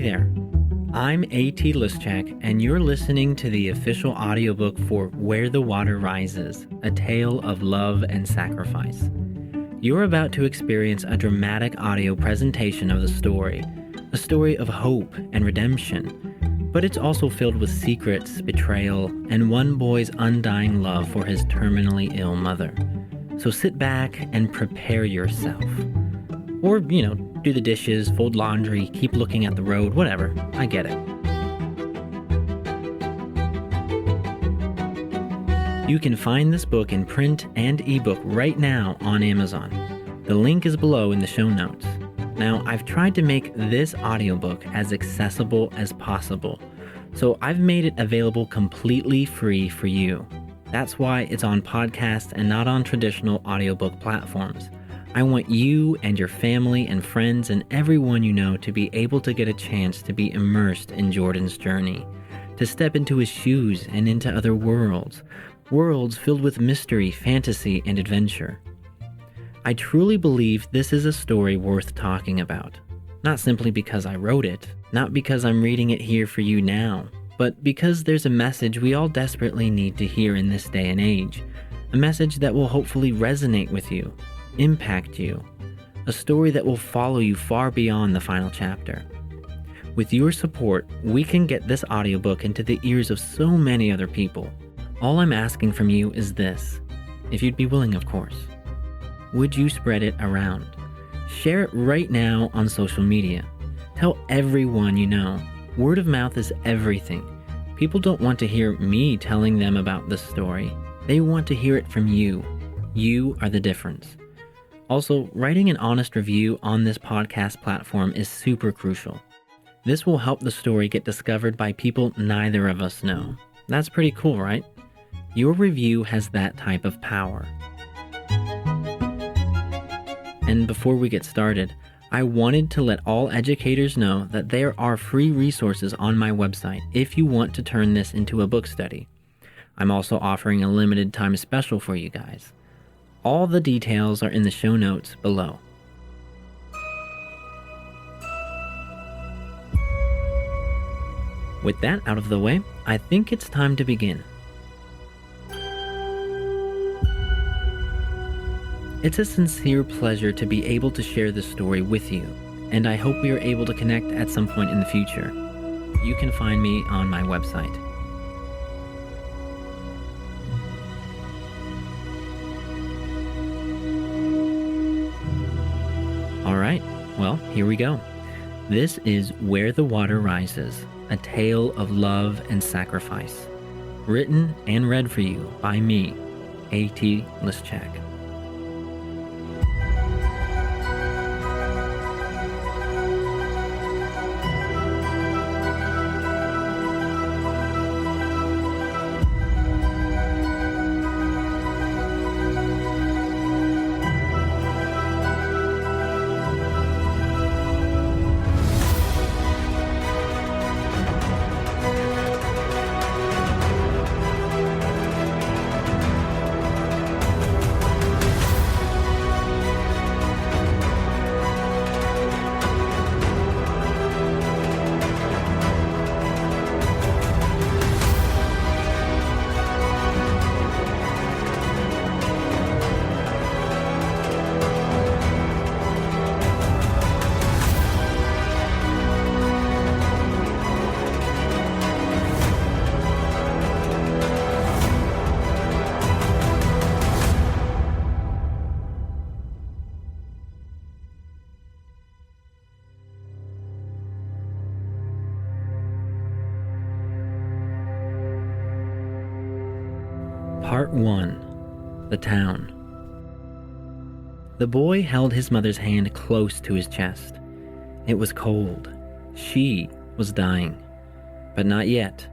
there. I'm A.T. Liszczak, and you're listening to the official audiobook for Where the Water Rises, a tale of love and sacrifice. You're about to experience a dramatic audio presentation of the story, a story of hope and redemption, but it's also filled with secrets, betrayal, and one boy's undying love for his terminally ill mother. So sit back and prepare yourself. Or, do the dishes, fold laundry, keep looking at the road, whatever. I get it. You can find this book in print and ebook right now on Amazon. The link is below in the show notes. Now, I've tried to make this audiobook as accessible as possible, so I've made it available completely free for you. That's why it's on podcasts and not on traditional audiobook platforms. I want you and your family and friends and everyone you know to be able to get a chance to be immersed in Jordan's journey, to step into his shoes and into other worlds filled with mystery, fantasy, and adventure. I truly believe this is a story worth talking about, not simply because I wrote it, not because I'm reading it here for you now, but because there's a message we all desperately need to hear in this day and age, a message that will hopefully resonate with you, impact you, a story that will follow you far beyond the final chapter. With your support, we can get this audiobook into the ears of so many other people. All I'm asking from you is this, if you'd be willing, of course. Would you spread it around? Share it right now on social media. Tell everyone you know. Word of mouth is everything. People don't want to hear me telling them about this story. They want to hear it from you. You are the difference. Also, writing an honest review on this podcast platform is super crucial. This will help the story get discovered by people neither of us know. That's pretty cool, right? Your review has that type of power. And before we get started, I wanted to let all educators know that there are free resources on my website if you want to turn this into a book study. I'm also offering a limited time special for you guys. All the details are in the show notes below. With that out of the way, I think it's time to begin. It's a sincere pleasure to be able to share this story with you, and I hope we are able to connect at some point in the future. You can find me on my website. Alright, well, here we go. This is Where the Water Rises, a tale of love and sacrifice. Written and read for you by me, A.T. Liszczak. Part 1. The Town. The boy held his mother's hand close to his chest. It was cold. She was dying. But not yet.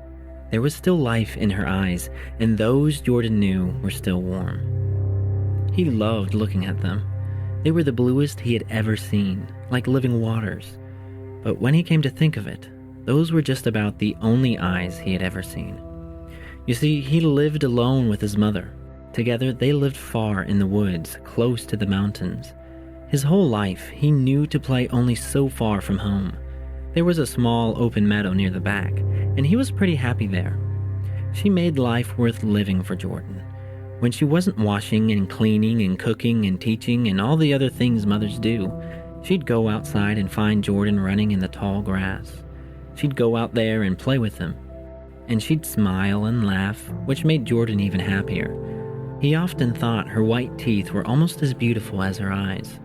There was still life in her eyes, and those Jordan knew were still warm. He loved looking at them. They were the bluest he had ever seen, like living waters. But when he came to think of it, those were just about the only eyes he had ever seen. You see, he lived alone with his mother. Together, they lived far in the woods, close to the mountains. His whole life, he knew to play only so far from home. There was a small open meadow near the back, and he was pretty happy there. She made life worth living for Jordan. When she wasn't washing and cleaning and cooking and teaching and all the other things mothers do, she'd go outside and find Jordan running in the tall grass. She'd go out there and play with him. And she'd smile and laugh, which made Jordan even happier. He often thought her white teeth were almost as beautiful as her eyes.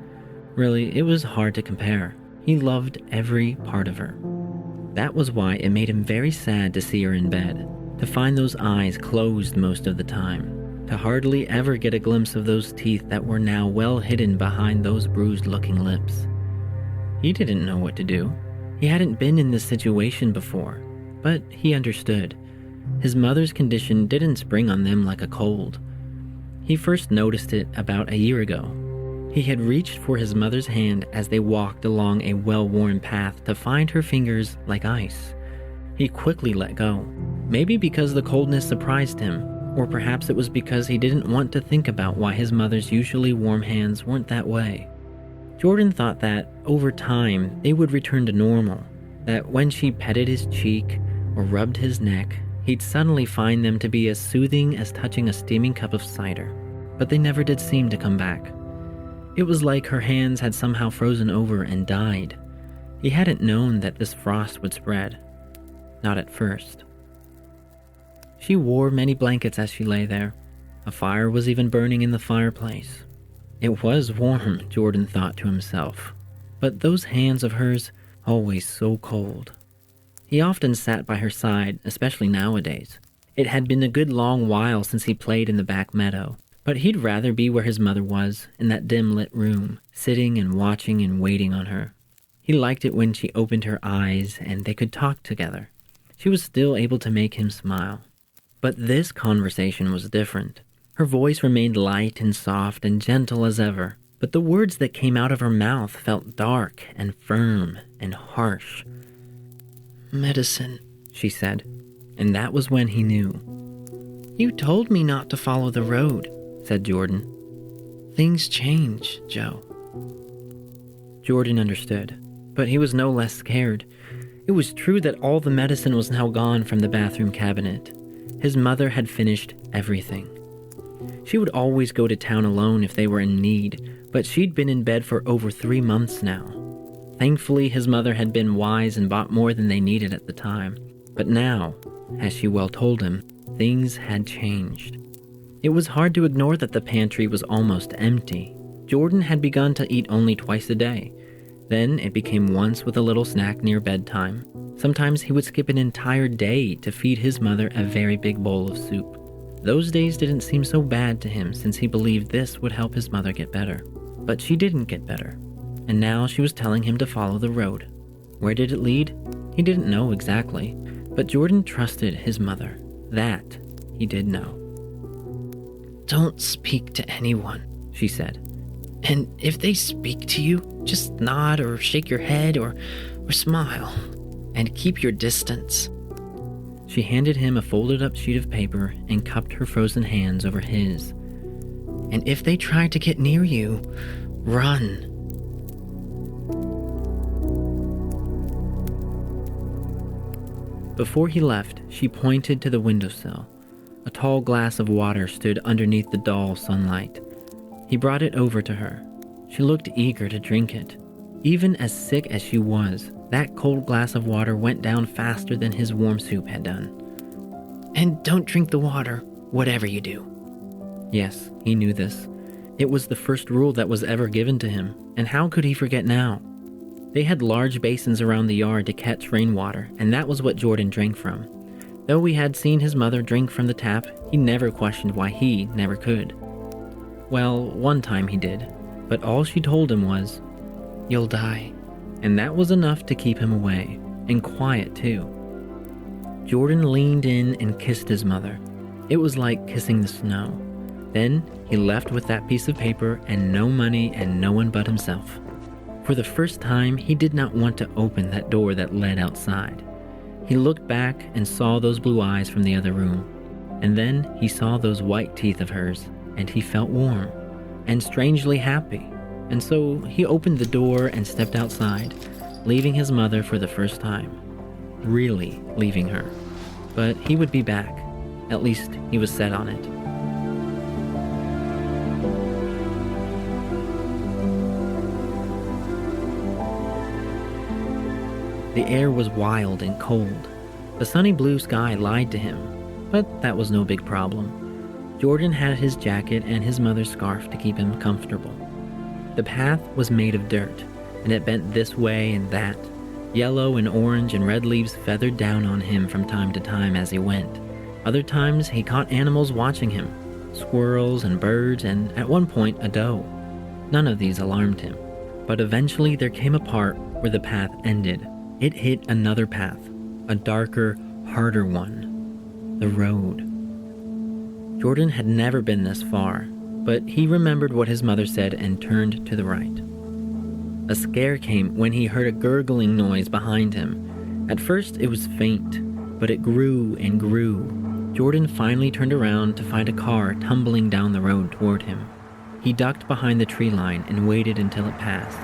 Really, it was hard to compare. He loved every part of her. That was why it made him very sad to see her in bed, to find those eyes closed most of the time, to hardly ever get a glimpse of those teeth that were now well hidden behind those bruised-looking lips. He didn't know what to do. He hadn't been in this situation before, but he understood. His mother's condition didn't spring on them like a cold. He first noticed it about a year ago. He had reached for his mother's hand as they walked along a well-worn path to find her fingers like ice. He quickly let go, maybe because the coldness surprised him, or perhaps it was because he didn't want to think about why his mother's usually warm hands weren't that way. Jordan thought that, over time, they would return to normal, that when she petted his cheek or rubbed his neck, he'd suddenly find them to be as soothing as touching a steaming cup of cider. But they never did seem to come back. It was like her hands had somehow frozen over and died. He hadn't known that this frost would spread. Not at first. She wore many blankets as she lay there. A fire was even burning in the fireplace. It was warm, Jordan thought to himself. But those hands of hers, always so cold. He often sat by her side, especially nowadays. It had been a good long while since he played in the back meadow, but he'd rather be where his mother was, in that dim-lit room, sitting and watching and waiting on her. He liked it when she opened her eyes and they could talk together. She was still able to make him smile. But this conversation was different. Her voice remained light and soft and gentle as ever, but the words that came out of her mouth felt dark and firm and harsh. "Medicine," she said, and that was when he knew. "You told me not to follow the road," said Jordan. "Things change, Joe." Jordan understood, but he was no less scared. It was true that all the medicine was now gone from the bathroom cabinet. His mother had finished everything. She would always go to town alone if they were in need, but she'd been in bed for over 3 months now. Thankfully, his mother had been wise and bought more than they needed at the time. But now, as she well told him, things had changed. It was hard to ignore that the pantry was almost empty. Jordan had begun to eat only twice a day. Then it became once with a little snack near bedtime. Sometimes he would skip an entire day to feed his mother a very big bowl of soup. Those days didn't seem so bad to him since he believed this would help his mother get better. But she didn't get better. And now she was telling him to follow the road. Where did it lead? He didn't know exactly, but Jordan trusted his mother. That he did know. "Don't speak to anyone," she said. "And if they speak to you, just nod or shake your head or smile, and keep your distance." She handed him a folded up sheet of paper and cupped her frozen hands over his. "And if they try to get near you, run." Before he left, she pointed to the windowsill. A tall glass of water stood underneath the dull sunlight. He brought it over to her. She looked eager to drink it. Even as sick as she was, that cold glass of water went down faster than his warm soup had done. "And don't drink the water, whatever you do." Yes, he knew this. It was the first rule that was ever given to him, and how could he forget now? They had large basins around the yard to catch rainwater, and that was what Jordan drank from. Though he had seen his mother drink from the tap, he never questioned why he never could. Well, one time he did, but all she told him was, "You'll die." And that was enough to keep him away, and quiet too. Jordan leaned in and kissed his mother. It was like kissing the snow. Then he left with that piece of paper and no money and no one but himself. For the first time, he did not want to open that door that led outside. He looked back and saw those blue eyes from the other room. And then he saw those white teeth of hers, and he felt warm and strangely happy. And so he opened the door and stepped outside. leaving his mother for the first time. Really leaving her. But he would be back. At least he was set on it. The air was wild and cold. The sunny blue sky lied to him, but that was no big problem. Jordan had his jacket and his mother's scarf to keep him comfortable. The path was made of dirt, and it bent this way and that. Yellow and orange and red leaves feathered down on him from time to time as he went. Other times he caught animals watching him, squirrels and birds, and at one point a doe. None of these alarmed him, but eventually there came a part where the path ended. It hit another path, a darker, harder one. The road. Jordan had never been this far, but he remembered what his mother said and turned to the right. A scare came when he heard a gurgling noise behind him. At first it was faint, but it grew and grew. Jordan finally turned around to find a car tumbling down the road toward him. He ducked behind the tree line and waited until it passed.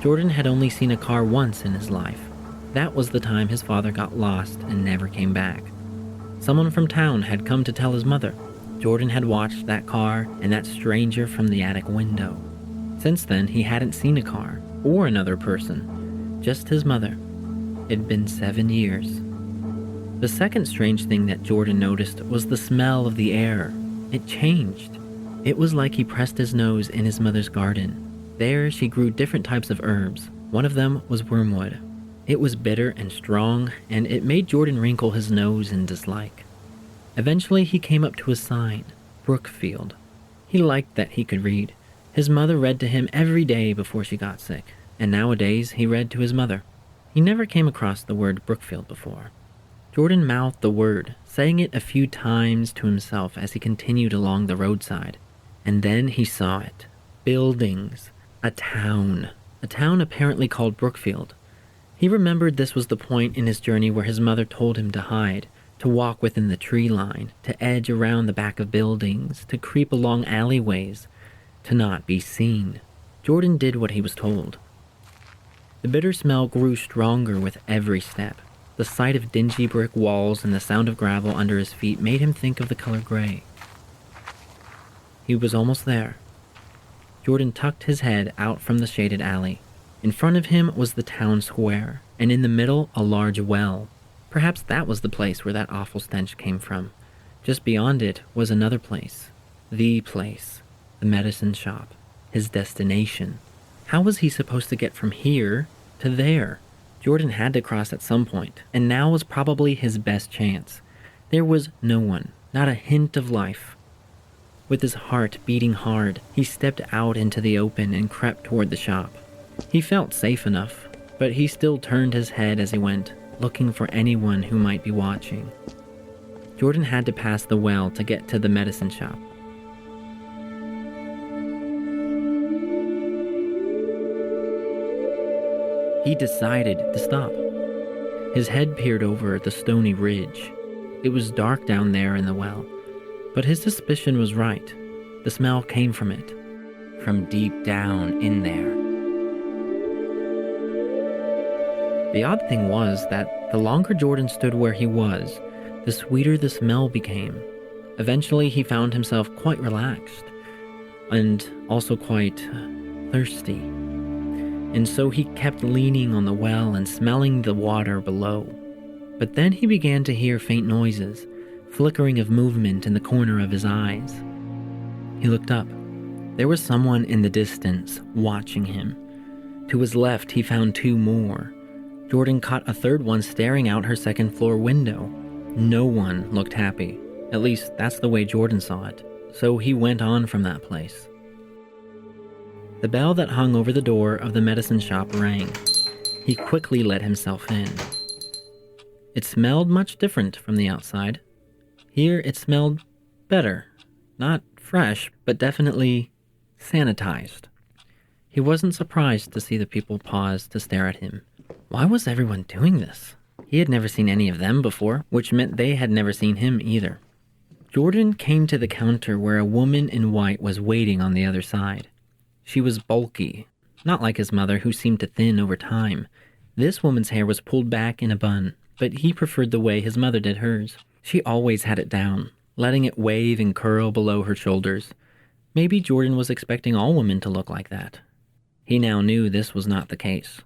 Jordan had only seen a car once in his life. That was the time his father got lost and never came back. Someone from town had come to tell his mother. Jordan had watched that car and that stranger from the attic window. Since then, he hadn't seen a car or another person, just his mother. It'd been 7 years. The second strange thing that Jordan noticed was the smell of the air. It changed. It was like he pressed his nose in his mother's garden. There, she grew different types of herbs. One of them was wormwood. It was bitter and strong, and it made Jordan wrinkle his nose in dislike. Eventually, he came up to a sign, Brookfield. He liked that he could read. His mother read to him every day before she got sick, and nowadays he read to his mother. He never came across the word Brookfield before. Jordan mouthed the word, saying it a few times to himself as he continued along the roadside. And then he saw it. Buildings. A town apparently called Brookfield. He remembered this was the point in his journey where his mother told him to hide, to walk within the tree line, to edge around the back of buildings, to creep along alleyways, to not be seen. Jordan did what he was told. The bitter smell grew stronger with every step. The sight of dingy brick walls and the sound of gravel under his feet made him think of the color gray. He was almost there. Jordan tucked his head out from the shaded alley. In front of him was the town square, and in the middle a large well. Perhaps that was the place where that awful stench came from. Just beyond it was another place. The place. The medicine shop. His destination. How was he supposed to get from here to there? Jordan had to cross at some point, and now was probably his best chance. There was no one, not a hint of life. With his heart beating hard, he stepped out into the open and crept toward the shop. He felt safe enough, but he still turned his head as he went, looking for anyone who might be watching. Jordan had to pass the well to get to the medicine shop. He decided to stop. His head peered over the stony ridge. It was dark down there in the well. But his suspicion was right. The smell came from it. From deep down in there. The odd thing was that the longer Jordan stood where he was, the sweeter the smell became. Eventually he found himself quite relaxed. And also quite thirsty. And so he kept leaning on the well and smelling the water below. But then he began to hear faint noises. Flickering of movement in the corner of his eyes. He looked up. There was someone in the distance, watching him. To his left, he found two more. Jordan caught a third one staring out her second-floor window. No one looked happy. At least, that's the way Jordan saw it. So he went on from that place. The bell that hung over the door of the medicine shop rang. He quickly let himself in. It smelled much different from the outside. Here it smelled better. Not fresh, but definitely sanitized. He wasn't surprised to see the people pause to stare at him. Why was everyone doing this? He had never seen any of them before, which meant they had never seen him either. Jordan came to the counter where a woman in white was waiting on the other side. She was bulky, not like his mother, who seemed to thin over time. This woman's hair was pulled back in a bun, but he preferred the way his mother did hers. She always had it down, letting it wave and curl below her shoulders. Maybe Jordan was expecting all women to look like that. He now knew this was not the case.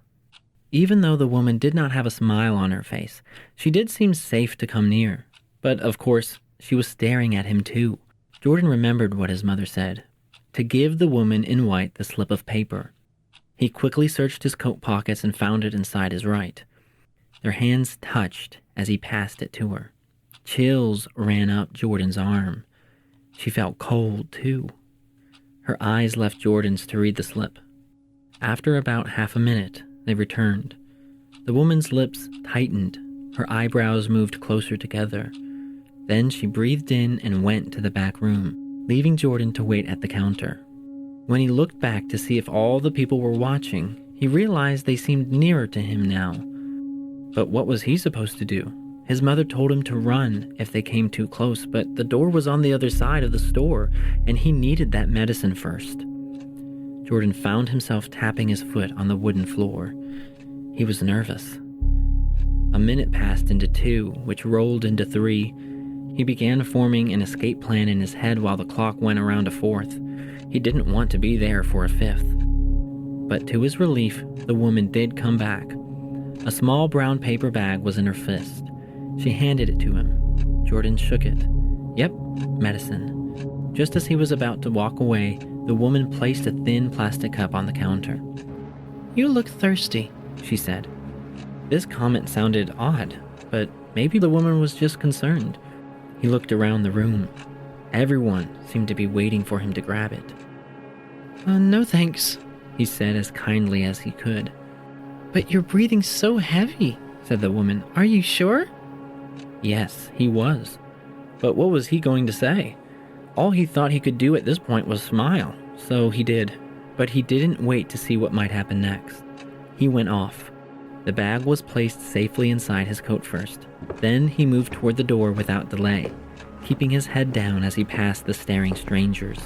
Even though the woman did not have a smile on her face, she did seem safe to come near. But of course, she was staring at him too. Jordan remembered what his mother said, to give the woman in white the slip of paper. He quickly searched his coat pockets and found it inside his right. Their hands touched as he passed it to her. Chills ran up Jordan's arm. She felt cold too. Her eyes left Jordan's to read the slip. After about half a minute, they returned. The woman's lips tightened. Her eyebrows moved closer together. Then she breathed in and went to the back room, leaving Jordan to wait at the counter. When he looked back to see if all the people were watching, he realized they seemed nearer to him now. But what was he supposed to do? His mother told him to run if they came too close, but the door was on the other side of the store, and he needed that medicine first. Jordan found himself tapping his foot on the wooden floor. He was nervous. A minute passed into 2, which rolled into 3. He began forming an escape plan in his head while the clock went around a 4th. He didn't want to be there for a 5th. But to his relief, the woman did come back. A small brown paper bag was in her fist. She handed it to him. Jordan shook it. Yep, medicine. Just as he was about to walk away, the woman placed a thin plastic cup on the counter. "You look thirsty," she said. This comment sounded odd, but maybe the woman was just concerned. He looked around the room. Everyone seemed to be waiting for him to grab it. No thanks," he said as kindly as he could. "But you're breathing so heavy," said the woman. "Are you sure?" Yes, he was. But what was he going to say? All he thought he could do at this point was smile, so he did. But he didn't wait to see what might happen next. He went off. The bag was placed safely inside his coat first. Then he moved toward the door without delay, keeping his head down as he passed the staring strangers.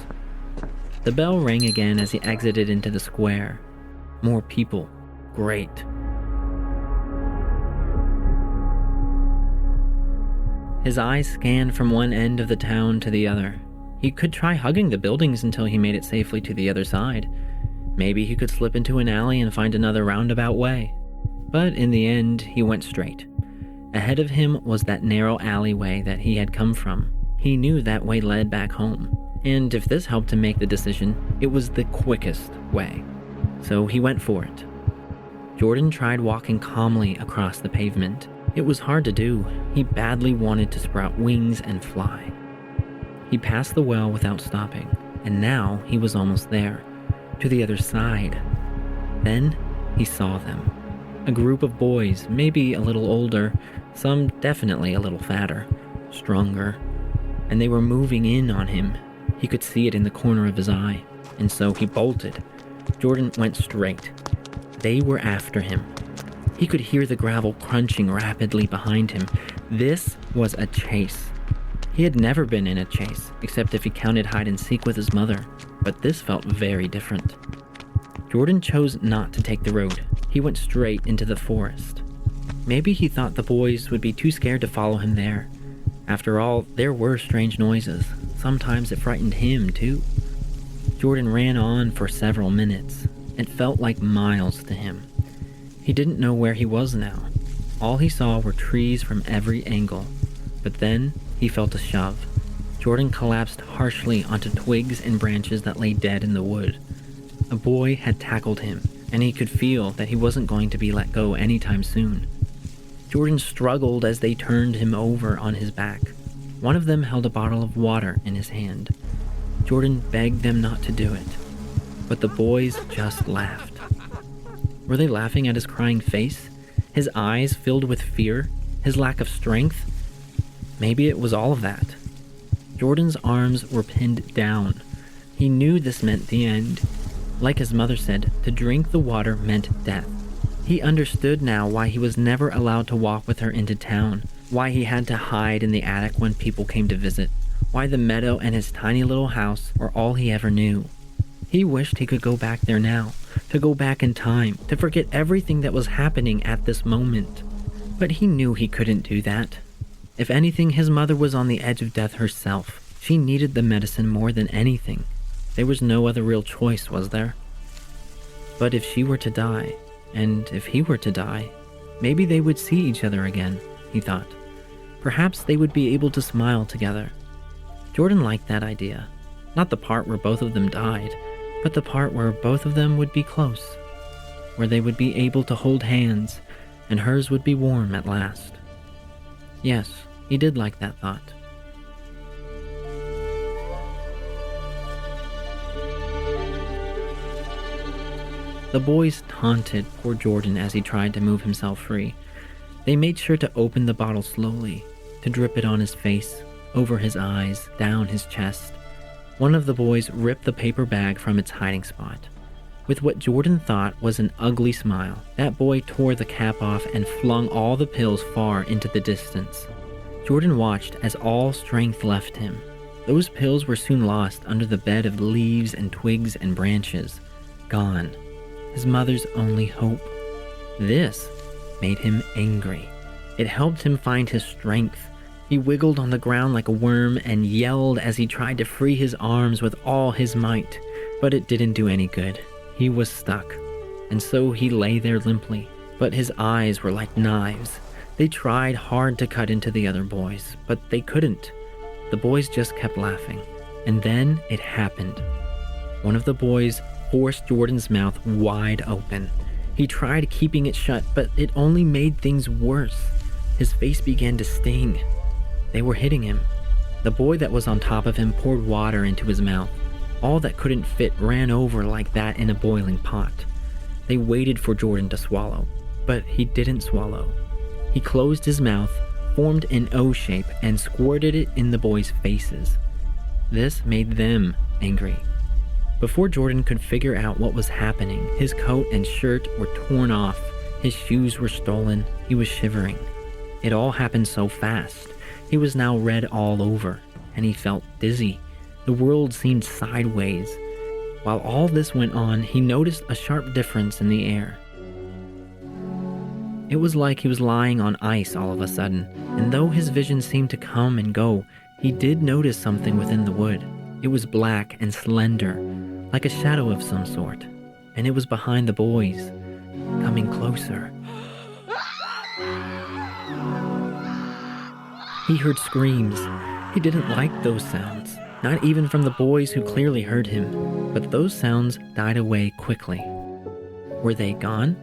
The bell rang again as he exited into the square. More people. Great. His eyes scanned from one end of the town to the other. He could try hugging the buildings until he made it safely to the other side. Maybe he could slip into an alley and find another roundabout way. But in the end, he went straight. Ahead of him was that narrow alleyway that he had come from. He knew that way led back home. And if this helped him make the decision, it was the quickest way. So he went for it. Jordan tried walking calmly across the pavement. It was hard to do. He badly wanted to sprout wings and fly. He passed the well without stopping, and now he was almost there, to the other side. Then he saw them. A group of boys, maybe a little older, some definitely a little fatter, stronger, and they were moving in on him. He could see it in the corner of his eye, and so he bolted. Jordan went straight. They were after him. He could hear the gravel crunching rapidly behind him. This was a chase. He had never been in a chase, except if he counted hide and seek with his mother, but this felt very different. Jordan chose not to take the road. He went straight into the forest. Maybe he thought the boys would be too scared to follow him there. After all, there were strange noises. Sometimes it frightened him, too. Jordan ran on for several minutes. It felt like miles to him. He didn't know where he was now. All he saw were trees from every angle. But then he felt a shove. Jordan collapsed harshly onto twigs and branches that lay dead in the wood. A boy had tackled him, and he could feel that he wasn't going to be let go anytime soon. Jordan struggled as they turned him over on his back. One of them held a bottle of water in his hand. Jordan begged them not to do it, but the boys just laughed. Were they laughing at his crying face? His eyes filled with fear? His lack of strength? Maybe it was all of that. Jordan's arms were pinned down. He knew this meant the end. Like his mother said, to drink the water meant death. He understood now why he was never allowed to walk with her into town, why he had to hide in the attic when people came to visit, why the meadow and his tiny little house were all he ever knew. He wished he could go back there now, to go back in time, to forget everything that was happening at this moment. But he knew he couldn't do that. If anything, his mother was on the edge of death herself. She needed the medicine more than anything. There was no other real choice, was there? But if she were to die, and if he were to die, maybe they would see each other again, he thought. Perhaps they would be able to smile together. Jordan liked that idea. Not the part where both of them died, but the part where both of them would be close, where they would be able to hold hands, and hers would be warm at last. Yes, he did like that thought. The boys taunted poor Jordan as he tried to move himself free. They made sure to open the bottle slowly, to drip it on his face, over his eyes, down his chest. One of the boys ripped the paper bag from its hiding spot. With what Jordan thought was an ugly smile, that boy tore the cap off and flung all the pills far into the distance. Jordan watched as all strength left him. Those pills were soon lost under the bed of leaves and twigs and branches. Gone. His mother's only hope. This made him angry. It helped him find his strength. He wiggled on the ground like a worm and yelled as he tried to free his arms with all his might. But it didn't do any good. He was stuck. And so he lay there limply. But his eyes were like knives. They tried hard to cut into the other boys, but they couldn't. The boys just kept laughing. And then it happened. One of the boys forced Jordan's mouth wide open. He tried keeping it shut, but it only made things worse. His face began to sting. They were hitting him. The boy that was on top of him poured water into his mouth. All that couldn't fit ran over like that in a boiling pot. They waited for Jordan to swallow, but he didn't swallow. He closed his mouth, formed an O shape, and squirted it in the boys' faces. This made them angry. Before Jordan could figure out what was happening, his coat and shirt were torn off, his shoes were stolen, he was shivering. It all happened so fast. He was now red all over, and he felt dizzy. The world seemed sideways. While all this went on, he noticed a sharp difference in the air. It was like he was lying on ice all of a sudden, and though his vision seemed to come and go, he did notice something within the wood. It was black and slender, like a shadow of some sort, and it was behind the boys, coming closer. He heard screams. He didn't like those sounds, not even from the boys who clearly heard him, but those sounds died away quickly. Were they gone?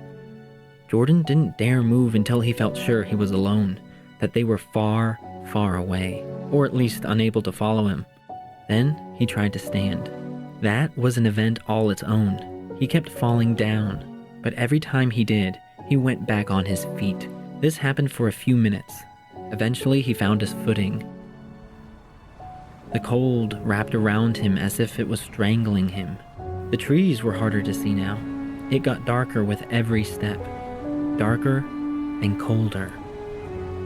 Jordan didn't dare move until he felt sure he was alone, that they were far, far away, or at least unable to follow him. Then he tried to stand. That was an event all its own. He kept falling down, but every time he did, he went back on his feet. This happened for a few minutes. Eventually, he found his footing. The cold wrapped around him as if it was strangling him. The trees were harder to see now. It got darker with every step. Darker and colder.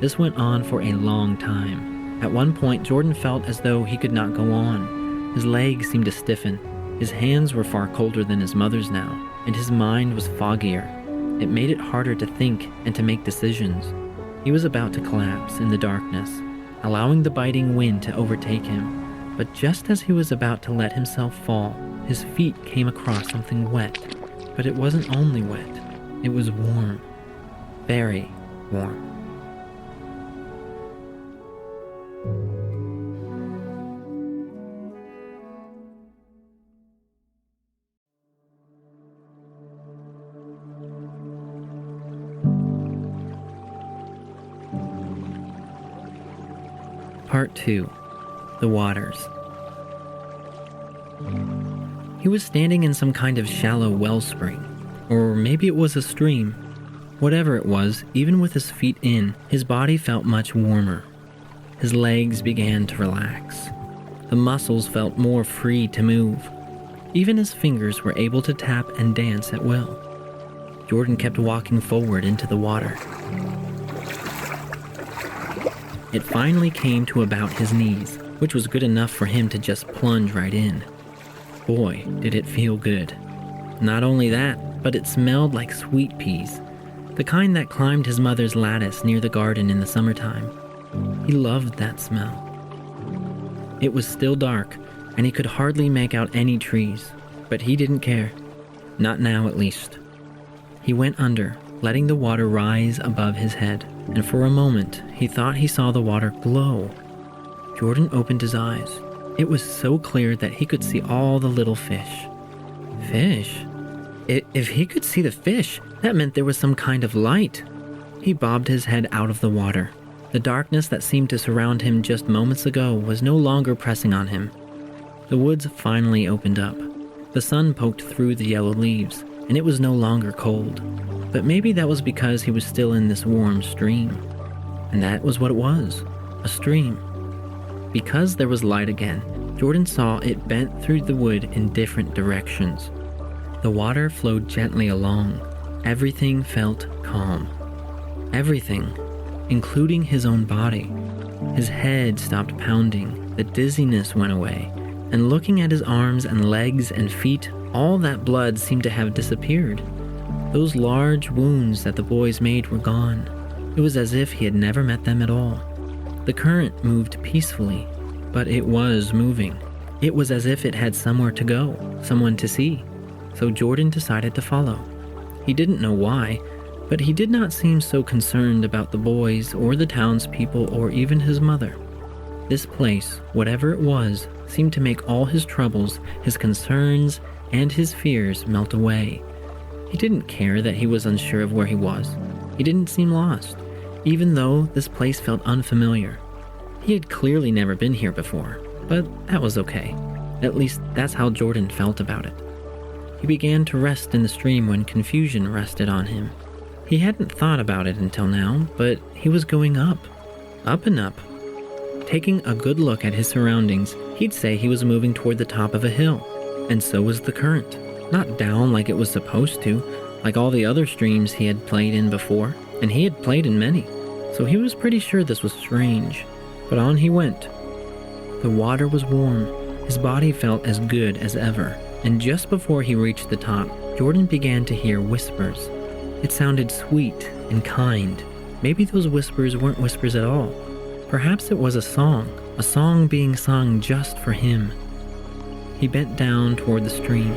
This went on for a long time. At one point, Jordan felt as though he could not go on. His legs seemed to stiffen. His hands were far colder than his mother's now, and his mind was foggier. It made it harder to think and to make decisions. He was about to collapse in the darkness, allowing the biting wind to overtake him. But just as he was about to let himself fall, his feet came across something wet. But it wasn't only wet, it was warm. Very warm. Part 2. The Waters. He was standing in some kind of shallow wellspring, or maybe it was a stream. Whatever it was, even with his feet in, his body felt much warmer. His legs began to relax. The muscles felt more free to move. Even his fingers were able to tap and dance at will. Jordan kept walking forward into the water. It finally came to about his knees, which was good enough for him to just plunge right in. Boy, did it feel good. Not only that, but it smelled like sweet peas, the kind that climbed his mother's lattice near the garden in the summertime. He loved that smell. It was still dark, and he could hardly make out any trees, but he didn't care. Not now, at least. He went under, letting the water rise above his head, and for a moment, he thought he saw the water glow. Jordan opened his eyes. It was so clear that he could see all the little fish. Fish? If he could see the fish, that meant there was some kind of light. He bobbed his head out of the water. The darkness that seemed to surround him just moments ago was no longer pressing on him. The woods finally opened up. The sun poked through the yellow leaves, and it was no longer cold. But maybe that was because he was still in this warm stream. And that was what it was, a stream. Because there was light again, Jordan saw it bent through the wood in different directions. The water flowed gently along. Everything felt calm. Everything, including his own body. His head stopped pounding, the dizziness went away, and looking at his arms and legs and feet, all that blood seemed to have disappeared. Those large wounds that the boys made were gone. It was as if he had never met them at all. The current moved peacefully, but it was moving. It was as if it had somewhere to go, someone to see. So Jordan decided to follow. He didn't know why, but he did not seem so concerned about the boys or the townspeople or even his mother. This place, whatever it was, seemed to make all his troubles, his concerns, and his fears melt away. He didn't care that he was unsure of where he was. He didn't seem lost, even though this place felt unfamiliar. He had clearly never been here before, but that was okay. At least that's how Jordan felt about it. He began to rest in the stream when confusion rested on him. He hadn't thought about it until now, but he was going up and up. Taking a good look at his surroundings, he'd say he was moving toward the top of a hill, and so was the current. Not down like it was supposed to, like all the other streams he had played in before, and he had played in many, so he was pretty sure this was strange. But on he went. The water was warm. His body felt as good as ever, and just before he reached the top, Jordan began to hear whispers. It sounded sweet and kind. Maybe those whispers weren't whispers at all. Perhaps it was a song being sung just for him. He bent down toward the stream.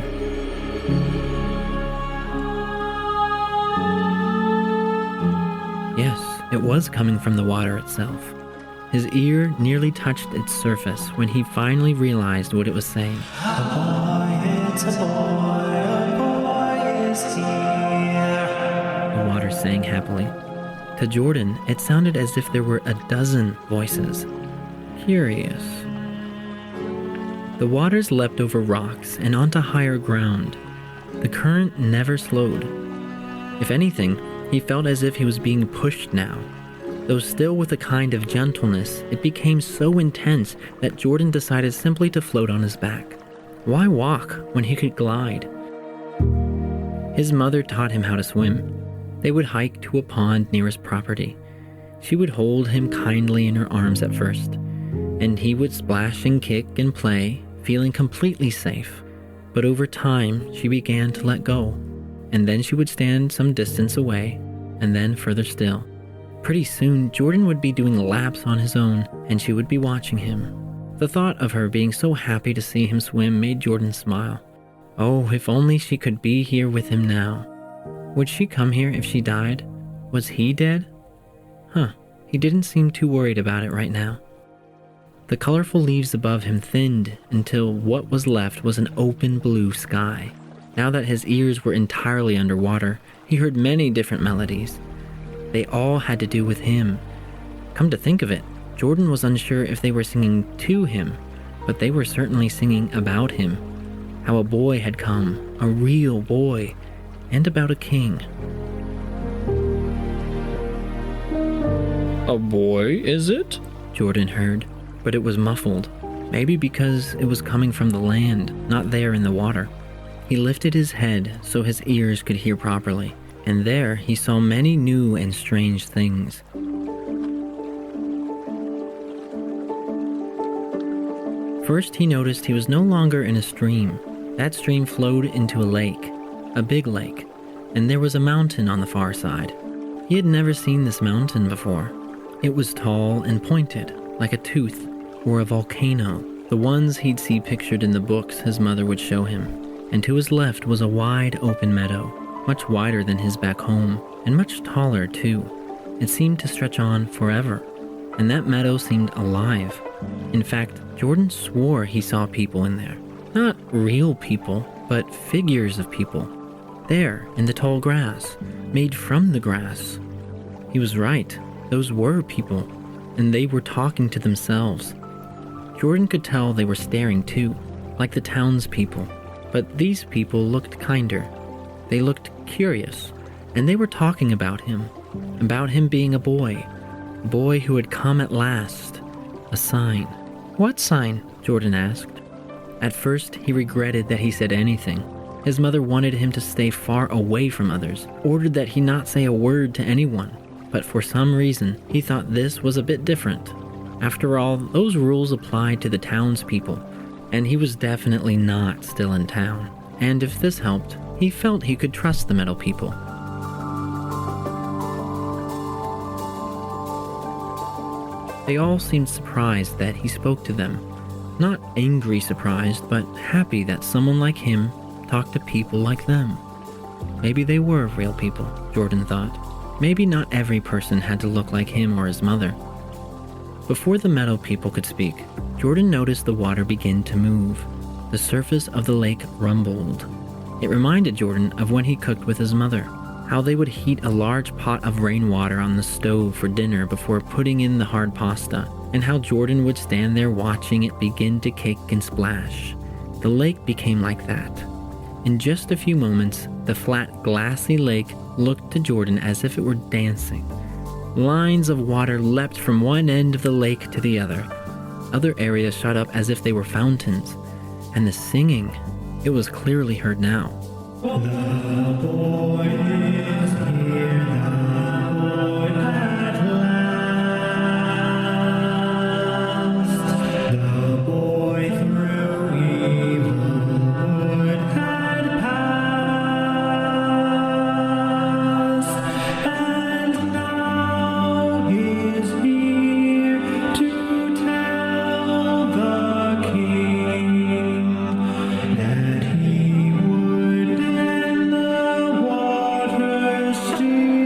Yes, it was coming from the water itself. His ear nearly touched its surface when he finally realized what it was saying. A boy, it's a boy is here. The water sang happily. To Jordan, it sounded as if there were a dozen voices. Curious. The waters leapt over rocks and onto higher ground. The current never slowed. If anything, he felt as if he was being pushed now. Though still with a kind of gentleness, it became so intense that Jordan decided simply to float on his back. Why walk when he could glide? His mother taught him how to swim. They would hike to a pond near his property. She would hold him kindly in her arms at first, and he would splash and kick and play, feeling completely safe. But over time, she began to let go, and then she would stand some distance away, and then further still. Pretty soon, Jordan would be doing laps on his own, and she would be watching him. The thought of her being so happy to see him swim made Jordan smile. Oh, if only she could be here with him now. Would she come here if she died? Was he dead? He didn't seem too worried about it right now. The colorful leaves above him thinned until what was left was an open blue sky. Now that his ears were entirely underwater, he heard many different melodies. They all had to do with him. Come to think of it, Jordan was unsure if they were singing to him, but they were certainly singing about him. How a boy had come, a real boy, and about a king. A boy, is it? Jordan heard, but it was muffled. Maybe because it was coming from the land, not there in the water. He lifted his head so his ears could hear properly, and there he saw many new and strange things. First, he noticed he was no longer in a stream. That stream flowed into a lake. a big lake, and there was a mountain on the far side. He had never seen this mountain before. It was tall and pointed, like a tooth or a volcano, the ones he'd see pictured in the books his mother would show him. And to his left was a wide open meadow, much wider than his back home, and much taller too. It seemed to stretch on forever, and that meadow seemed alive. In fact, Jordan swore he saw people in there. Not real people, but figures of people. There, in the tall grass, made from the grass. He was right. Those were people, and they were talking to themselves. Jordan could tell they were staring too, like the townspeople. But these people looked kinder. They looked curious, and they were talking about him being a boy who had come at last. A sign. What sign? Jordan asked. At first, he regretted that he said anything. His mother wanted him to stay far away from others, ordered that he not say a word to anyone. But for some reason, he thought this was a bit different. After all, those rules applied to the townspeople, and he was definitely not still in town. And if this helped, he felt he could trust the meadow people. They all seemed surprised that he spoke to them. Not angry surprised, but happy that someone like him talked to people like them. Maybe they were real people, Jordan thought. Maybe not every person had to look like him or his mother. Before the meadow people could speak, Jordan noticed the water begin to move. The surface of the lake rumbled. It reminded Jordan of when he cooked with his mother, how they would heat a large pot of rainwater on the stove for dinner before putting in the hard pasta, and how Jordan would stand there watching it begin to cake and splash. The lake became like that. In just a few moments, the flat, glassy lake looked to Jordan as if it were dancing. Lines of water leapt from one end of the lake to the other. Other areas shot up as if they were fountains. And the singing, it was clearly heard now. The boy is here, the boy at last. The boy through evil would had passed, and now he's here to tell the king that he would end the water's sting.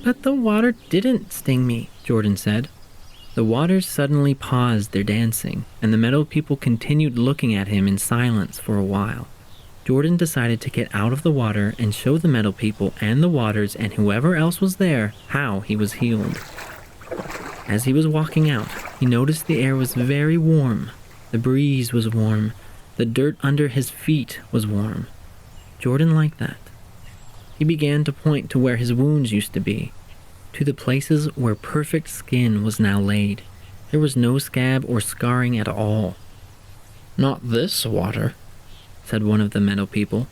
But the water didn't sting me, Jordan said. The waters suddenly paused their dancing, and the meadow people continued looking at him in silence for a while. Jordan decided to get out of the water and show the meadow people and the waters and whoever else was there how he was healed. As he was walking out, he noticed the air was very warm. The breeze was warm. The dirt under his feet was warm. Jordan liked that. He began to point to where his wounds used to be, to the places where perfect skin was now laid. There was no scab or scarring at all. "Not this water," said one of the meadow people.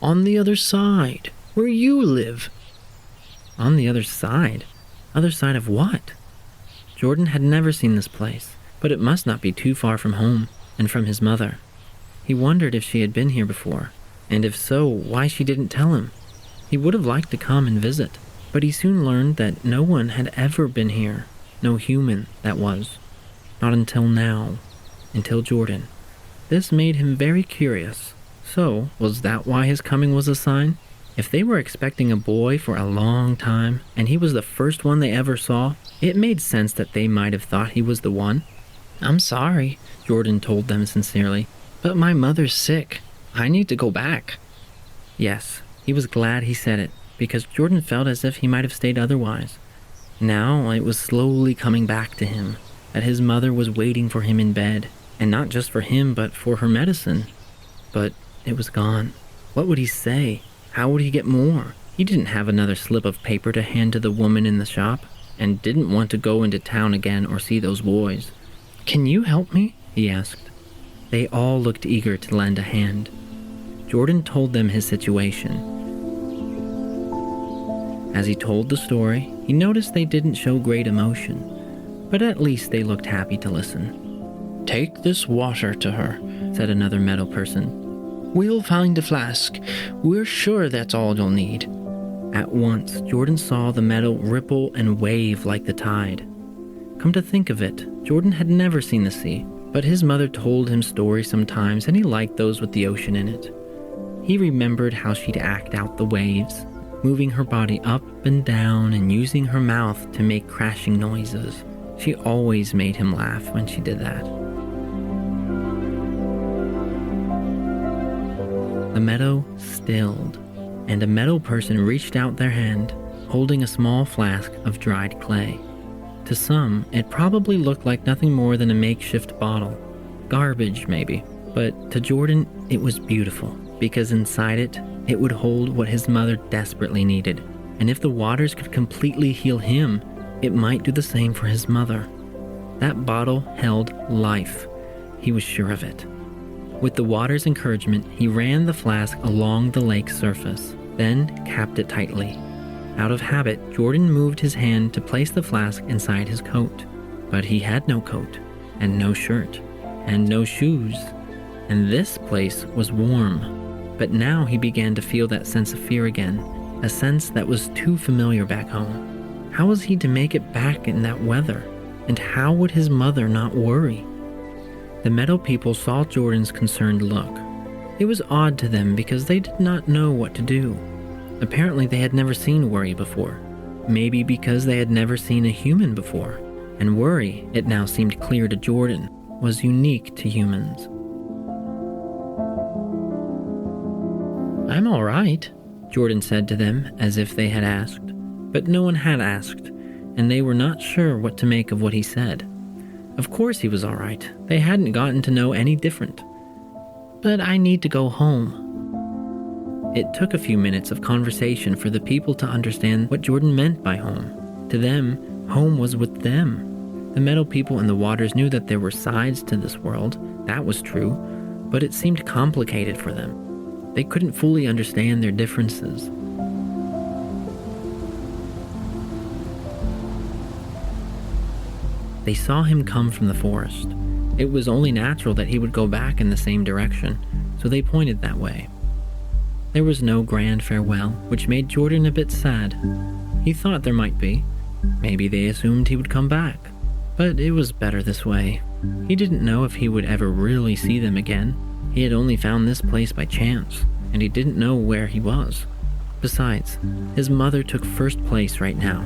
"On the other side, where you live." On the other side? Other side of what? Jordan had never seen this place, but it must not be too far from home and from his mother. He wondered if she had been here before, and if so, why she didn't tell him. He would have liked to come and visit, but he soon learned that no one had ever been here. No human, that was. Not until now. Until Jordan. This made him very curious. So, was that why his coming was a sign? If they were expecting a boy for a long time, and he was the first one they ever saw, it made sense that they might have thought he was the one. "I'm sorry," Jordan told them sincerely, "but my mother's sick. I need to go back." Yes, he was glad he said it, because Jordan felt as if he might have stayed otherwise. Now it was slowly coming back to him, that his mother was waiting for him in bed, and not just for him, but for her medicine. But it was gone. What would he say? How would he get more? He didn't have another slip of paper to hand to the woman in the shop, and didn't want to go into town again or see those boys. "Can you help me?" he asked. They all looked eager to lend a hand. Jordan told them his situation. As he told the story, he noticed they didn't show great emotion, but at least they looked happy to listen. "Take this water to her," said another meadow person. "We'll find a flask. We're sure that's all you'll need." At once, Jordan saw the meadow ripple and wave like the tide. Come to think of it, Jordan had never seen the sea, but his mother told him stories sometimes, and he liked those with the ocean in it. He remembered how she'd act out the waves, moving her body up and down and using her mouth to make crashing noises. She always made him laugh when she did that. The meadow stilled, and a meadow person reached out their hand, holding a small flask of dried clay. To some, it probably looked like nothing more than a makeshift bottle. Garbage, maybe. But to Jordan, it was beautiful, because inside it, it would hold what his mother desperately needed. And if the waters could completely heal him, it might do the same for his mother. That bottle held life. He was sure of it. With the water's encouragement, he ran the flask along the lake's surface, then capped it tightly. Out of habit, Jordan moved his hand to place the flask inside his coat. But he had no coat, and no shirt, and no shoes. And this place was warm. But now he began to feel that sense of fear again, a sense that was too familiar back home. How was he to make it back in that weather? And how would his mother not worry? The meadow people saw Jordan's concerned look. It was odd to them because they did not know what to do. Apparently they had never seen worry before. Maybe because they had never seen a human before. And worry, it now seemed clear to Jordan, was unique to humans. "I'm all right," Jordan said to them as if they had asked. But no one had asked, and they were not sure what to make of what he said. Of course he was all right. They hadn't gotten to know any different. "But I need to go home." It took a few minutes of conversation for the people to understand what Jordan meant by home. To them, home was with them. The meadow people and the waters knew that there were sides to this world. That was true, but it seemed complicated for them. They couldn't fully understand their differences. They saw him come from the forest. It was only natural that he would go back in the same direction, so they pointed that way. There was no grand farewell, which made Jordan a bit sad. He thought there might be. Maybe they assumed he would come back. But it was better this way. He didn't know if he would ever really see them again. He had only found this place by chance, and he didn't know where he was. Besides, his mother took first place right now.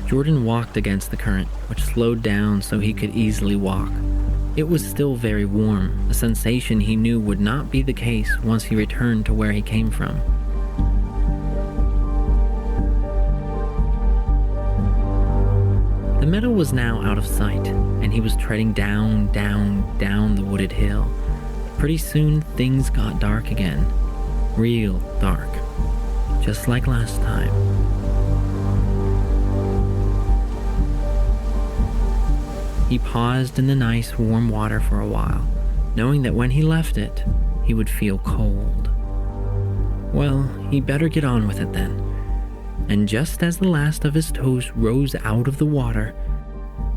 Jordan walked against the current, which slowed down so he could easily walk. It was still very warm, a sensation he knew would not be the case once he returned to where he came from. The meadow was now out of sight, and he was treading down the wooded hill. Pretty soon, things got dark again. Real dark. Just like last time. He paused in the nice warm water for a while, knowing that when he left it, he would feel cold. Well, he better get on with it then. And just as the last of his toes rose out of the water,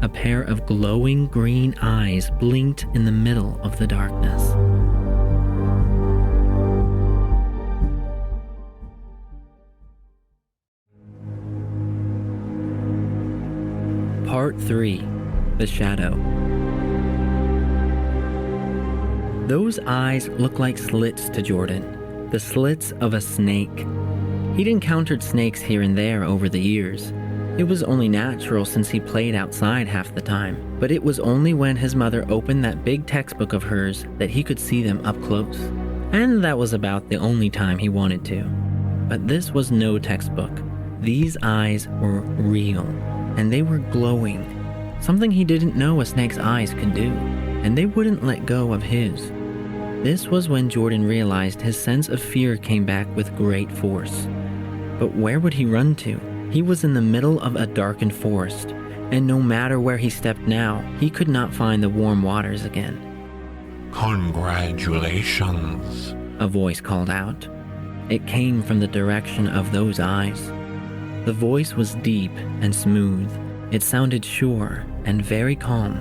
a pair of glowing green eyes blinked in the middle of the darkness. Part 3. The Shadow. Those eyes looked like slits to Jordan, the slits of a snake. He'd encountered snakes here and there over the years. It was only natural since he played outside half the time, but it was only when his mother opened that big textbook of hers that he could see them up close. And that was about the only time he wanted to. But this was no textbook. These eyes were real, and they were glowing. Something he didn't know a snake's eyes could do, and they wouldn't let go of his. This was when Jordan realized his sense of fear came back with great force. But where would he run to? He was in the middle of a darkened forest, and no matter where he stepped now, he could not find the warm waters again. "Congratulations," a voice called out. It came from the direction of those eyes. The voice was deep and smooth, It sounded sure and very calm,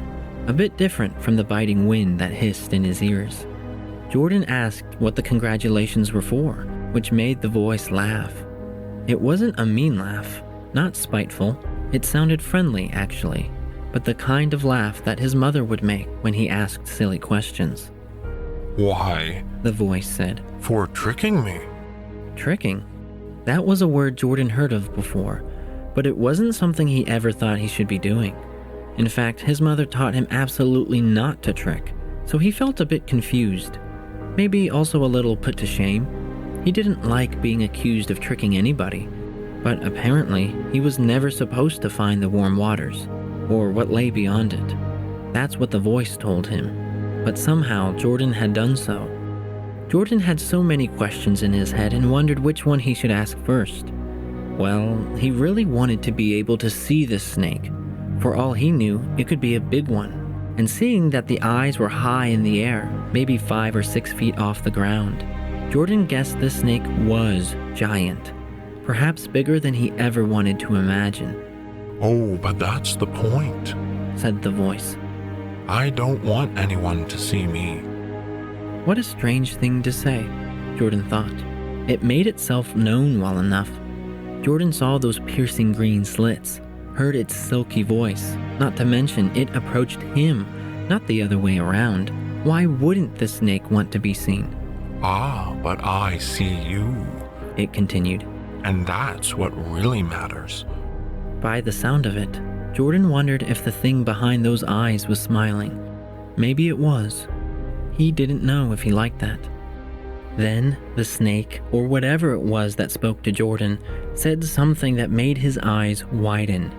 a bit different from the biting wind that hissed in his ears. Jordan asked what the congratulations were for, which made the voice laugh. It wasn't a mean laugh, not spiteful. It sounded friendly, actually, but the kind of laugh that his mother would make when he asked silly questions. "Why?" the voice said. "For tricking me." Tricking? That was a word Jordan heard of before, but it wasn't something he ever thought he should be doing. In fact, his mother taught him absolutely not to trick, so he felt a bit confused, maybe also a little put to shame. He didn't like being accused of tricking anybody, but apparently he was never supposed to find the warm waters, or what lay beyond it. That's what the voice told him, but somehow Jordan had done so. Jordan had so many questions in his head and wondered which one he should ask first. Well, he really wanted to be able to see this snake. For all he knew, it could be a big one. And seeing that the eyes were high in the air, maybe 5 or 6 feet off the ground, Jordan guessed this snake was giant, perhaps bigger than he ever wanted to imagine. "Oh, but that's the point," said the voice. "I don't want anyone to see me." What a strange thing to say, Jordan thought. It made itself known well enough. Jordan saw those piercing green slits, heard its silky voice, not to mention it approached him, not the other way around. Why wouldn't the snake want to be seen? "Ah, but I see you," it continued. "and that's what really matters." By the sound of it, Jordan wondered if the thing behind those eyes was smiling. Maybe it was. He didn't know if he liked that. Then the snake, or whatever it was that spoke to Jordan, said something that made his eyes widen.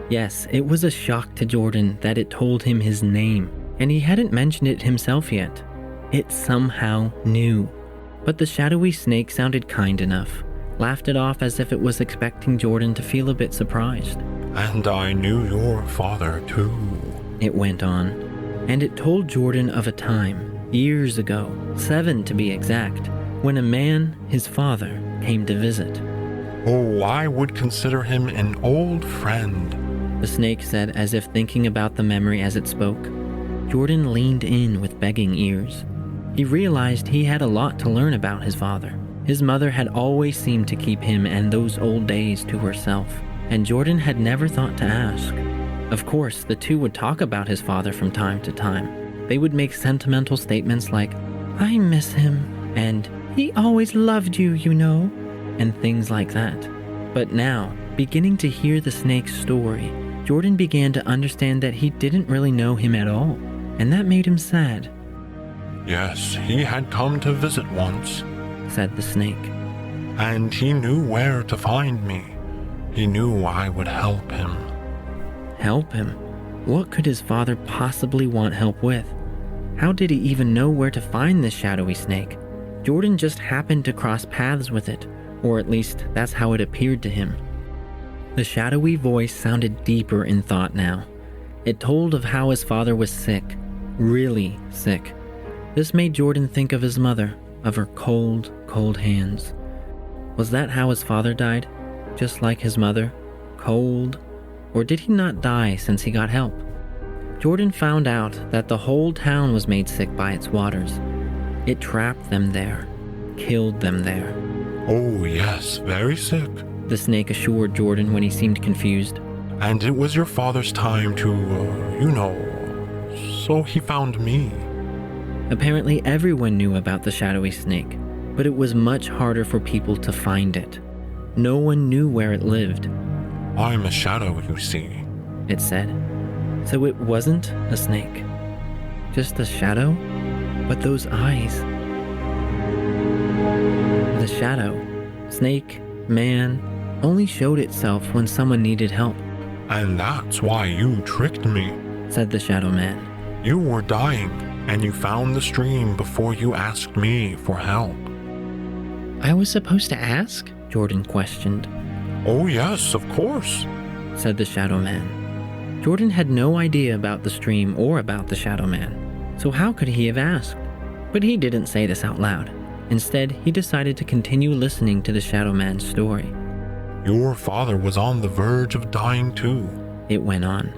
Yes, it was a shock to Jordan that it told him his name, and he hadn't mentioned it himself yet. It somehow knew. But the shadowy snake sounded kind enough, laughed it off as if it was expecting Jordan to feel a bit surprised. "And I knew your father too," it went on, and it told Jordan of a time, years ago, 7 to be exact, when a man, his father, came to visit. "Oh, I would consider him an old friend," the snake said as if thinking about the memory as it spoke. Jordan leaned in with begging ears. He realized he had a lot to learn about his father. His mother had always seemed to keep him and those old days to herself, and Jordan had never thought to ask. Of course, the two would talk about his father from time to time. They would make sentimental statements like, "I miss him," and "He always loved you, you know," and things like that. But now, beginning to hear the snake's story, Jordan began to understand that he didn't really know him at all, and that made him sad. "Yes, he had come to visit once," said the snake. "and he knew where to find me. He knew I would help him." Help him? What could his father possibly want help with? How did he even know where to find this shadowy snake? Jordan just happened to cross paths with it, or at least that's how it appeared to him. The shadowy voice sounded deeper in thought now. It told of how his father was sick, really sick. This made Jordan think of his mother, of her cold, cold hands. Was that how his father died? Just like his mother? Cold? Or did he not die since he got help? Jordan found out that the whole town was made sick by its waters. It trapped them there, killed them there. "Oh, yes, very sick," the snake assured Jordan when he seemed confused. "and it was your father's time to, so he found me." Apparently everyone knew about the shadowy snake, but it was much harder for people to find it. No one knew where it lived. "I'm a shadow, you see," it said. So it wasn't a snake, just a shadow? But those eyes. The shadow, snake, man, only showed itself when someone needed help, "And that's why you tricked me," said the shadow man. "You were dying, and you found the stream before you asked me for help." I was supposed to ask? Jordan questioned. "Oh yes, of course," said the shadow man. Jordan had no idea about the stream or about the shadow man, so how could he have asked? But he didn't say this out loud. Instead, he decided to continue listening to the shadow man's story. "Your father was on the verge of dying too," it went on.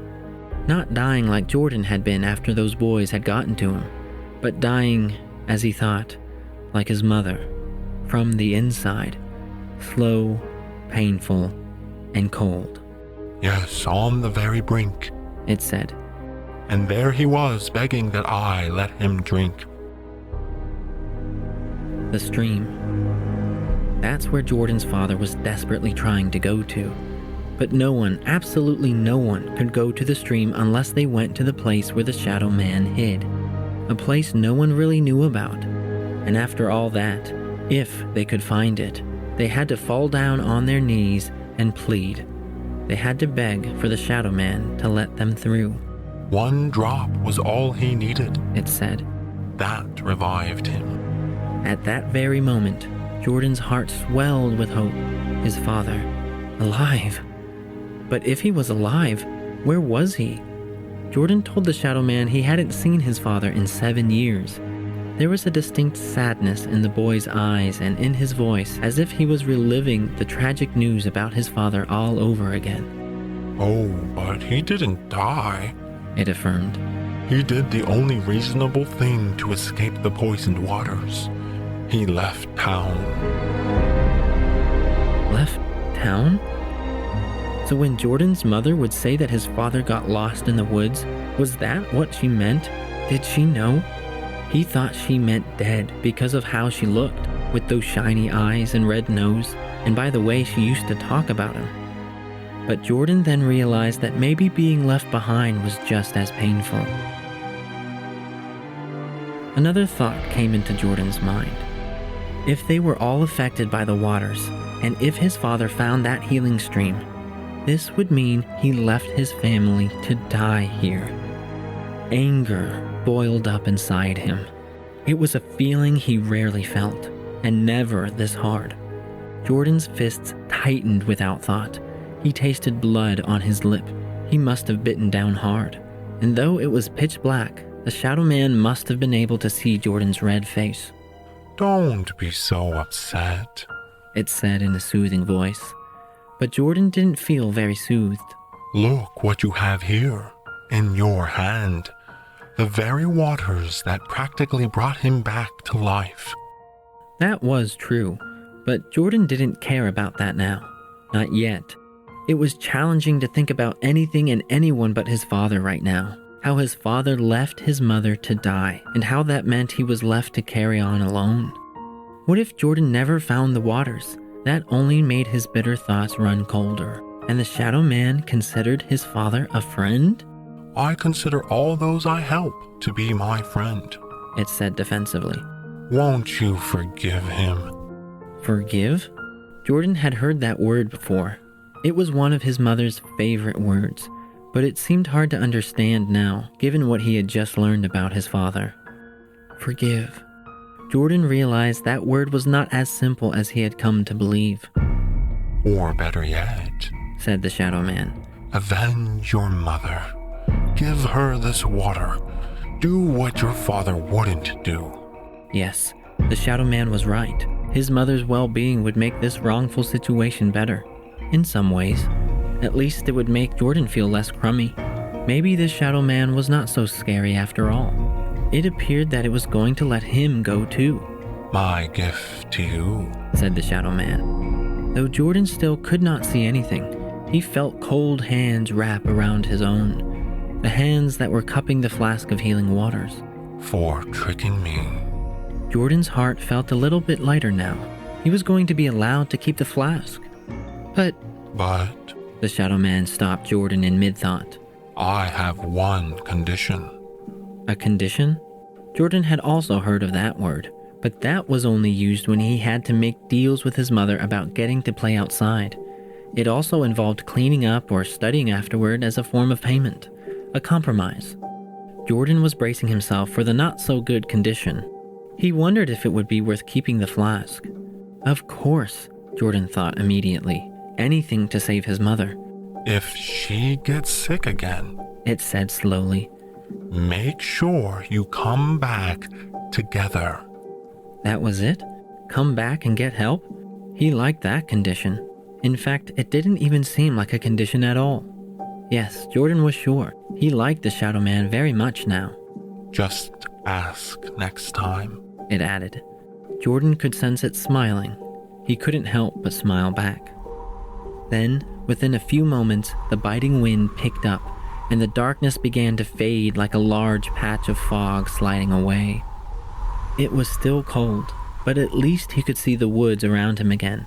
Not dying like Jordan had been after those boys had gotten to him, but dying, as he thought, like his mother, from the inside, slow, painful, and cold. Yes, on the very brink, it said. And there he was begging that I let him drink. The stream. That's where Jordan's father was desperately trying to go to. But no one, absolutely no one, could go to the stream unless they went to the place where the Shadow Man hid. A place no one really knew about. And after all that, if they could find it, they had to fall down on their knees and plead. They had to beg for the Shadow Man to let them through. One drop was all he needed, it said. That revived him. At that very moment, Jordan's heart swelled with hope. His father, alive. But if he was alive, where was he? Jordan told the Shadow Man he hadn't seen his father in 7 years. There was a distinct sadness in the boy's eyes and in his voice, as if he was reliving the tragic news about his father all over again. Oh, but he didn't die, it affirmed. He did the only reasonable thing to escape the poisoned waters. He left town. Left town? So when Jordan's mother would say that his father got lost in the woods, was that what she meant? Did she know? He thought she meant dead because of how she looked, with those shiny eyes and red nose, and by the way she used to talk about him. But Jordan then realized that maybe being left behind was just as painful. Another thought came into Jordan's mind. If they were all affected by the waters, and if his father found that healing stream, this would mean he left his family to die here. Anger boiled up inside him. It was a feeling he rarely felt, and never this hard. Jordan's fists tightened without thought. He tasted blood on his lip. He must have bitten down hard. And though it was pitch black, the Shadow Man must have been able to see Jordan's red face. Don't be so upset, it said in a soothing voice. But Jordan didn't feel very soothed. Look what you have here, in your hand. The very waters that practically brought him back to life. That was true, but Jordan didn't care about that now. Not yet. It was challenging to think about anything and anyone but his father right now. How his father left his mother to die, and how that meant he was left to carry on alone. What if Jordan never found the waters? That only made his bitter thoughts run colder. And the Shadow Man considered his father a friend? I consider all those I help to be my friend, it said defensively. Won't you forgive him? Forgive? Jordan had heard that word before. It was one of his mother's favorite words, but it seemed hard to understand now, given what he had just learned about his father. Forgive. Jordan realized that word was not as simple as he had come to believe. Or better yet, said the Shadow Man, avenge your mother. Give her this water. Do what your father wouldn't do. Yes, the Shadow Man was right. His mother's well-being would make this wrongful situation better. In some ways. At least it would make Jordan feel less crummy. Maybe this Shadow Man was not so scary after all. It appeared that it was going to let him go too. My gift to you, said the Shadow Man. Though Jordan still could not see anything, he felt cold hands wrap around his own. The hands that were cupping the flask of healing waters. For tricking me. Jordan's heart felt a little bit lighter now. He was going to be allowed to keep the flask. But... The Shadow Man stopped Jordan in mid-thought. I have one condition. A condition? Jordan had also heard of that word, but that was only used when he had to make deals with his mother about getting to play outside. It also involved cleaning up or studying afterward as a form of payment, a compromise. Jordan was bracing himself for the not-so-good condition. He wondered if it would be worth keeping the flask. Of course, Jordan thought immediately. Anything to save his mother. If she gets sick again, it said slowly, make sure you come back together. That was it? Come back and get help? He liked that condition. In fact, it didn't even seem like a condition at all. Yes, Jordan was sure. He liked the Shadow Man very much now. Just ask next time, it added. Jordan could sense it smiling. He couldn't help but smile back. Then, within a few moments, the biting wind picked up, and the darkness began to fade like a large patch of fog sliding away. It was still cold, but at least he could see the woods around him again.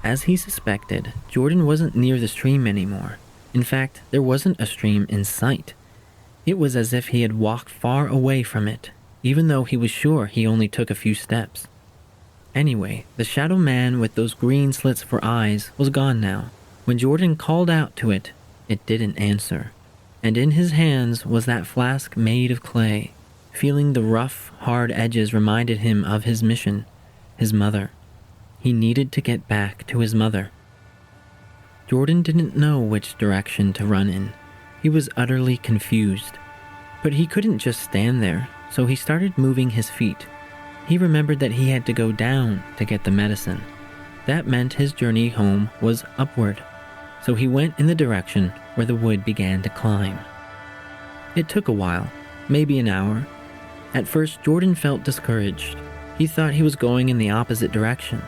As he suspected, Jordan wasn't near the stream anymore. In fact, there wasn't a stream in sight. It was as if he had walked far away from it, even though he was sure he only took a few steps. Anyway, the Shadow Man with those green slits for eyes was gone now. When Jordan called out to it, it didn't answer. And in his hands was that flask made of clay. Feeling the rough, hard edges reminded him of his mission, his mother. He needed to get back to his mother. Jordan didn't know which direction to run in. He was utterly confused. But he couldn't just stand there, so he started moving his feet. He remembered that he had to go down to get the medicine. That meant his journey home was upward, so he went in the direction where the wood began to climb. It took a while, maybe an hour. At first, Jordan felt discouraged. He thought he was going in the opposite direction.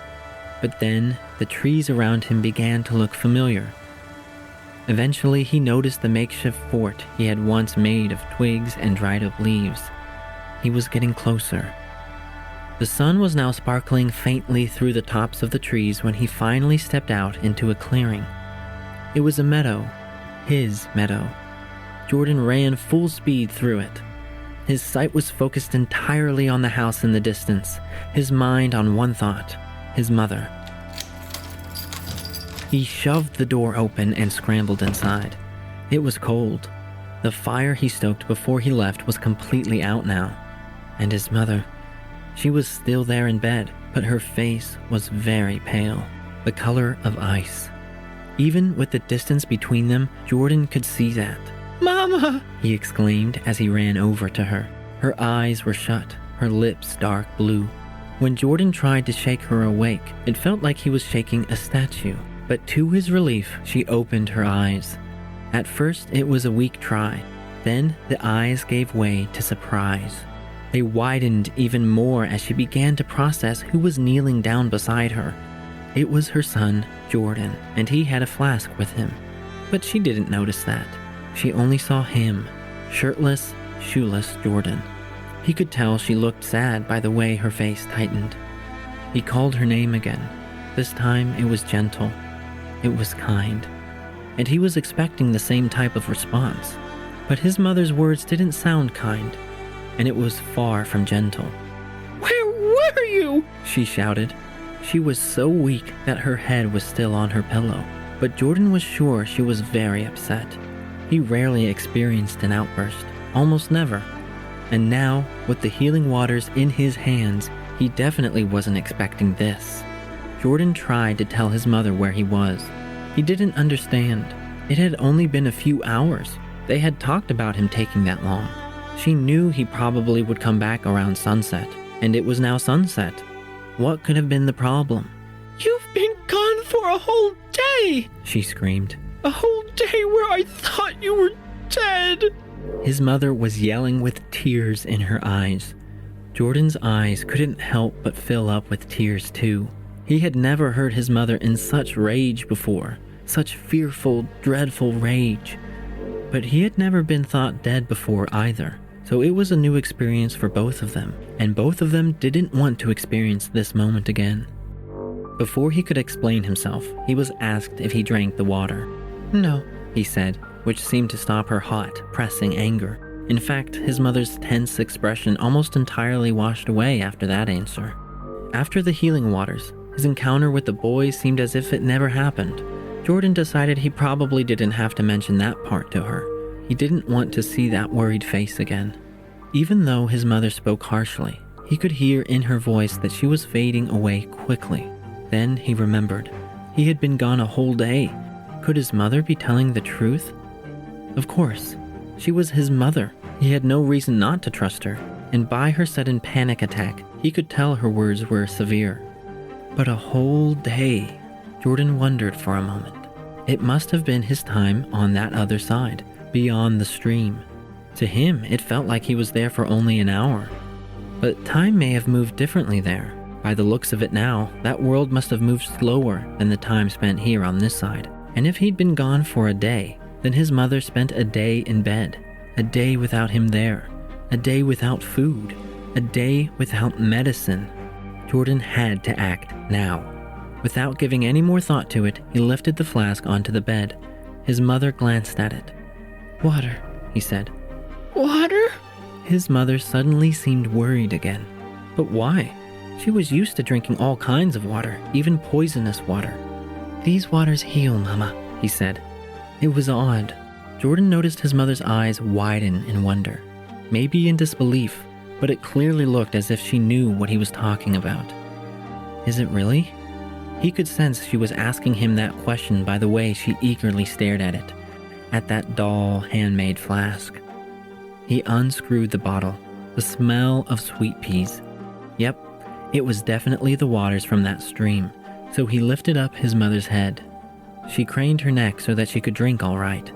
But then, the trees around him began to look familiar. Eventually, he noticed the makeshift fort he had once made of twigs and dried up leaves. He was getting closer. The sun was now sparkling faintly through the tops of the trees when he finally stepped out into a clearing. It was a meadow, his meadow. Jordan ran full speed through it. His sight was focused entirely on the house in the distance, his mind on one thought, his mother. He shoved the door open and scrambled inside. It was cold. The fire he stoked before he left was completely out now. And his mother, she was still there in bed, but her face was very pale, the color of ice. Even with the distance between them, Jordan could see that. "Mama!" he exclaimed as he ran over to her. Her eyes were shut, her lips dark blue. When Jordan tried to shake her awake, it felt like he was shaking a statue. But to his relief, she opened her eyes. At first, it was a weak try. Then, the eyes gave way to surprise. They widened even more as she began to process who was kneeling down beside her. It was her son, Jordan, and he had a flask with him. But she didn't notice that. She only saw him, shirtless, shoeless Jordan. He could tell she looked sad by the way her face tightened. He called her name again. This time it was gentle. It was kind. And he was expecting the same type of response. But his mother's words didn't sound kind, and it was far from gentle. "Where were you?" she shouted. She was so weak that her head was still on her pillow, but Jordan was sure she was very upset. He rarely experienced an outburst, almost never. And now, with the healing waters in his hands, he definitely wasn't expecting this. Jordan tried to tell his mother where he was. He didn't understand. It had only been a few hours. They had talked about him taking that long. She knew he probably would come back around sunset, and it was now sunset. What could have been the problem? "You've been gone for a whole day!" she screamed. "A whole day where I thought you were dead!" His mother was yelling with tears in her eyes. Jordan's eyes couldn't help but fill up with tears too. He had never heard his mother in such rage before, such fearful, dreadful rage. But he had never been thought dead before either, so it was a new experience for both of them, and both of them didn't want to experience this moment again. Before he could explain himself, he was asked if he drank the water. "No," he said, which seemed to stop her hot, pressing anger. In fact, his mother's tense expression almost entirely washed away after that answer. After the healing waters, his encounter with the boys seemed as if it never happened. Jordan decided he probably didn't have to mention that part to her. He didn't want to see that worried face again. Even though his mother spoke harshly, he could hear in her voice that she was fading away quickly. Then he remembered. He had been gone a whole day. Could his mother be telling the truth? Of course. She was his mother. He had no reason not to trust her, and by her sudden panic attack, he could tell her words were severe. But a whole day, Jordan wondered for a moment. It must have been his time on that other side, beyond the stream. To him, it felt like he was there for only an hour. But time may have moved differently there. By the looks of it now, that world must have moved slower than the time spent here on this side. And if he'd been gone for a day, then his mother spent a day in bed, a day without him there, a day without food, a day without medicine. Jordan had to act now. Without giving any more thought to it, he lifted the flask onto the bed. His mother glanced at it. "Water," he said. "Water?" His mother suddenly seemed worried again. But why? She was used to drinking all kinds of water, even poisonous water. "These waters heal, Mama," he said. It was odd. Jordan noticed his mother's eyes widen in wonder, maybe in disbelief, but it clearly looked as if she knew what he was talking about. Is it really? He could sense she was asking him that question by the way she eagerly stared at it, at that dull, handmade flask. He unscrewed the bottle, the smell of sweet peas. Yep, it was definitely the waters from that stream, so he lifted up his mother's head. She craned her neck so that she could drink all right.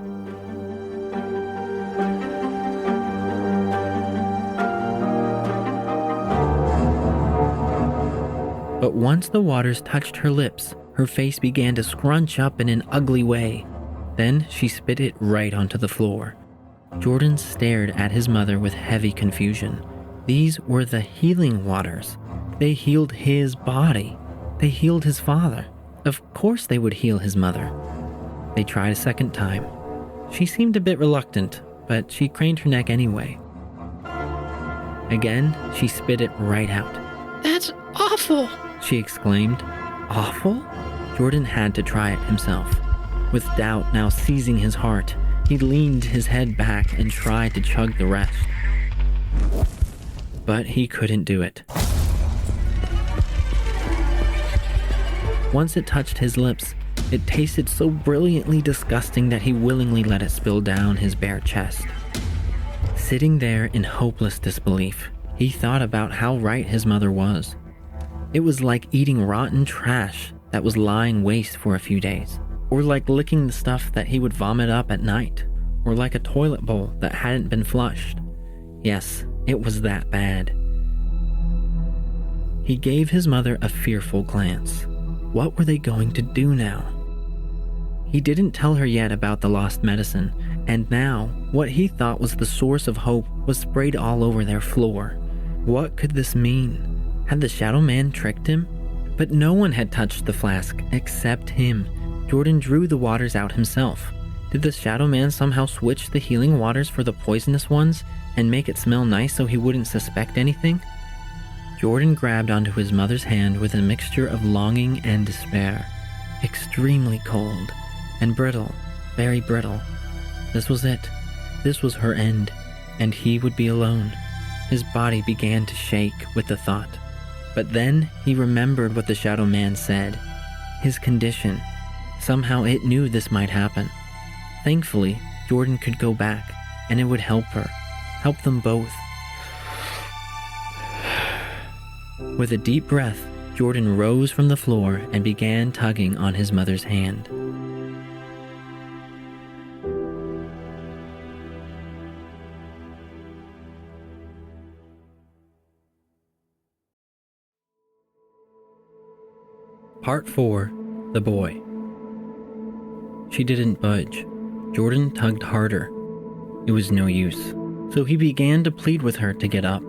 But once the waters touched her lips, her face began to scrunch up in an ugly way. Then she spit it right onto the floor. Jordan stared at his mother with heavy confusion. These were the healing waters. They healed his body. They healed his father. Of course they would heal his mother. They tried a second time. She seemed a bit reluctant, but she craned her neck anyway. Again, she spit it right out. "That's awful," she exclaimed. Awful? Jordan had to try it himself. With doubt now seizing his heart, he leaned his head back and tried to chug the rest. But he couldn't do it. Once it touched his lips, it tasted so brilliantly disgusting that he willingly let it spill down his bare chest. Sitting there in hopeless disbelief, he thought about how right his mother was. It was like eating rotten trash that was lying waste for a few days, or like licking the stuff that he would vomit up at night, or like a toilet bowl that hadn't been flushed. Yes, it was that bad. He gave his mother a fearful glance. What were they going to do now? He didn't tell her yet about the lost medicine, and now what he thought was the source of hope was sprayed all over their floor. What could this mean? Had the Shadow Man tricked him? But no one had touched the flask except him. Jordan drew the waters out himself. Did the Shadow Man somehow switch the healing waters for the poisonous ones and make it smell nice so he wouldn't suspect anything? Jordan grabbed onto his mother's hand with a mixture of longing and despair. Extremely cold and brittle, very brittle. This was it. This was her end, and he would be alone. His body began to shake with the thought. But then he remembered what the Shadow Man said. His condition. Somehow it knew this might happen. Thankfully, Jordan could go back, and it would help her. Help them both. With a deep breath, Jordan rose from the floor and began tugging on his mother's hand. Part 4. The Boy. She didn't budge. Jordan tugged harder. It was no use, so he began to plead with her to get up.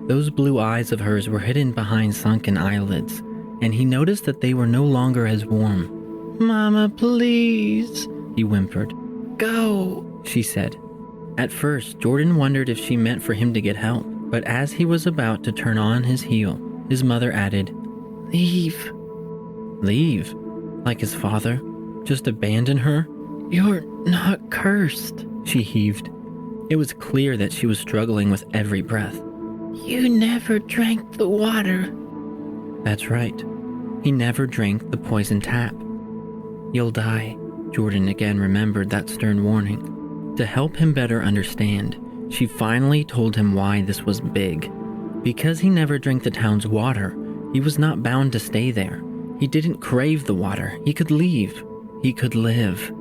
Those blue eyes of hers were hidden behind sunken eyelids, and he noticed that they were no longer as warm. "Mama, please," he whimpered. "Go," she said. At first, Jordan wondered if she meant for him to get help, but as he was about to turn on his heel, his mother added, "Leave." Leave? Like his father? Just abandon her? "You're not cursed," she heaved. It was clear that she was struggling with every breath. "You never drank the water." That's right. He never drank the poison tap. "You'll die," Jordan again remembered that stern warning. To help him better understand, she finally told him why this was big. Because he never drank the town's water, he was not bound to stay there. He didn't crave the water. He could leave. he could live.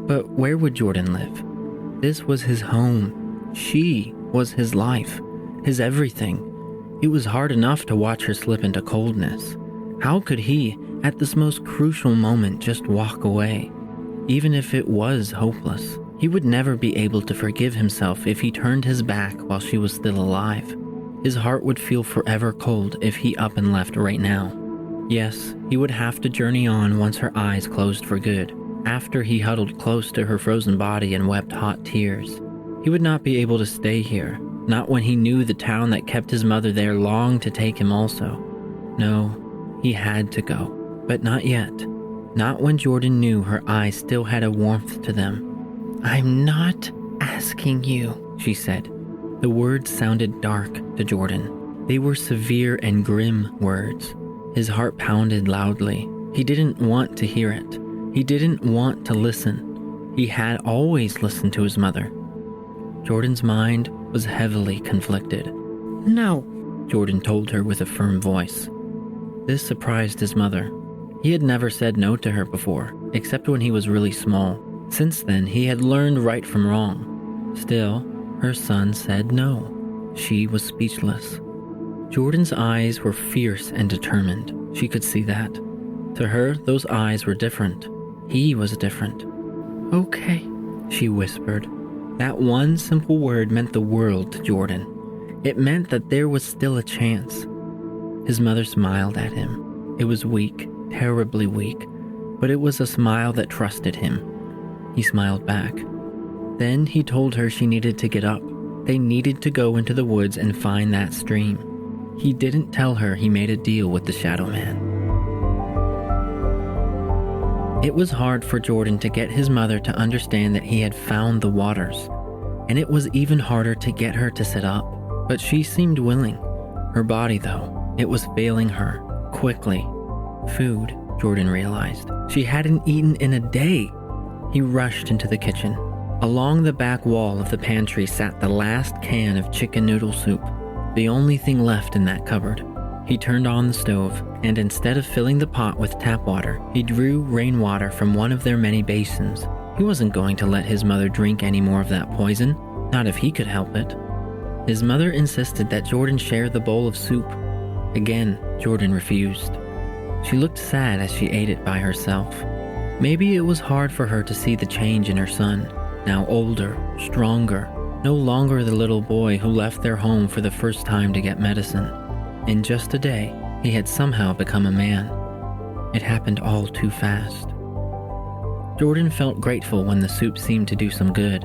But where would Jordan live? This was his home. She was his life, his everything. It was hard enough to watch her slip into coldness. How could he, at this most crucial moment, just walk away? Even if it was hopeless, he would never be able to forgive himself if he turned his back while she was still alive. His heart would feel forever cold if he up and left right now. Yes, he would have to journey on once her eyes closed for good. After he huddled close to her frozen body and wept hot tears. He would not be able to stay here, not when he knew the town that kept his mother there longed to take him also. No, he had to go, but not yet. Not when Jordan knew her eyes still had a warmth to them. "I'm not asking you," she said. The words sounded dark to Jordan. They were severe and grim words. His heart pounded loudly. He didn't want to hear it. He didn't want to listen. He had always listened to his mother. Jordan's mind was heavily conflicted. "No," Jordan told her with a firm voice. This surprised his mother. He had never said no to her before, except when he was really small. Since then, he had learned right from wrong. Still, her son said no. She was speechless. Jordan's eyes were fierce and determined. She could see that. To her, those eyes were different. He was different. "Okay," she whispered. That one simple word meant the world to Jordan. It meant that there was still a chance. His mother smiled at him. It was weak, terribly weak, but it was a smile that trusted him. He smiled back. Then he told her she needed to get up. They needed to go into the woods and find that stream. He didn't tell her he made a deal with the Shadow Man. It was hard for Jordan to get his mother to understand that he had found the waters, and it was even harder to get her to sit up, but she seemed willing. Her body, though, it was failing her, quickly. Food, Jordan realized. She hadn't eaten in a day. He rushed into the kitchen. Along the back wall of the pantry sat the last can of chicken noodle soup, the only thing left in that cupboard. He turned on the stove, and instead of filling the pot with tap water, he drew rainwater from one of their many basins. He wasn't going to let his mother drink any more of that poison, not if he could help it. His mother insisted that Jordan share the bowl of soup. Again, Jordan refused. She looked sad as she ate it by herself. Maybe it was hard for her to see the change in her son, now older, stronger, no longer the little boy who left their home for the first time to get medicine. In just a day, he had somehow become a man. It happened all too fast. Jordan felt grateful when the soup seemed to do some good.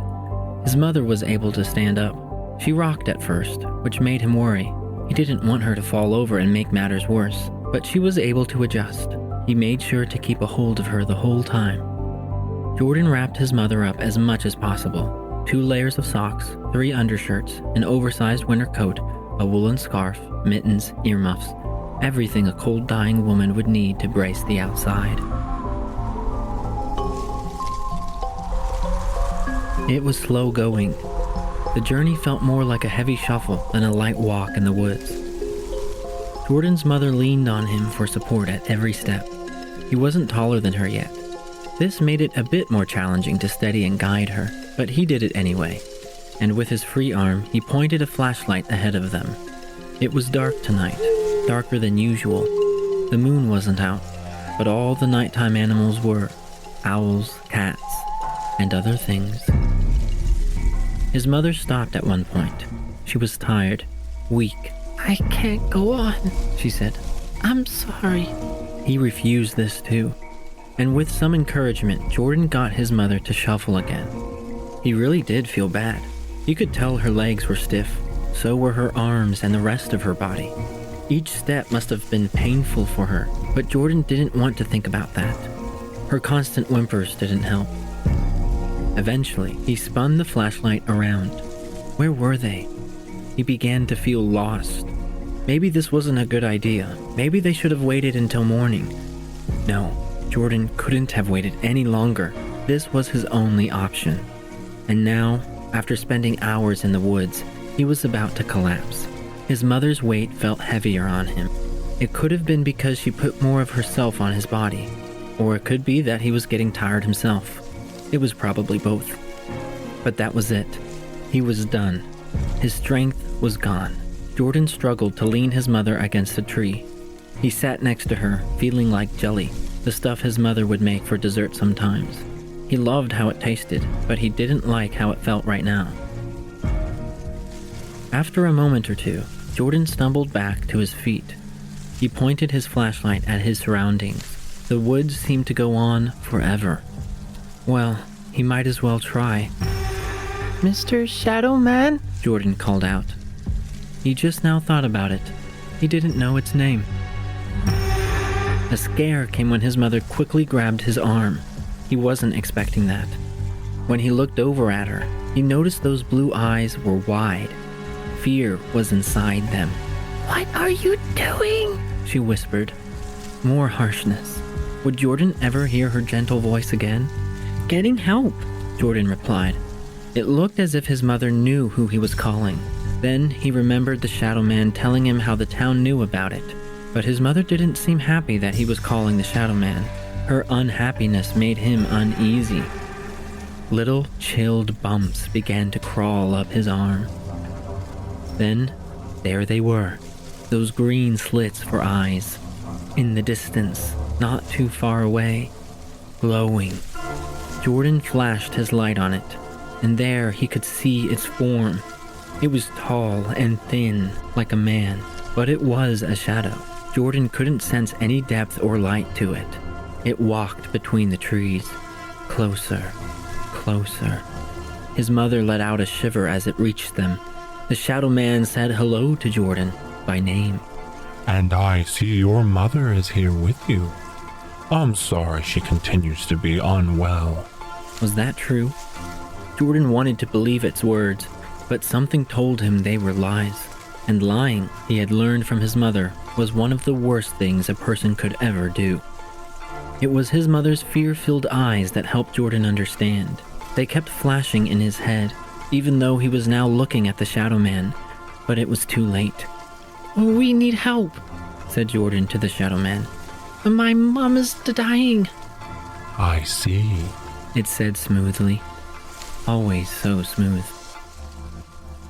His mother was able to stand up. She rocked at first, which made him worry. He didn't want her to fall over and make matters worse, but she was able to adjust. He made sure to keep a hold of her the whole time. Jordan wrapped his mother up as much as possible. 2 layers of socks, 3 undershirts, an oversized winter coat, a woolen scarf, mittens, earmuffs, everything a cold dying woman would need to brace the outside. It was slow going. The journey felt more like a heavy shuffle than a light walk in the woods. Jordan's mother leaned on him for support at every step. He wasn't taller than her yet. This made it a bit more challenging to steady and guide her, but he did it anyway. And with his free arm, he pointed a flashlight ahead of them. It was dark tonight, darker than usual. The moon wasn't out, but all the nighttime animals were. Owls, cats, and other things. His mother stopped at one point. She was tired, weak. "I can't go on," she said. "I'm sorry." He refused this too. And with some encouragement, Jordan got his mother to shuffle again. He really did feel bad. You could tell her legs were stiff. So were her arms and the rest of her body. Each step must have been painful for her, but Jordan didn't want to think about that. Her constant whimpers didn't help. Eventually, he spun the flashlight around. Where were they? He began to feel lost. Maybe this wasn't a good idea. Maybe they should have waited until morning. No, Jordan couldn't have waited any longer. This was his only option. And now, after spending hours in the woods, he was about to collapse. His mother's weight felt heavier on him. It could have been because she put more of herself on his body. Or it could be that he was getting tired himself. It was probably both. But that was it. He was done. His strength was gone. Jordan struggled to lean his mother against a tree. He sat next to her, feeling like jelly, the stuff his mother would make for dessert sometimes. He loved how it tasted, but he didn't like how it felt right now. After a moment or two, Jordan stumbled back to his feet. He pointed his flashlight at his surroundings. The woods seemed to go on forever. Well, he might as well try. Mr. Shadow Man? Jordan called out. He just now thought about it. He didn't know its name. A scare came when his mother quickly grabbed his arm. He wasn't expecting that. When he looked over at her, he noticed those blue eyes were wide. Fear was inside them. What are you doing? She whispered. More harshness. Would Jordan ever hear her gentle voice again? Getting help, Jordan replied. It looked as if his mother knew who he was calling. Then he remembered the Shadow Man telling him how the town knew about it. But his mother didn't seem happy that he was calling the Shadow Man. Her unhappiness made him uneasy. Little chilled bumps began to crawl up his arm. Then, there they were, those green slits for eyes. In the distance, not too far away, glowing. Jordan flashed his light on it, and there he could see its form. It was tall and thin, like a man, but it was a shadow. Jordan couldn't sense any depth or light to it. It walked between the trees, closer, closer. His mother let out a shiver as it reached them. The Shadow Man said hello to Jordan by name. And I see your mother is here with you. I'm sorry she continues to be unwell. Was that true? Jordan wanted to believe its words, but something told him they were lies. And lying, he had learned from his mother, was one of the worst things a person could ever do. It was his mother's fear-filled eyes that helped Jordan understand. They kept flashing in his head, even though he was now looking at the Shadow Man. But it was too late. We need help, said Jordan to the Shadow Man. My mom is dying. I see, it said smoothly. Always so smooth.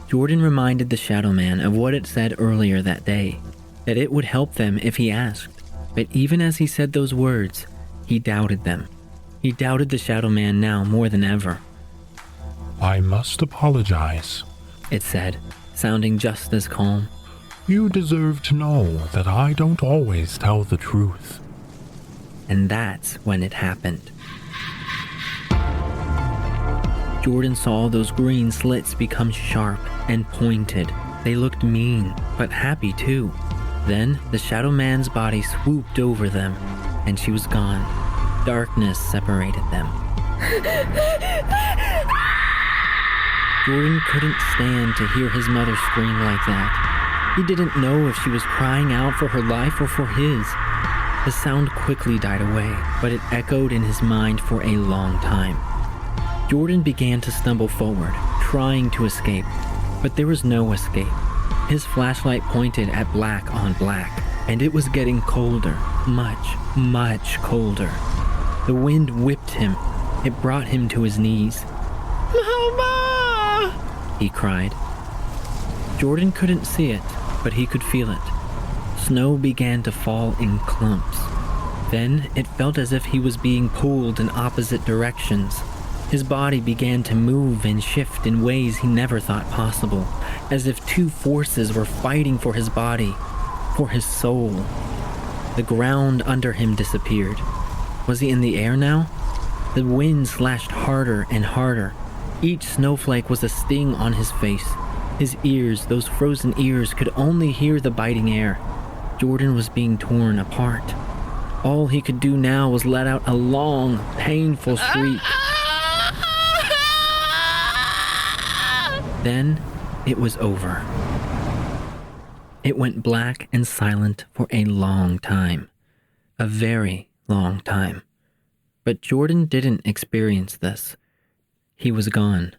Jordan reminded the Shadow Man of what it said earlier that day, that it would help them if he asked. But even as he said those words, he doubted them. He doubted the Shadow Man now more than ever. I must apologize, it said, sounding just as calm. You deserve to know that I don't always tell the truth. And that's when it happened. Jordan saw those green slits become sharp and pointed. They looked mean, but happy too. Then the Shadow Man's body swooped over them, and she was gone. Darkness separated them. Jordan couldn't stand to hear his mother scream like that. He didn't know if she was crying out for her life or for his. The sound quickly died away, but it echoed in his mind for a long time. Jordan began to stumble forward, trying to escape, but there was no escape. His flashlight pointed at black on black, and it was getting colder, much, much colder. The wind whipped him. It brought him to his knees. Mama! He cried. Jordan couldn't see it, but he could feel it. Snow began to fall in clumps. Then it felt as if he was being pulled in opposite directions. His body began to move and shift in ways he never thought possible, as if two forces were fighting for his body, for his soul. The ground under him disappeared. Was he in the air now? The wind slashed harder and harder. Each snowflake was a sting on his face. His ears, those frozen ears, could only hear the biting air. Jordan was being torn apart. All he could do now was let out a long, painful shriek. Then it was over. It went black and silent for a long time. A very long time. But Jordan didn't experience this. He was gone.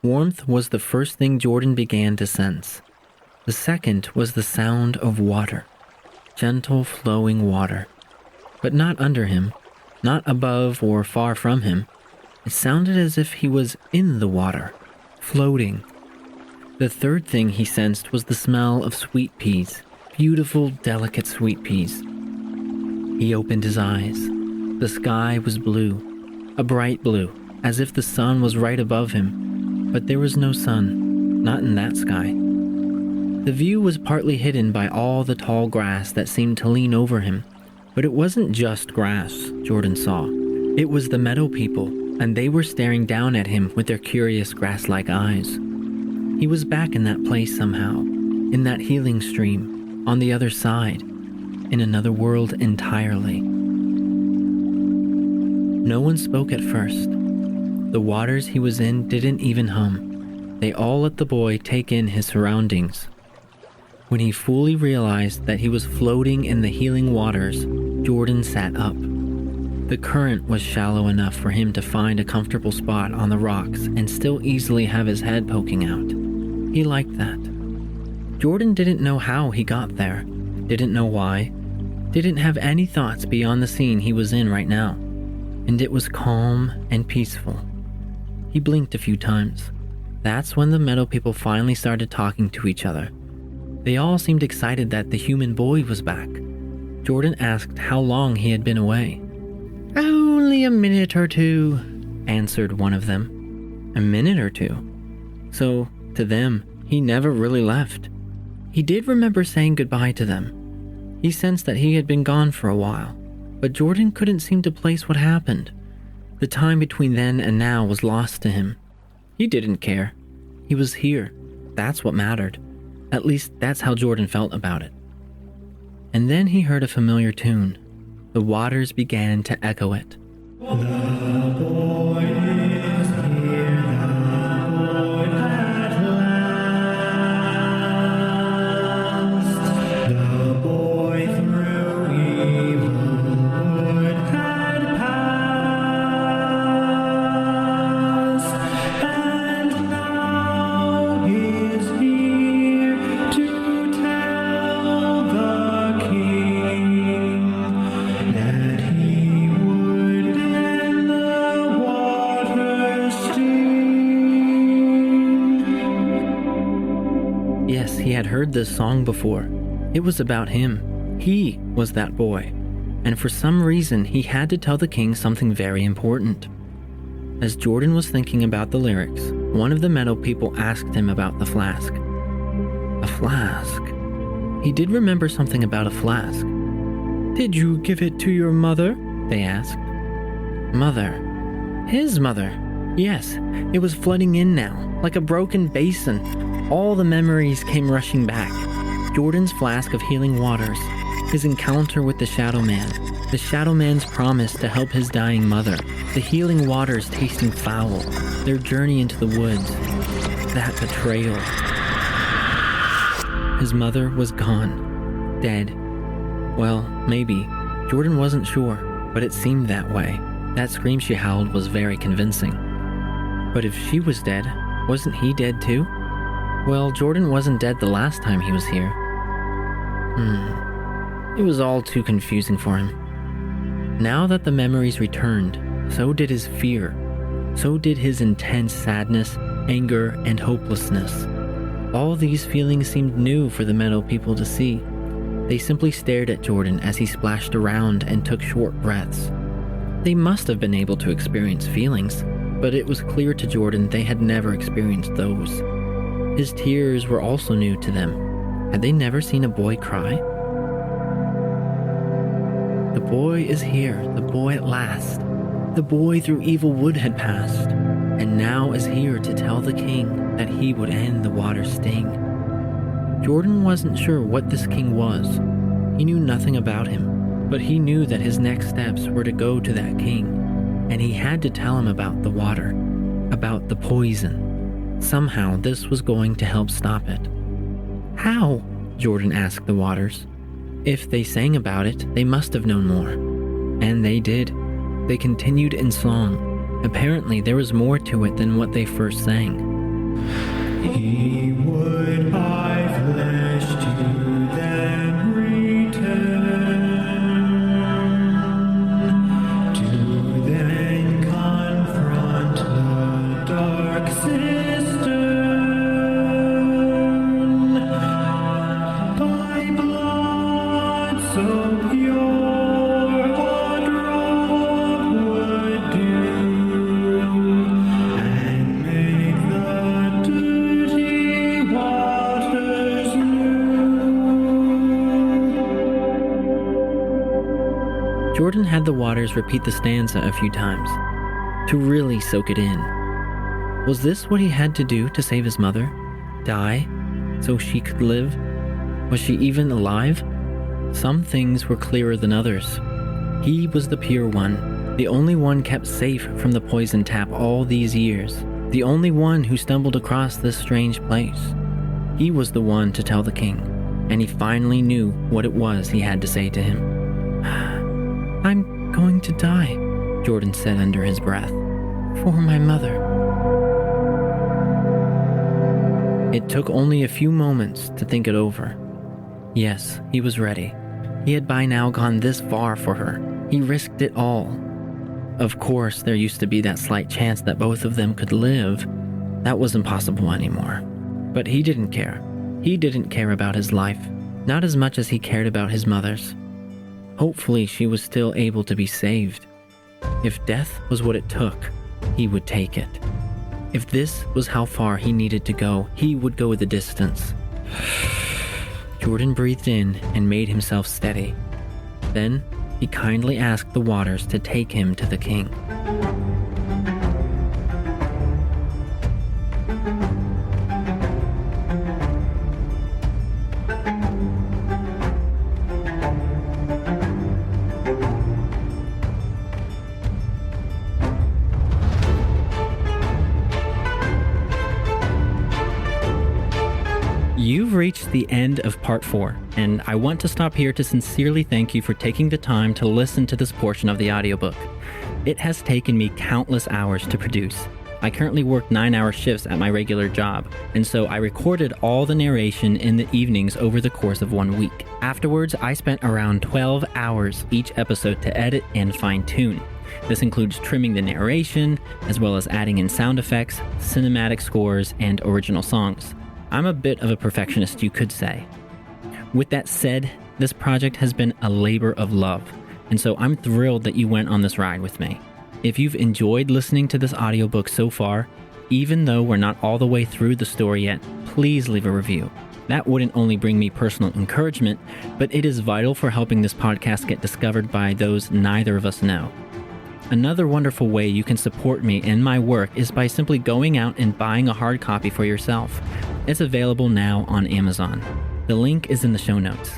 Warmth was the first thing Jordan began to sense. The second was the sound of water, gentle flowing water, but not under him, not above or far from him. It sounded as if he was in the water, floating. The third thing he sensed was the smell of sweet peas, beautiful, delicate sweet peas. He opened his eyes. The sky was blue, a bright blue, as if the sun was right above him, but there was no sun, not in that sky. The view was partly hidden by all the tall grass that seemed to lean over him, but it wasn't just grass, Jordan saw. It was the meadow people, and they were staring down at him with their curious grass-like eyes. He was back in that place somehow, in that healing stream, on the other side, in another world entirely. No one spoke at first. The waters he was in didn't even hum. They all let the boy take in his surroundings. When he fully realized that he was floating in the healing waters, Jordan sat up. The current was shallow enough for him to find a comfortable spot on the rocks and still easily have his head poking out. He liked that. Jordan didn't know how he got there, didn't know why, didn't have any thoughts beyond the scene he was in right now, and it was calm and peaceful. He blinked a few times. That's when the meadow people finally started talking to each other. They all seemed excited that the human boy was back. Jordan asked how long he had been away. Only a minute or two, answered one of them. A minute or two? So, to them, he never really left. He did remember saying goodbye to them. He sensed that he had been gone for a while, but Jordan couldn't seem to place what happened. The time between then and now was lost to him. He didn't care. He was here. That's what mattered. At least that's how Jordan felt about it. And then he heard a familiar tune. The waters began to echo it. The boy is here, the boy at last. The boy through evil wood had passed, and now he's here to tell the king that he would end the water's sting. Yes, he had heard this song before. It was about him. He was that boy. And for some reason, he had to tell the king something very important. As Jordan was thinking about the lyrics, one of the meadow people asked him about the flask. A flask? He did remember something about a flask. did you give it to your mother? They asked. Mother. His mother. Yes, it was flooding in now, like a broken basin. All the memories came rushing back. Jordan's flask of healing waters, his encounter with the Shadow Man, the Shadow Man's promise to help his dying mother, the healing waters tasting foul, their journey into the woods, that betrayal. His mother was gone, dead. Well, maybe. Jordan wasn't sure, but it seemed that way. That scream she howled was very convincing. But if she was dead, wasn't he dead too? Well, Jordan wasn't dead the last time he was here. It was all too confusing for him. Now that the memories returned, so did his fear. So did his intense sadness, anger, and hopelessness. All these feelings seemed new for the meadow people to see. They simply stared at Jordan as he splashed around and took short breaths. They must have been able to experience feelings, but it was clear to Jordan they had never experienced those. His tears were also new to them. Had they never seen a boy cry? The boy is here, the boy at last. The boy through evil wood had passed, and now is here to tell the king that he would end the water's sting. Jordan wasn't sure what this king was. He knew nothing about him, but he knew that his next steps were to go to that king, and he had to tell him about the water, about the poison. Somehow this was going to help stop it. How? Jordan asked the waters. If they sang about it, they must have known more. And they did. They continued in song. Apparently there was more to it than what they first sang. He would buy flesh. had the waters repeat the stanza a few times, to really soak it in. Was this what he had to do to save his mother? Die, so she could live? Was she even alive? Some things were clearer than others. He was the pure one, the only one kept safe from the poison tap all these years, the only one who stumbled across this strange place. He was the one to tell the king, and he finally knew what it was he had to say to him. I'm going to die, Jordan said under his breath. for my mother. It took only a few moments to think it over. Yes, he was ready. He had by now gone this far for her. He risked it all. Of course, there used to be that slight chance that both of them could live. That wasn't possible anymore. But he didn't care. He didn't care about his life, not as much as he cared about his mother's. Hopefully, she was still able to be saved. If death was what it took, he would take it. If this was how far he needed to go, he would go the distance. Jordan breathed in and made himself steady. Then, he kindly asked the waters to take him to the king. You've reached the end of part 4, and I want to stop here to sincerely thank you for taking the time to listen to this portion of the audiobook. It has taken me countless hours to produce. I currently work 9-hour shifts at my regular job, and so I recorded all the narration in the evenings over the course of 1 week. Afterwards, I spent around 12 hours each episode to edit and fine-tune. This includes trimming the narration, as well as adding in sound effects, cinematic scores, and original songs. I'm a bit of a perfectionist, you could say. With that said, this project has been a labor of love, and so I'm thrilled that you went on this ride with me. If you've enjoyed listening to this audiobook so far, even though we're not all the way through the story yet, please leave a review. That wouldn't only bring me personal encouragement, but it is vital for helping this podcast get discovered by those neither of us know. Another wonderful way you can support me and my work is by simply going out and buying a hard copy for yourself. It's available now on Amazon. The link is in the show notes.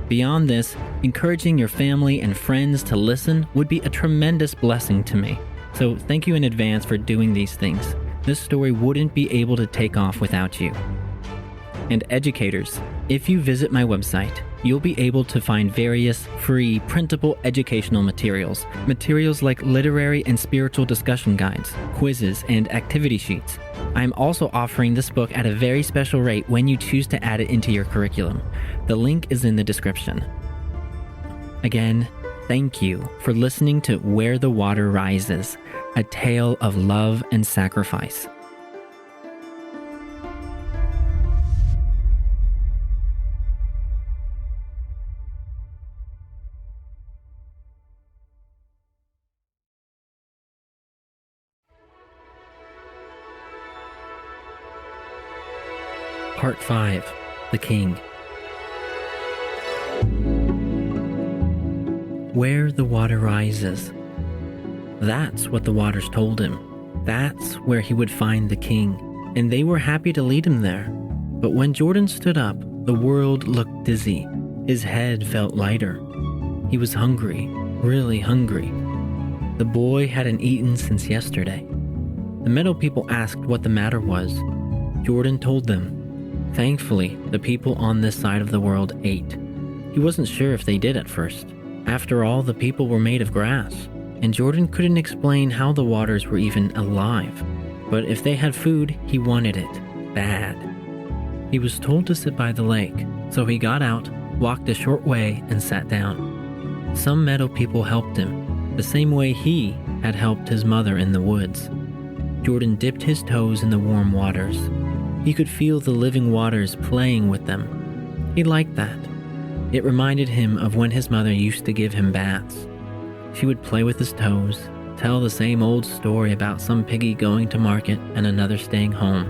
Beyond this, encouraging your family and friends to listen would be a tremendous blessing to me. So thank you in advance for doing these things. This story wouldn't be able to take off without you. And educators, if you visit my website, you'll be able to find various free printable educational materials. Materials like literary and spiritual discussion guides, quizzes, and activity sheets. I'm also offering this book at a very special rate when you choose to add it into your curriculum. The link is in the description. Again, thank you for listening to Where the Water Rises, a tale of love and sacrifice. Part 5, The King. Where the water rises. That's what the waters told him. That's where he would find the king, and they were happy to lead him there. But when Jordan stood up, the world looked dizzy. His head felt lighter. He was hungry, really hungry. The boy hadn't eaten since yesterday. The meadow people asked what the matter was. Jordan told them. Thankfully, the people on this side of the world ate. He wasn't sure if they did at first. After all, the people were made of grass, and Jordan couldn't explain how the waters were even alive. But if they had food, he wanted it, bad. He was told to sit by the lake, so he got out, walked a short way, and sat down. Some meadow people helped him, the same way he had helped his mother in the woods. Jordan dipped his toes in the warm waters. He could feel the living waters playing with them. He liked that. It reminded him of when his mother used to give him baths. She would play with his toes, tell the same old story about some piggy going to market and another staying home.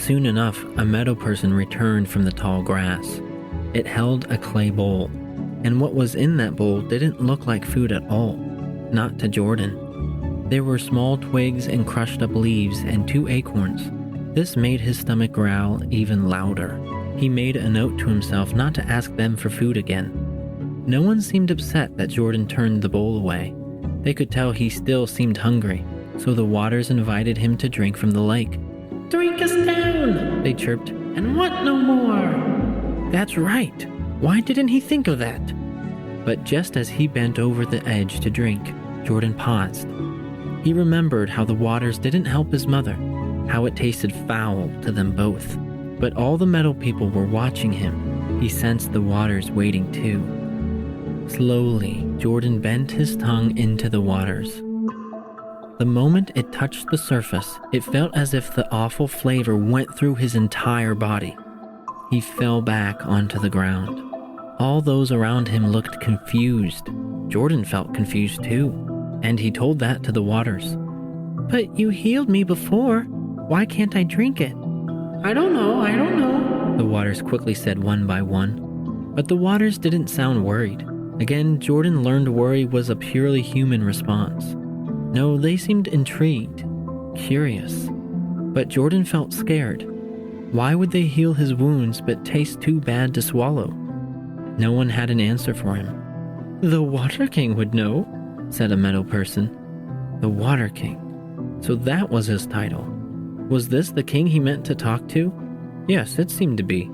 Soon enough, a meadow person returned from the tall grass. It held a clay bowl, and what was in that bowl didn't look like food at all, not to Jordan. There were small twigs and crushed up leaves and 2 acorns. This made his stomach growl even louder. He made a note to himself not to ask them for food again. No one seemed upset that Jordan turned the bowl away. They could tell he still seemed hungry, so the waters invited him to drink from the lake. Drink us down, they chirped, and want no more. That's right. Why didn't he think of that? But just as he bent over the edge to drink, Jordan paused. He remembered how the waters didn't help his mother, how it tasted foul to them both. But all the meadow people were watching him. He sensed the waters waiting too. Slowly, Jordan bent his tongue into the waters. The moment it touched the surface, it felt as if the awful flavor went through his entire body. He fell back onto the ground. All those around him looked confused. Jordan felt confused too, and he told that to the waters. But you healed me before. Why can't I drink it? I don't know. The waters quickly said one by one. But the waters didn't sound worried. Again, Jordan learned worry was a purely human response. No, they seemed intrigued, curious. But Jordan felt scared. Why would they heal his wounds but taste too bad to swallow? No one had an answer for him. The Water King would know, said a meadow person. The Water King. So that was his title. Was this the king he meant to talk to? Yes, it seemed to be.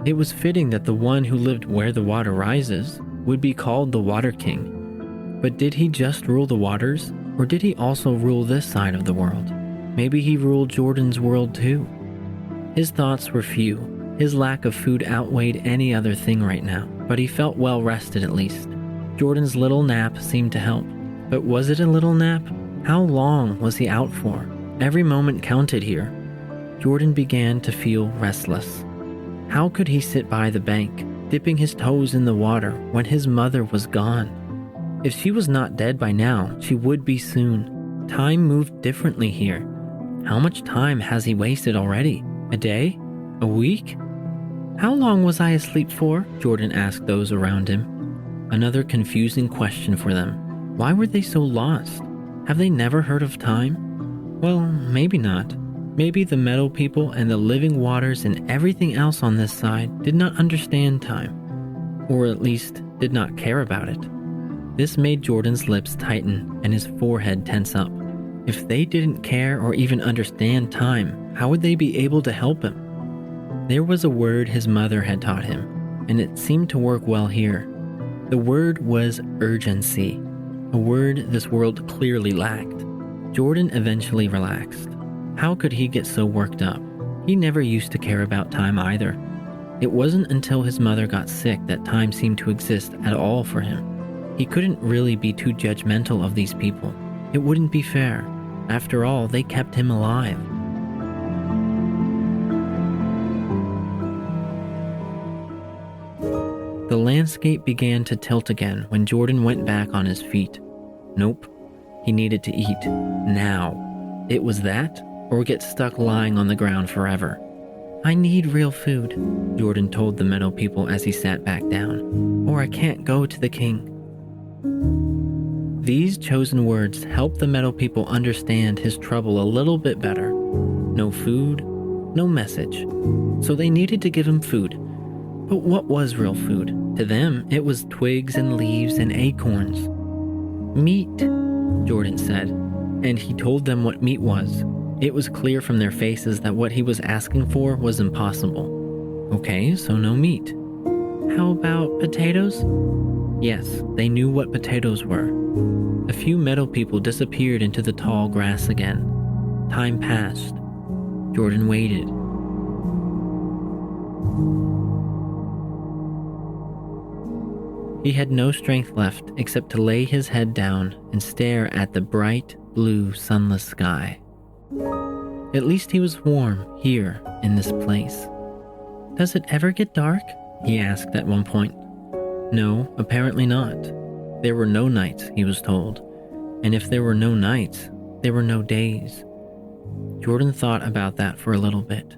It was fitting that the one who lived where the water rises would be called the Water King. But did he just rule the waters? Or did he also rule this side of the world? Maybe he ruled Jordan's world too. His thoughts were few. His lack of food outweighed any other thing right now, but he felt well rested at least. Jordan's little nap seemed to help. But was it a little nap? How long was he out for? Every moment counted here. Jordan began to feel restless. How could he sit by the bank, dipping his toes in the water when his mother was gone? If she was not dead by now, she would be soon. Time moved differently here. How much time has he wasted already? A day? A week? How long was I asleep for? Jordan asked those around him. Another confusing question for them. Why were they so lost? Have they never heard of time? Well, maybe not. Maybe the meadow people and the living waters and everything else on this side did not understand time, or at least did not care about it. This made Jordan's lips tighten and his forehead tense up. If they didn't care or even understand time, how would they be able to help him? There was a word his mother had taught him, and it seemed to work well here. The word was urgency, a word this world clearly lacked. Jordan eventually relaxed. How could he get so worked up? He never used to care about time either. It wasn't until his mother got sick that time seemed to exist at all for him. He couldn't really be too judgmental of these people. It wouldn't be fair. After all, they kept him alive. The landscape began to tilt again when Jordan went back on his feet. Nope. He needed to eat. Now. It was that, or get stuck lying on the ground forever. I need real food, Jordan told the meadow people as he sat back down. Or I can't go to the king. These chosen words helped the meadow people understand his trouble a little bit better. No food, no message. So they needed to give him food. But what was real food? To them, it was twigs and leaves and acorns. Meat, Jordan said, and he told them what meat was. It was clear from their faces that what he was asking for was impossible. Okay, so no meat. How about potatoes? Yes, they knew what potatoes were. A few meadow people disappeared into the tall grass again. Time passed. Jordan waited. He had no strength left except to lay his head down and stare at the bright, blue, sunless sky. At least he was warm here in this place. Does it ever get dark? He asked at one point. No, apparently not. There were no nights, he was told. And if there were no nights, there were no days. Jordan thought about that for a little bit.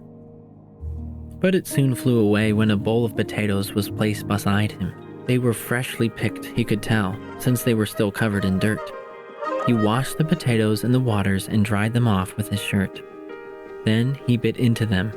but it soon flew away when a bowl of potatoes was placed beside him. They were freshly picked, he could tell, since they were still covered in dirt. He washed the potatoes in the waters and dried them off with his shirt. Then he bit into them.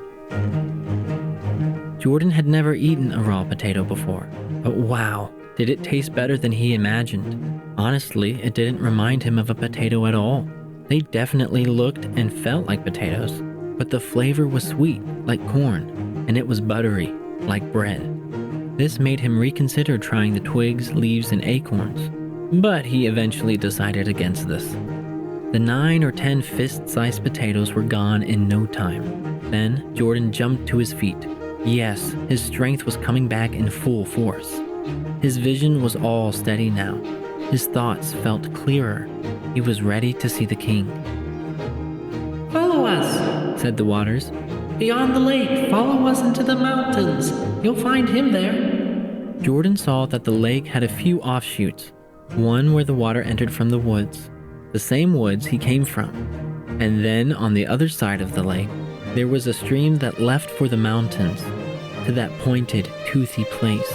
Jordan had never eaten a raw potato before, but wow, did it taste better than he imagined. Honestly, it didn't remind him of a potato at all. They definitely looked and felt like potatoes, but the flavor was sweet, like corn, and it was buttery, like bread. This made him reconsider trying the twigs, leaves, and acorns, but he eventually decided against this. The 9 or 10 fist-sized potatoes were gone in no time. Then Jordan jumped to his feet. Yes, his strength was coming back in full force. His vision was all steady now. His thoughts felt clearer. He was ready to see the king. Follow us, said the waters. Beyond the lake, follow us into the mountains. You'll find him there. Jordan saw that the lake had a few offshoots, one where the water entered from the woods, the same woods he came from. And then on the other side of the lake, there was a stream that left for the mountains, to that pointed, toothy place.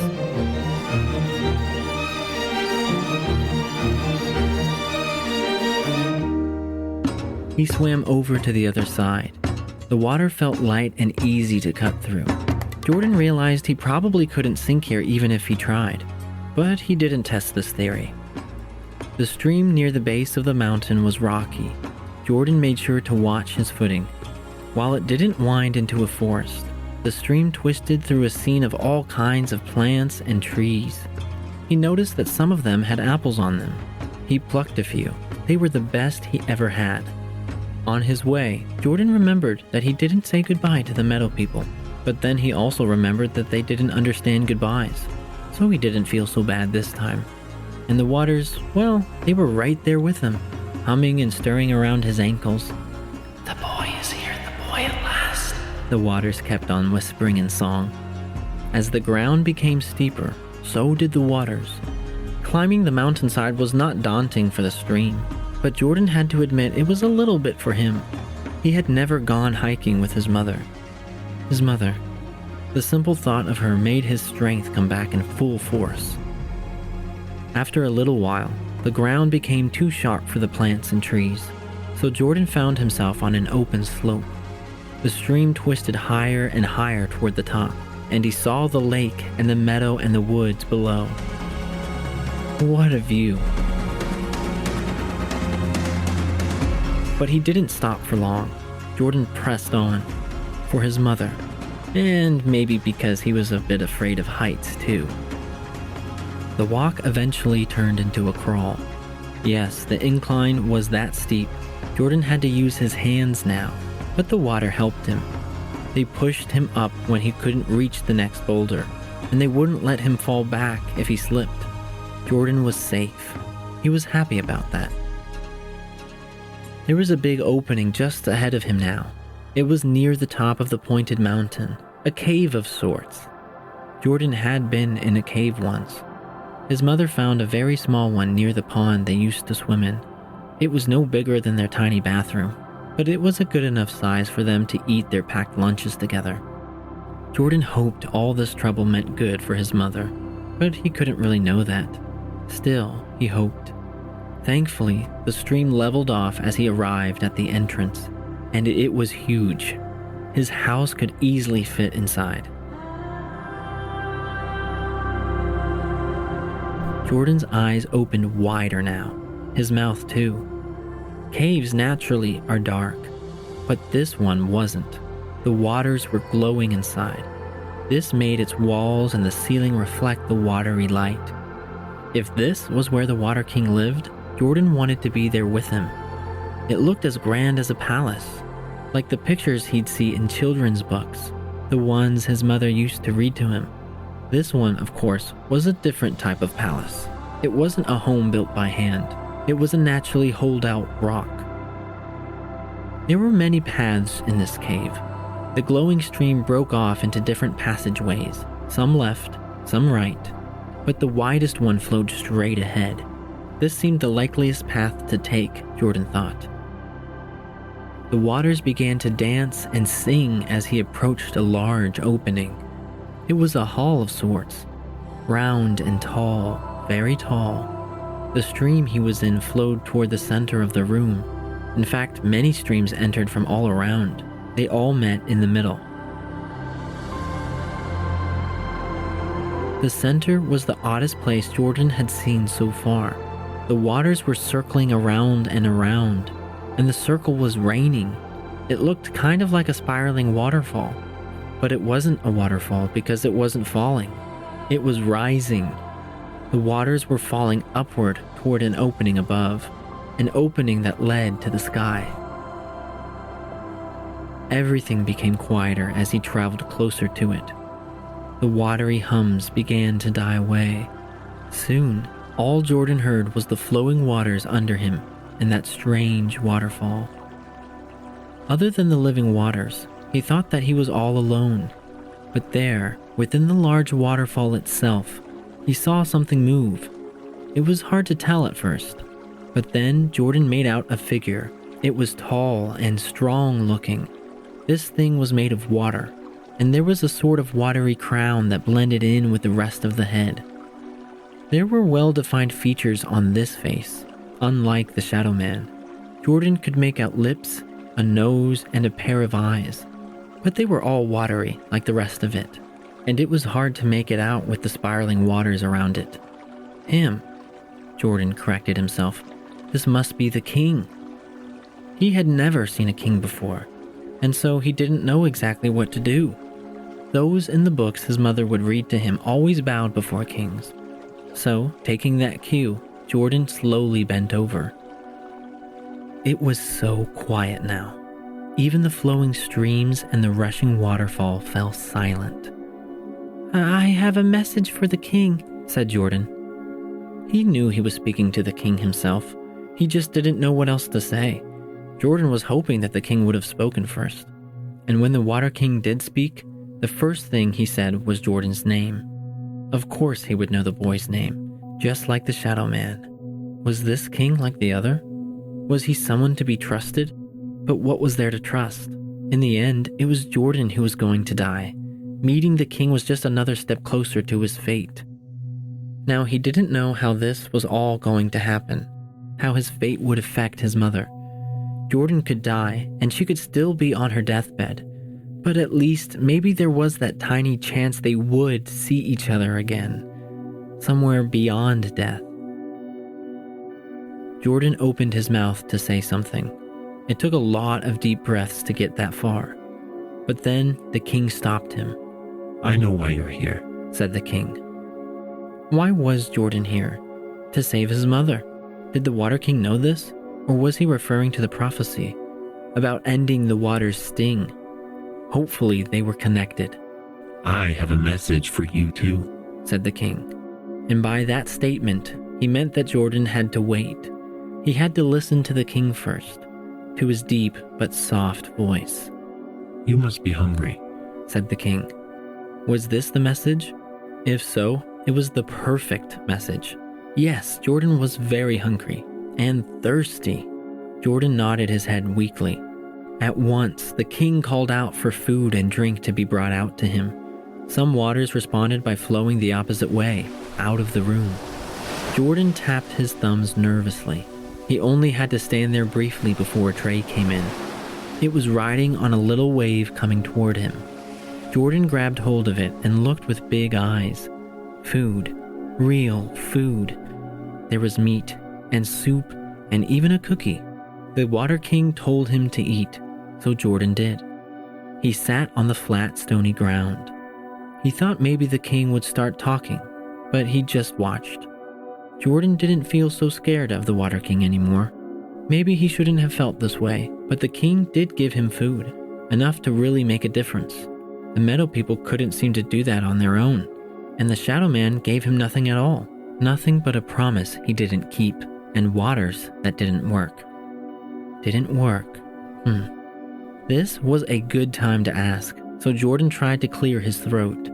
He swam over to the other side. The water felt light and easy to cut through. Jordan realized he probably couldn't sink here even if he tried, but he didn't test this theory. The stream near the base of the mountain was rocky. Jordan made sure to watch his footing. While it didn't wind into a forest, the stream twisted through a scene of all kinds of plants and trees. He noticed that some of them had apples on them. He plucked a few. They were the best he ever had. On his way, Jordan remembered that he didn't say goodbye to the meadow people, but then he also remembered that they didn't understand goodbyes, so he didn't feel so bad this time. And the waters, well, they were right there with him, humming and stirring around his ankles. The boy is here, the boy at last, the waters kept on whispering in song. As the ground became steeper, so did the waters. Climbing the mountainside was not daunting for the stream, but Jordan had to admit it was a little bit for him. He had never gone hiking with his mother. His mother. The simple thought of her made his strength come back in full force. After a little while, the ground became too sharp for the plants and trees, so Jordan found himself on an open slope. The stream twisted higher and higher toward the top, and he saw the lake and the meadow and the woods below. What a view! But he didn't stop for long. Jordan pressed on, for his mother, and maybe because he was a bit afraid of heights too. The walk eventually turned into a crawl. Yes, the incline was that steep. Jordan had to use his hands now, but the water helped him. They pushed him up when he couldn't reach the next boulder, and they wouldn't let him fall back if he slipped. Jordan was safe. He was happy about that. There was a big opening just ahead of him now. It was near the top of the pointed mountain, a cave of sorts. Jordan had been in a cave once. His mother found a very small one near the pond they used to swim in. It was no bigger than their tiny bathroom, but it was a good enough size for them to eat their packed lunches together. Jordan hoped all this trouble meant good for his mother, but he couldn't really know that. Still, he hoped. Thankfully, the stream leveled off as he arrived at the entrance, and it was huge. His house could easily fit inside. Jordan's eyes opened wider now, his mouth too. Caves naturally are dark, but this one wasn't. The waters were glowing inside. This made its walls and the ceiling reflect the watery light. If this was where the Water King lived, Jordan wanted to be there with him. It looked as grand as a palace, like the pictures he'd see in children's books, the ones his mother used to read to him. This one, of course, was a different type of palace. It wasn't a home built by hand. It was a naturally holed-out rock. There were many paths in this cave. The glowing stream broke off into different passageways, some left, some right, but the widest one flowed straight ahead. This seemed the likeliest path to take, Jordan thought. The waters began to dance and sing as he approached a large opening. It was a hall of sorts, round and tall, very tall. The stream he was in flowed toward the center of the room. In fact, many streams entered from all around. They all met in the middle. The center was the oddest place Jordan had seen so far. The waters were circling around and around, and the circle was raining. It looked kind of like a spiraling waterfall, but it wasn't a waterfall because it wasn't falling. It was rising. The waters were falling upward toward an opening above, an opening that led to the sky. Everything became quieter as he traveled closer to it. The watery hums began to die away. Soon, all Jordan heard was the flowing waters under him and that strange waterfall. Other than the living waters, he thought that he was all alone. But there, within the large waterfall itself, he saw something move. It was hard to tell at first, but then Jordan made out a figure. It was tall and strong looking. This thing was made of water, and there was a sort of watery crown that blended in with the rest of the head. There were well-defined features on this face, unlike the Shadow Man. Jordan could make out lips, a nose, and a pair of eyes, but they were all watery like the rest of it, and it was hard to make it out with the spiraling waters around it. Him, Jordan corrected himself. This must be the king. He had never seen a king before, and so he didn't know exactly what to do. Those in the books his mother would read to him always bowed before kings. So, taking that cue, Jordan slowly bent over. It was so quiet now. Even the flowing streams and the rushing waterfall fell silent. "I have a message for the king," said Jordan. He knew he was speaking to the king himself. He just didn't know what else to say. Jordan was hoping that the king would have spoken first. And when the Water King did speak, the first thing he said was Jordan's name. Of course he would know the boy's name, just like the Shadow Man. Was this king like the other? Was he someone to be trusted? But what was there to trust? In the end, it was Jordan who was going to die. Meeting the king was just another step closer to his fate. Now, he didn't know how this was all going to happen, how his fate would affect his mother. Jordan could die, and she could still be on her deathbed, but at least maybe there was that tiny chance they would see each other again, somewhere beyond death. Jordan opened his mouth to say something. It took a lot of deep breaths to get that far, but then the king stopped him. "I know why you're here," said the king. Why was Jordan here? To save his mother. Did the Water King know this? Or was he referring to the prophecy about ending the water's sting? Hopefully they were connected. "I have a message for you too," said the king. And by that statement, he meant that Jordan had to wait. He had to listen to the king first, to his deep but soft voice. "You must be hungry," said the king. Was this the message? If so, it was the perfect message. Yes, Jordan was very hungry and thirsty. Jordan nodded his head weakly. At once, the king called out for food and drink to be brought out to him. Some waters responded by flowing the opposite way, out of the room. Jordan tapped his thumbs nervously. He only had to stand there briefly before a tray came in. It was riding on a little wave coming toward him. Jordan grabbed hold of it and looked with big eyes. Food. Real food. There was meat and soup and even a cookie. The Water King told him to eat, so Jordan did. He sat on the flat, stony ground. He thought maybe the king would start talking, but he just watched. Jordan didn't feel so scared of the Water King anymore. Maybe he shouldn't have felt this way, but the king did give him food, enough to really make a difference. The Meadow People couldn't seem to do that on their own, and the Shadow Man gave him nothing at all. Nothing but a promise he didn't keep, and waters that didn't work. Didn't work. This was a good time to ask, so Jordan tried to clear his throat.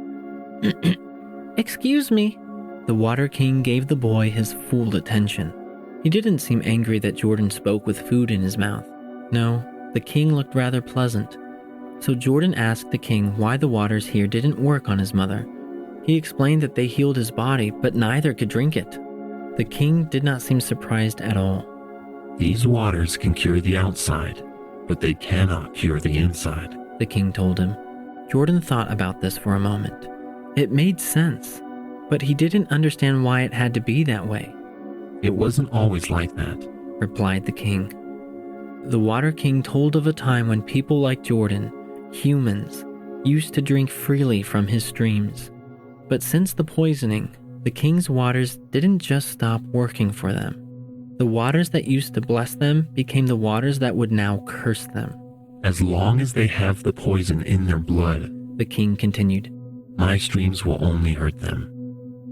"Excuse me." The Water King gave the boy his full attention. He didn't seem angry that Jordan spoke with food in his mouth. No, The king looked rather pleasant. So Jordan asked the king why the waters here didn't work on his mother. He explained that they healed his body, but neither could drink it. The king did not seem surprised at all. These waters can cure the outside, but they cannot cure the inside, the king told him. Jordan thought about this for a moment. It made sense, but he didn't understand why it had to be that way. It wasn't always like that, replied the king. The Water King told of a time when people like Jordan, humans, used to drink freely from his streams. But since the poisoning, the king's waters didn't just stop working for them. The waters that used to bless them became the waters that would now curse them. As long as they have the poison in their blood, the king continued, my streams will only hurt them.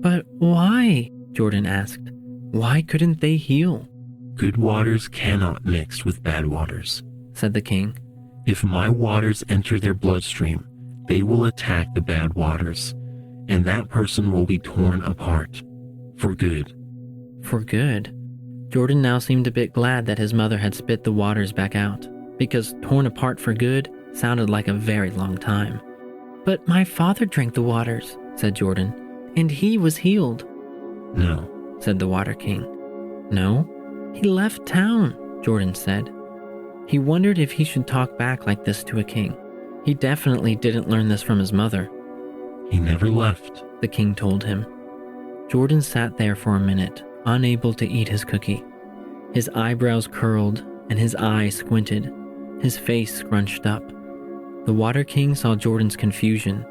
But why? Jordan asked. Why couldn't they heal? Good waters cannot mix with bad waters, said the king. If my waters enter their bloodstream, they will attack the bad waters, and that person will be torn apart. For good. For good? Jordan now seemed a bit glad that his mother had spit the waters back out, because torn apart for good sounded like a very long time. But my father drank the waters, said Jordan, and he was healed. No, said the Water King. No? He left town, Jordan said. He wondered if he should talk back like this to a king. He definitely didn't learn this from his mother. He never left, the king told him. Jordan sat there for a minute, unable to eat his cookie. His eyebrows curled and his eyes squinted, his face scrunched up. The Water King saw Jordan's confusion.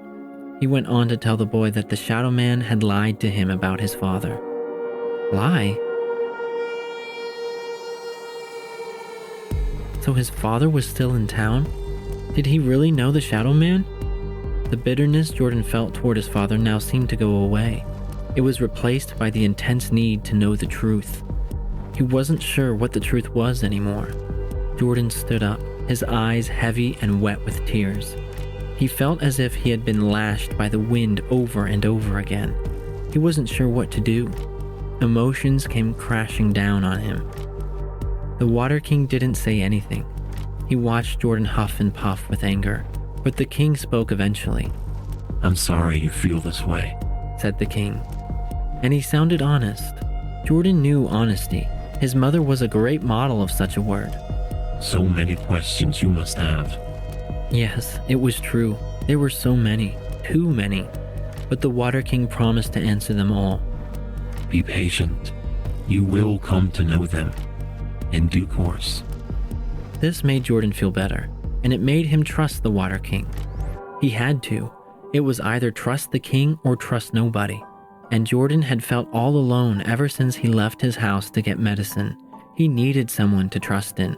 He went on to tell the boy that the Shadow Man had lied to him about his father. Lie? So his father was still in town? Did he really know the Shadow Man? The bitterness Jordan felt toward his father now seemed to go away. It was replaced by the intense need to know the truth. He wasn't sure what the truth was anymore. Jordan stood up, his eyes heavy and wet with tears. He felt as if he had been lashed by the wind over and over again. He wasn't sure what to do. Emotions came crashing down on him. The Water King didn't say anything. He watched Jordan huff and puff with anger, but the king spoke eventually. I'm sorry you feel this way, said the king. And he sounded honest. Jordan knew honesty. His mother was a great model of such a word. So many questions you must have. Yes, it was true. There were so many, too many. But the Water King promised to answer them all. Be patient. You will come to know them in due course. This made Jordan feel better, and it made him trust the Water King. He had to. It was either trust the king or trust nobody. And Jordan had felt all alone ever since he left his house to get medicine. He needed someone to trust in.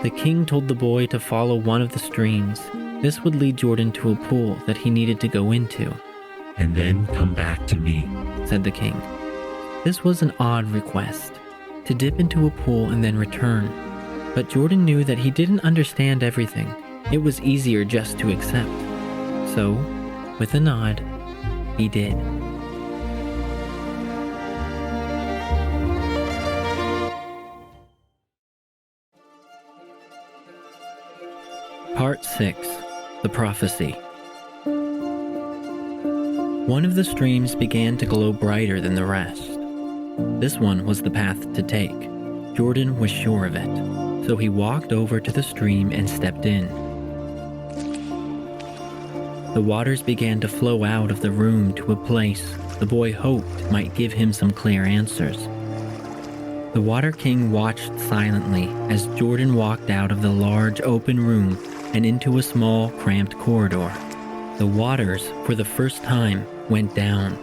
The king told the boy to follow one of the streams. This would lead Jordan to a pool that he needed to go into. And then come back to me, said the king. This was an odd request, to dip into a pool and then return. But Jordan knew that he didn't understand everything. It was easier just to accept. So, with a nod, he did. Part 6. The Prophecy. One of the streams began to glow brighter than the rest. This one was the path to take. Jordan was sure of it, so he walked over to the stream and stepped in. The waters began to flow out of the room to a place the boy hoped might give him some clear answers. The Water King watched silently as Jordan walked out of the large open room and into a small, cramped corridor. The waters, for the first time, went down,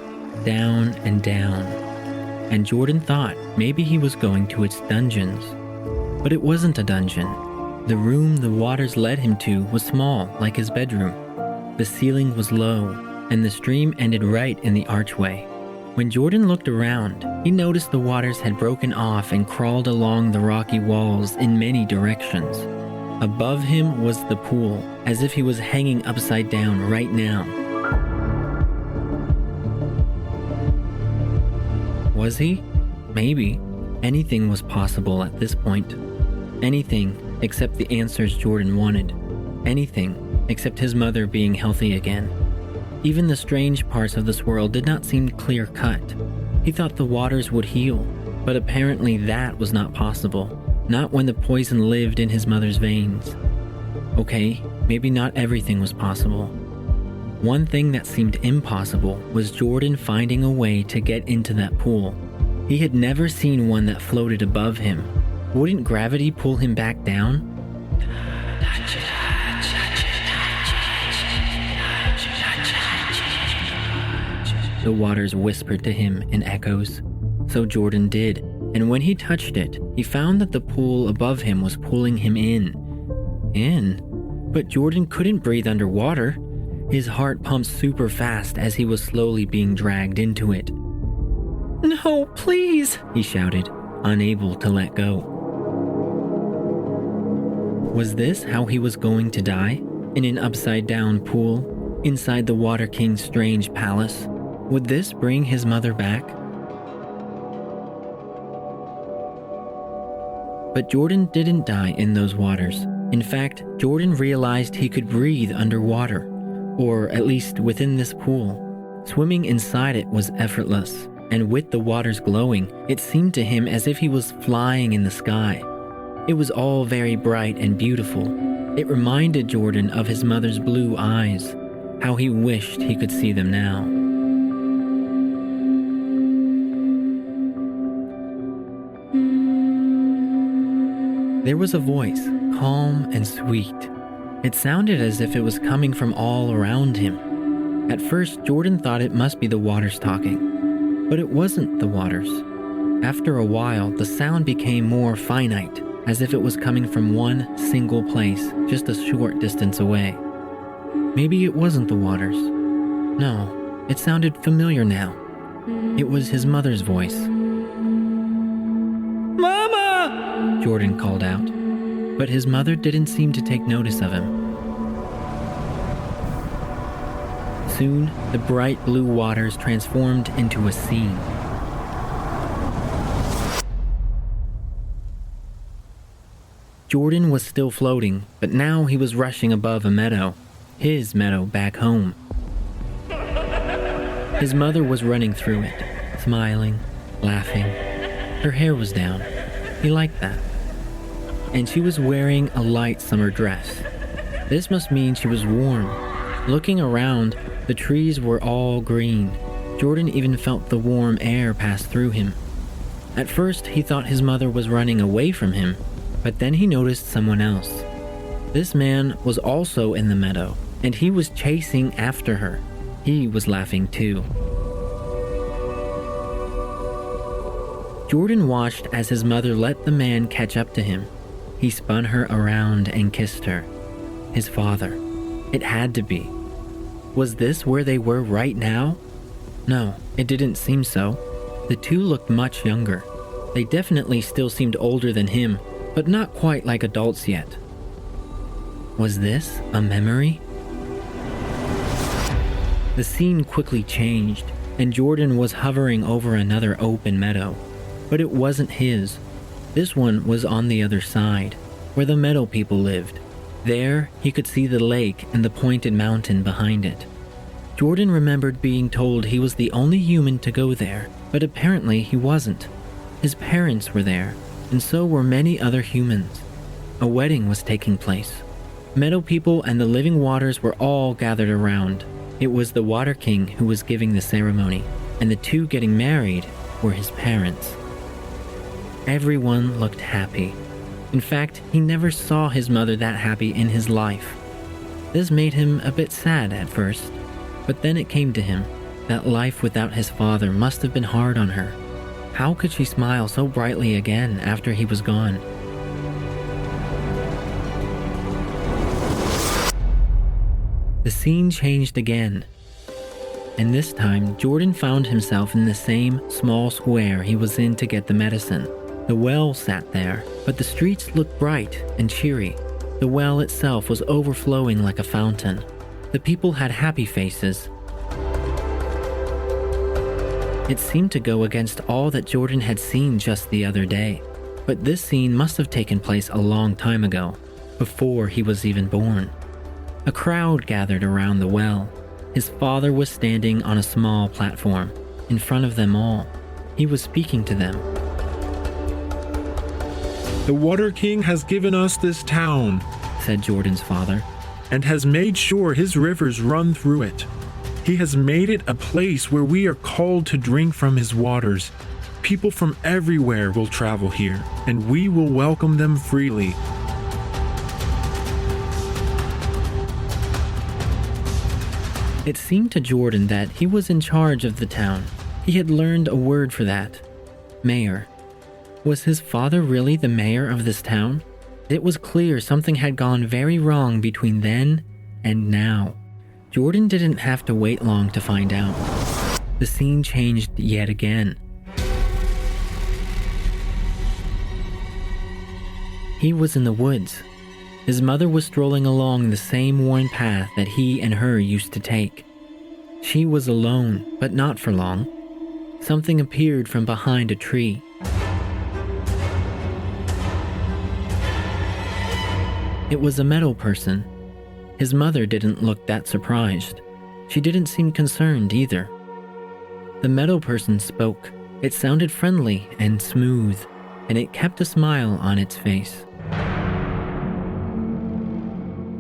down and down. And Jordan thought maybe he was going to its dungeons. But it wasn't a dungeon. The room the waters led him to was small, like his bedroom. The ceiling was low, and the stream ended right in the archway. When Jordan looked around, he noticed the waters had broken off and crawled along the rocky walls in many directions. Above him was the pool, as if he was hanging upside down right now. Was he? Maybe anything was possible at this point. Anything except the answers Jordan wanted. Anything except his mother being healthy again. Even the strange parts of this world did not seem clear-cut. He thought the waters would heal, but apparently that was not possible. Not when the poison lived in his mother's veins. Okay, maybe not everything was possible. One thing that seemed impossible was Jordan finding a way to get into that pool. He had never seen one that floated above him. Wouldn't gravity pull him back down? The waters whispered to him in echoes. So Jordan did, and when he touched it, he found that the pool above him was pulling him in. But Jordan couldn't breathe underwater. His heart pumped super fast as he was slowly being dragged into it. No, please, he shouted, unable to let go. Was this how he was going to die? In an upside-down pool, inside the Water King's strange palace? Would this bring his mother back? But Jordan didn't die in those waters. In fact, Jordan realized he could breathe underwater, or at least within this pool. Swimming inside it was effortless, and with the waters glowing, it seemed to him as if he was flying in the sky. It was all very bright and beautiful. It reminded Jordan of his mother's blue eyes, how he wished he could see them now. There was a voice, calm and sweet. It sounded as if it was coming from all around him. At first, Jordan thought it must be the waters talking, but it wasn't the waters. After a while, the sound became more finite, as if it was coming from one single place, just a short distance away. Maybe it wasn't the waters. No, it sounded familiar now. It was his mother's voice. Mama! Jordan called out, but his mother didn't seem to take notice of him. Soon, the bright blue waters transformed into a scene. Jordan was still floating, but now he was rushing above a meadow, his meadow back home. His mother was running through it, smiling, laughing. Her hair was down. He liked that. And she was wearing a light summer dress. This must mean she was warm. Looking around, the trees were all green. Jordan even felt the warm air pass through him. At first, he thought his mother was running away from him, but then he noticed someone else. This man was also in the meadow, and he was chasing after her. He was laughing too. Jordan watched as his mother let the man catch up to him. He spun her around and kissed her. His father. It had to be. Was this where they were right now? No, it didn't seem so. The two looked much younger. They definitely still seemed older than him, but not quite like adults yet. Was this a memory? The scene quickly changed, and Jordan was hovering over another open meadow. But it wasn't his. This one was on the other side, where the meadow people lived. There, he could see the lake and the pointed mountain behind it. Jordan remembered being told he was the only human to go there, but apparently he wasn't. His parents were there, and so were many other humans. A wedding was taking place. Meadow people and the living waters were all gathered around. It was the Water King who was giving the ceremony, and the two getting married were his parents. Everyone looked happy. In fact, he never saw his mother that happy in his life. This made him a bit sad at first, but then it came to him that life without his father must have been hard on her. How could she smile so brightly again after he was gone? The scene changed again, and this time Jordan found himself in the same small square he was in to get the medicine. The well sat there, but the streets looked bright and cheery. The well itself was overflowing like a fountain. The people had happy faces. It seemed to go against all that Jordan had seen just the other day. But this scene must have taken place a long time ago, before he was even born. A crowd gathered around the well. His father was standing on a small platform, in front of them all. He was speaking to them. "The Water King has given us this town," said Jordan's father. "and has made sure his rivers run through it. He has made it a place where we are called to drink from his waters. People from everywhere will travel here, and we will welcome them freely." It seemed to Jordan that he was in charge of the town. He had learned a word for that. Mayor. Was his father really the mayor of this town? It was clear something had gone very wrong between then and now. Jordan didn't have to wait long to find out. The scene changed yet again. He was in the woods. His mother was strolling along the same worn path that he and her used to take. She was alone, but not for long. Something appeared from behind a tree. It was a meadow person. His mother didn't look that surprised. She didn't seem concerned either. The meadow person spoke. It sounded friendly and smooth, and it kept a smile on its face.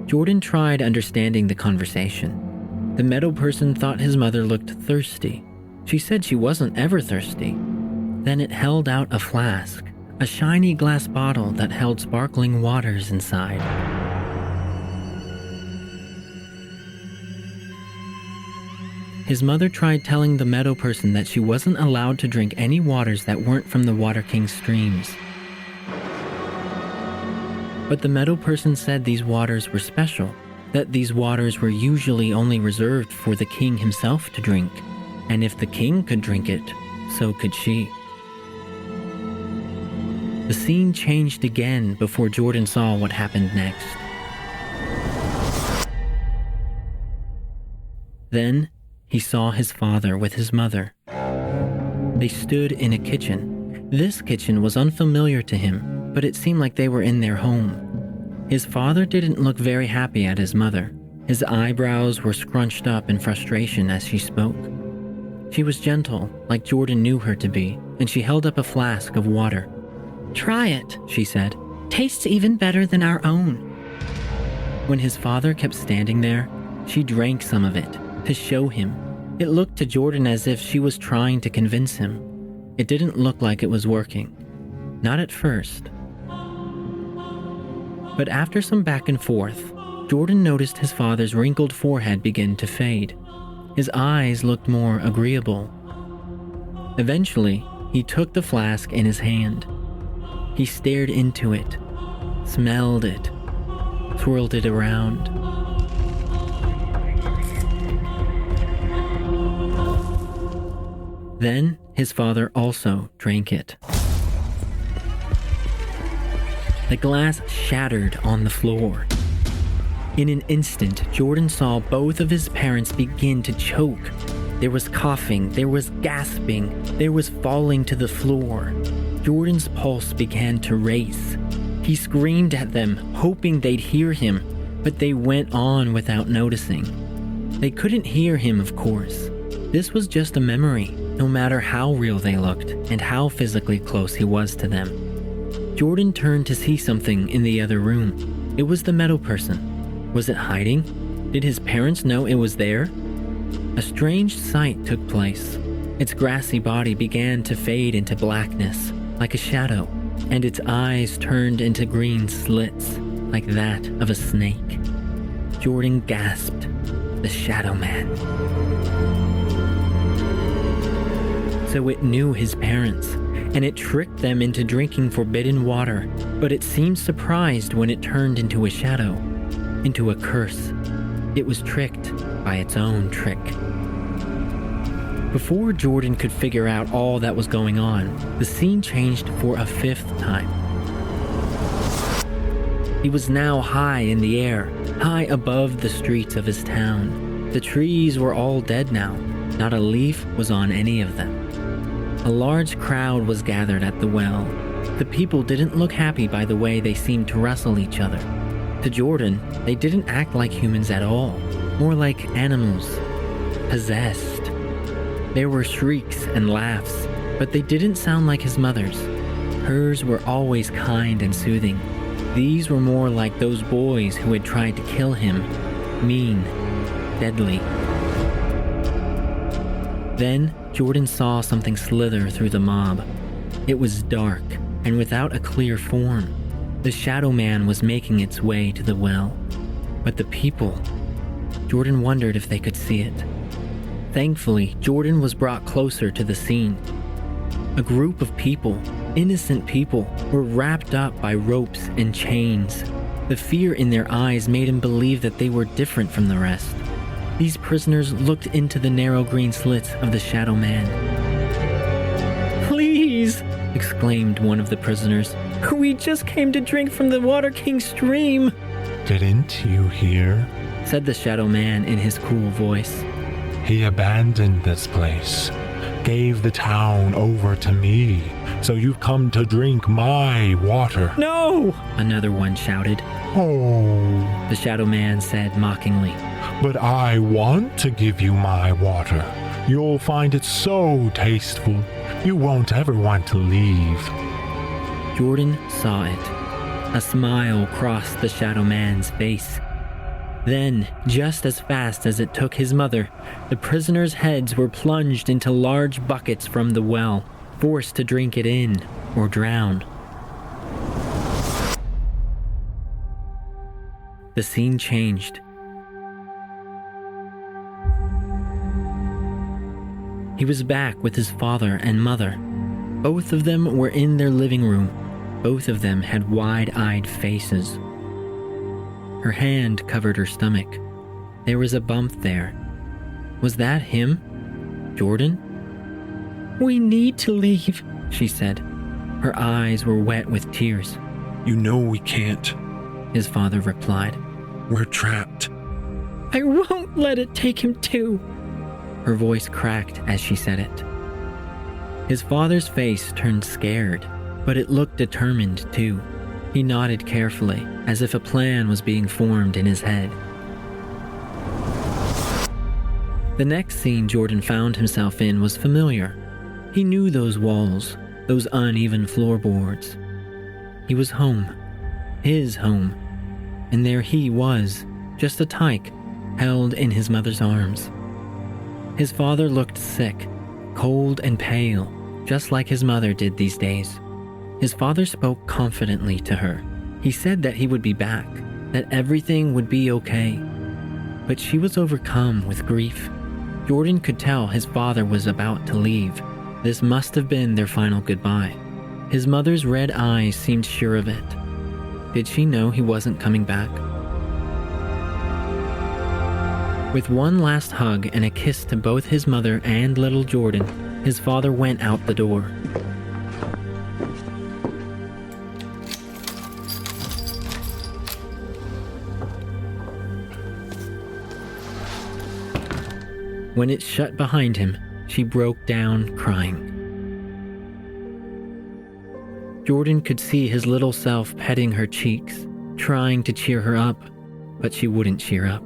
Jordan tried understanding the conversation. The meadow person thought his mother looked thirsty. She said she wasn't ever thirsty. Then it held out a flask, a shiny glass bottle that held sparkling waters inside. His mother tried telling the meadow person that she wasn't allowed to drink any waters that weren't from the Water King's streams. But the meadow person said these waters were special, that these waters were usually only reserved for the king himself to drink, and if the king could drink it, so could she. The scene changed again before Jordan saw what happened next. Then he saw his father with his mother. They stood in a kitchen. This kitchen was unfamiliar to him, but it seemed like they were in their home. His father didn't look very happy at his mother. His eyebrows were scrunched up in frustration as she spoke. She was gentle, like Jordan knew her to be, and she held up a flask of water. "Try it," she said. "Tastes even better than our own." When his father kept standing there, she drank some of it to show him. It looked to Jordan as if she was trying to convince him. It didn't look like it was working. Not at first. But after some back and forth, Jordan noticed his father's wrinkled forehead begin to fade. His eyes looked more agreeable. Eventually, he took the flask in his hand. He stared into it, smelled it, swirled it around. Then his father also drank it. The glass shattered on the floor. In an instant, Jordan saw both of his parents begin to choke. There was coughing, there was gasping, there was falling to the floor. Jordan's pulse began to race. He screamed at them, hoping they'd hear him, but they went on without noticing. They couldn't hear him, of course. This was just a memory, no matter how real they looked and how physically close he was to them. Jordan turned to see something in the other room. It was the meadow person. Was it hiding? Did his parents know it was there? A strange sight took place. Its grassy body began to fade into blackness, like a shadow, and its eyes turned into green slits, like that of a snake. Jordan gasped. The Shadow Man. So it knew his parents, and it tricked them into drinking forbidden water, but it seemed surprised when it turned into a shadow, into a curse. It was tricked by its own trick. Before Jordan could figure out all that was going on, the scene changed for a fifth time. He was now high in the air, high above the streets of his town. The trees were all dead now. Not a leaf was on any of them. A large crowd was gathered at the well. The people didn't look happy by the way they seemed to wrestle each other. To Jordan, they didn't act like humans at all, more like animals, possessed. There were shrieks and laughs, but they didn't sound like his mother's. Hers were always kind and soothing. These were more like those boys who had tried to kill him, mean, deadly. Then Jordan saw something slither through the mob. It was dark and without a clear form. The Shadow Man was making its way to the well. But the people, Jordan wondered if they could see it. Thankfully, Jordan was brought closer to the scene. A group of people, innocent people, were wrapped up by ropes and chains. The fear in their eyes made him believe that they were different from the rest. These prisoners looked into the narrow green slits of the Shadow Man. Please, exclaimed one of the prisoners. we just came to drink from the Water King's stream. Didn't you hear? Said the Shadow Man in his cool voice. He abandoned this place, gave the town over to me, so you've come to drink my water. No! Another one shouted. Oh, The Shadow Man said mockingly. but I want to give you my water. You'll find it so tasteful, you won't ever want to leave. Jordan saw it. A smile crossed the Shadow Man's face. Then, just as fast as it took his mother, the prisoners' heads were plunged into large buckets from the well, forced to drink it in or drown. The scene changed. He was back with his father and mother. Both of them were in their living room. Both of them had wide-eyed faces. Her hand covered her stomach. There was a bump there. Was that him? Jordan? We need to leave, she said. Her eyes were wet with tears. You know we can't. His father replied. We're trapped. I won't let it take him too. Her voice cracked as she said it. His father's face turned scared, but it looked determined too. He nodded carefully, as if a plan was being formed in his head. The next scene Jordan found himself in was familiar. He knew those walls, those uneven floorboards. He was home, his home, and there he was, just a tyke, held in his mother's arms. His father looked sick, cold and pale, just like his mother did these days. His father spoke confidently to her. He said that he would be back, that everything would be okay. But she was overcome with grief. Jordan could tell his father was about to leave. This must have been their final goodbye. His mother's red eyes seemed sure of it. Did she know he wasn't coming back? With one last hug and a kiss to both his mother and little Jordan, his father went out the door. When it shut behind him, she broke down crying. Jordan could see his little self petting her cheeks, trying to cheer her up, but she wouldn't cheer up.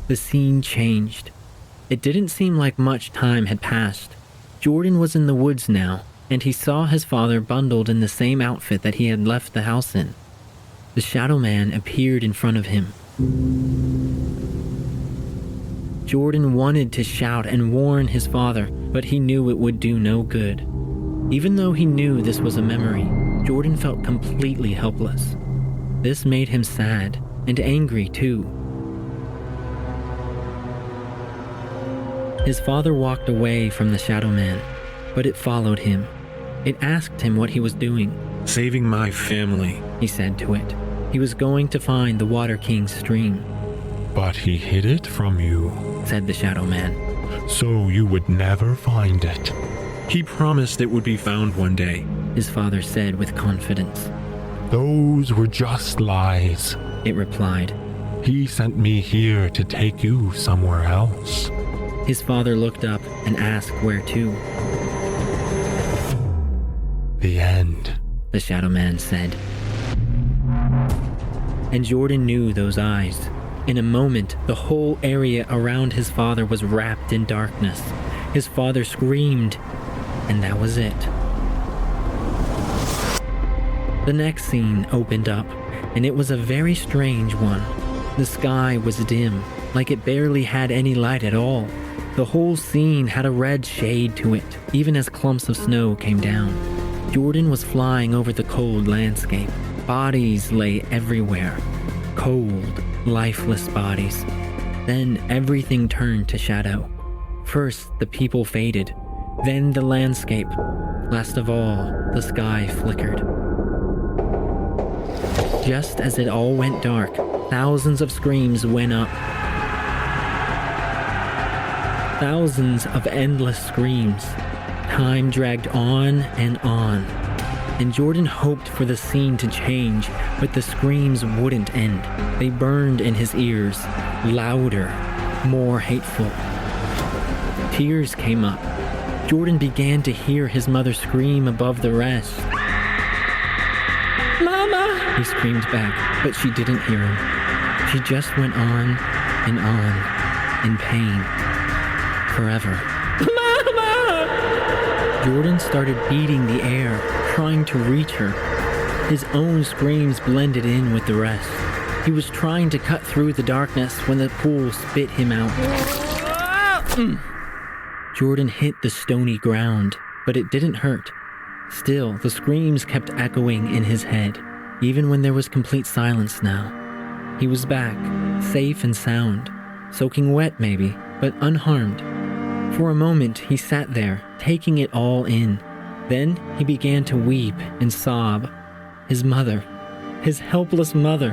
The scene changed. It didn't seem like much time had passed. Jordan was in the woods now, and he saw his father bundled in the same outfit that he had left the house in. The Shadow Man appeared in front of him. Jordan wanted to shout and warn his father, but he knew it would do no good. Even though he knew this was a memory, Jordan felt completely helpless. This made him sad and angry too. His father walked away from the Shadow Man, but it followed him. It asked him what he was doing. Saving my family, He said to it. He was going to find the Water King's stream. But he hid it from you, Said the Shadow Man. so you would never find it. He promised it would be found one day. His father said with confidence. Those were just lies. it replied. He sent me here to take you somewhere else. His father looked up and asked where to. The end, The Shadow Man said. And Jordan knew those eyes. In a moment, the whole area around his father was wrapped in darkness. His father screamed, and that was it. The next scene opened up, and it was a very strange one. The sky was dim, like it barely had any light at all. The whole scene had a red shade to it, even as clumps of snow came down. Jordan was flying over the cold landscape. Bodies lay everywhere. Cold, lifeless bodies. Then everything turned to shadow. First, the people faded, then the landscape. Last of all, the sky flickered. Just as it all went dark, thousands of screams went up. Thousands of endless screams. Time dragged on, and Jordan hoped for the scene to change, but the screams wouldn't end. They burned in his ears, louder, more hateful. Tears came up. Jordan began to hear his mother scream above the rest. Mama! He screamed back, but she didn't hear him. She just went on, in pain. Forever. Mama! Jordan started beating the air, trying to reach her. His own screams blended in with the rest. He was trying to cut through the darkness when the pool spit him out. Jordan hit the stony ground, but it didn't hurt. Still, the screams kept echoing in his head, even when there was complete silence now. He was back, safe and sound, soaking wet maybe, but unharmed. For a moment, he sat there, taking it all in. Then he began to weep and sob. His mother, his helpless mother,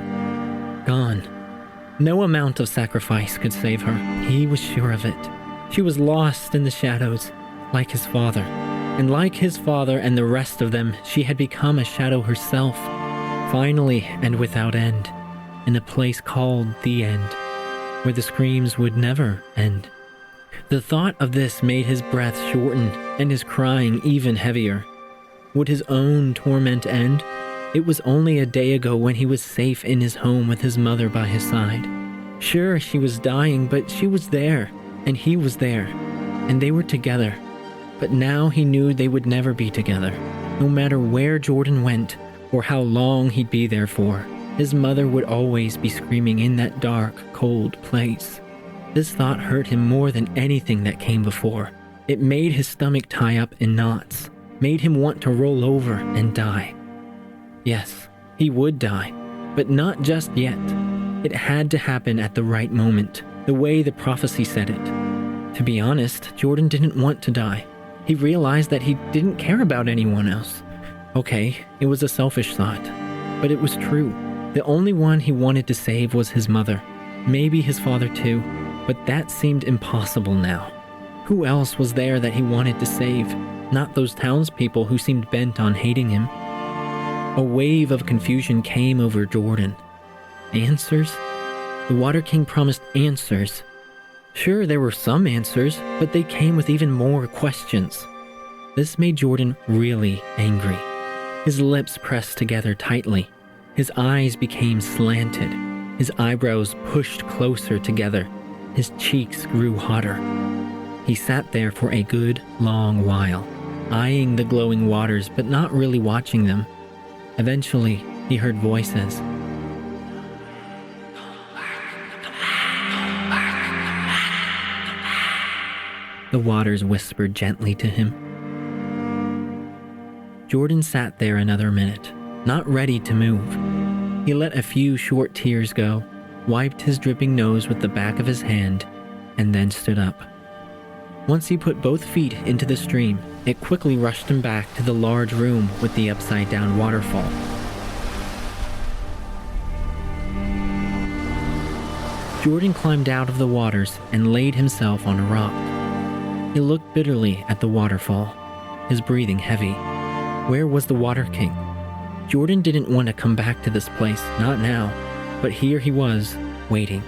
gone. No amount of sacrifice could save her. He was sure of it. She was lost in the shadows, like his father. And like his father and the rest of them, she had become a shadow herself. Finally, and without end, in a place called the End, where the screams would never end. The thought of this made his breath shorten and his crying even heavier. Would his own torment end? It was only a day ago when he was safe in his home with his mother by his side. Sure, she was dying, but she was there, and he was there, and they were together. But now he knew they would never be together. No matter where Jordan went, or how long he'd be there for, his mother would always be screaming in that dark, cold place. This thought hurt him more than anything that came before. It made his stomach tie up in knots, made him want to roll over and die. Yes, he would die, but not just yet. It had to happen at the right moment, the way the prophecy said it. To be honest, Jordan didn't want to die. He realized that he didn't care about anyone else. Okay, it was a selfish thought, but it was true. The only one he wanted to save was his mother, maybe his father too, but that seemed impossible now. Who else was there that he wanted to save? Not those townspeople who seemed bent on hating him. A wave of confusion came over Jordan. Answers? The Water King promised answers. Sure, there were some answers, but they came with even more questions. This made Jordan really angry. His lips pressed together tightly. His eyes became slanted. His eyebrows pushed closer together. His cheeks grew hotter. He sat there for a good long while, eyeing the glowing waters but not really watching them. Eventually, he heard voices. The waters whispered gently to him. Jordan sat there another minute, not ready to move. He let a few short tears go, wiped his dripping nose with the back of his hand, and then stood up. Once he put both feet into the stream, it quickly rushed him back to the large room with the upside-down waterfall. Jordan climbed out of the waters and laid himself on a rock. He looked bitterly at the waterfall, his breathing heavy. Where was the Water King? Jordan didn't want to come back to this place, not now. But here he was, waiting.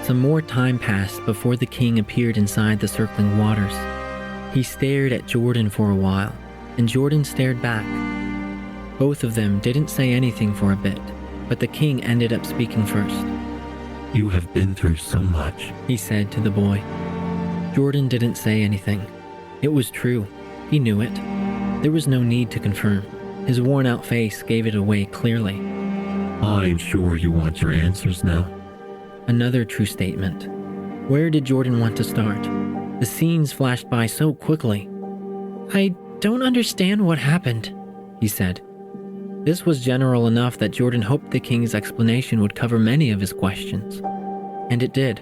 Some more time passed before the king appeared inside the circling waters. He stared at Jordan for a while, and Jordan stared back. Both of them didn't say anything for a bit, but the king ended up speaking first. You have been through so much, he said to the boy. Jordan didn't say anything. It was true. He knew it. There was no need to confirm. His worn-out face gave it away clearly. I'm sure you want your answers now. Another true statement. Where did Jordan want to start? The scenes flashed by so quickly. I don't understand what happened, he said. This was general enough that Jordan hoped the king's explanation would cover many of his questions. And it did.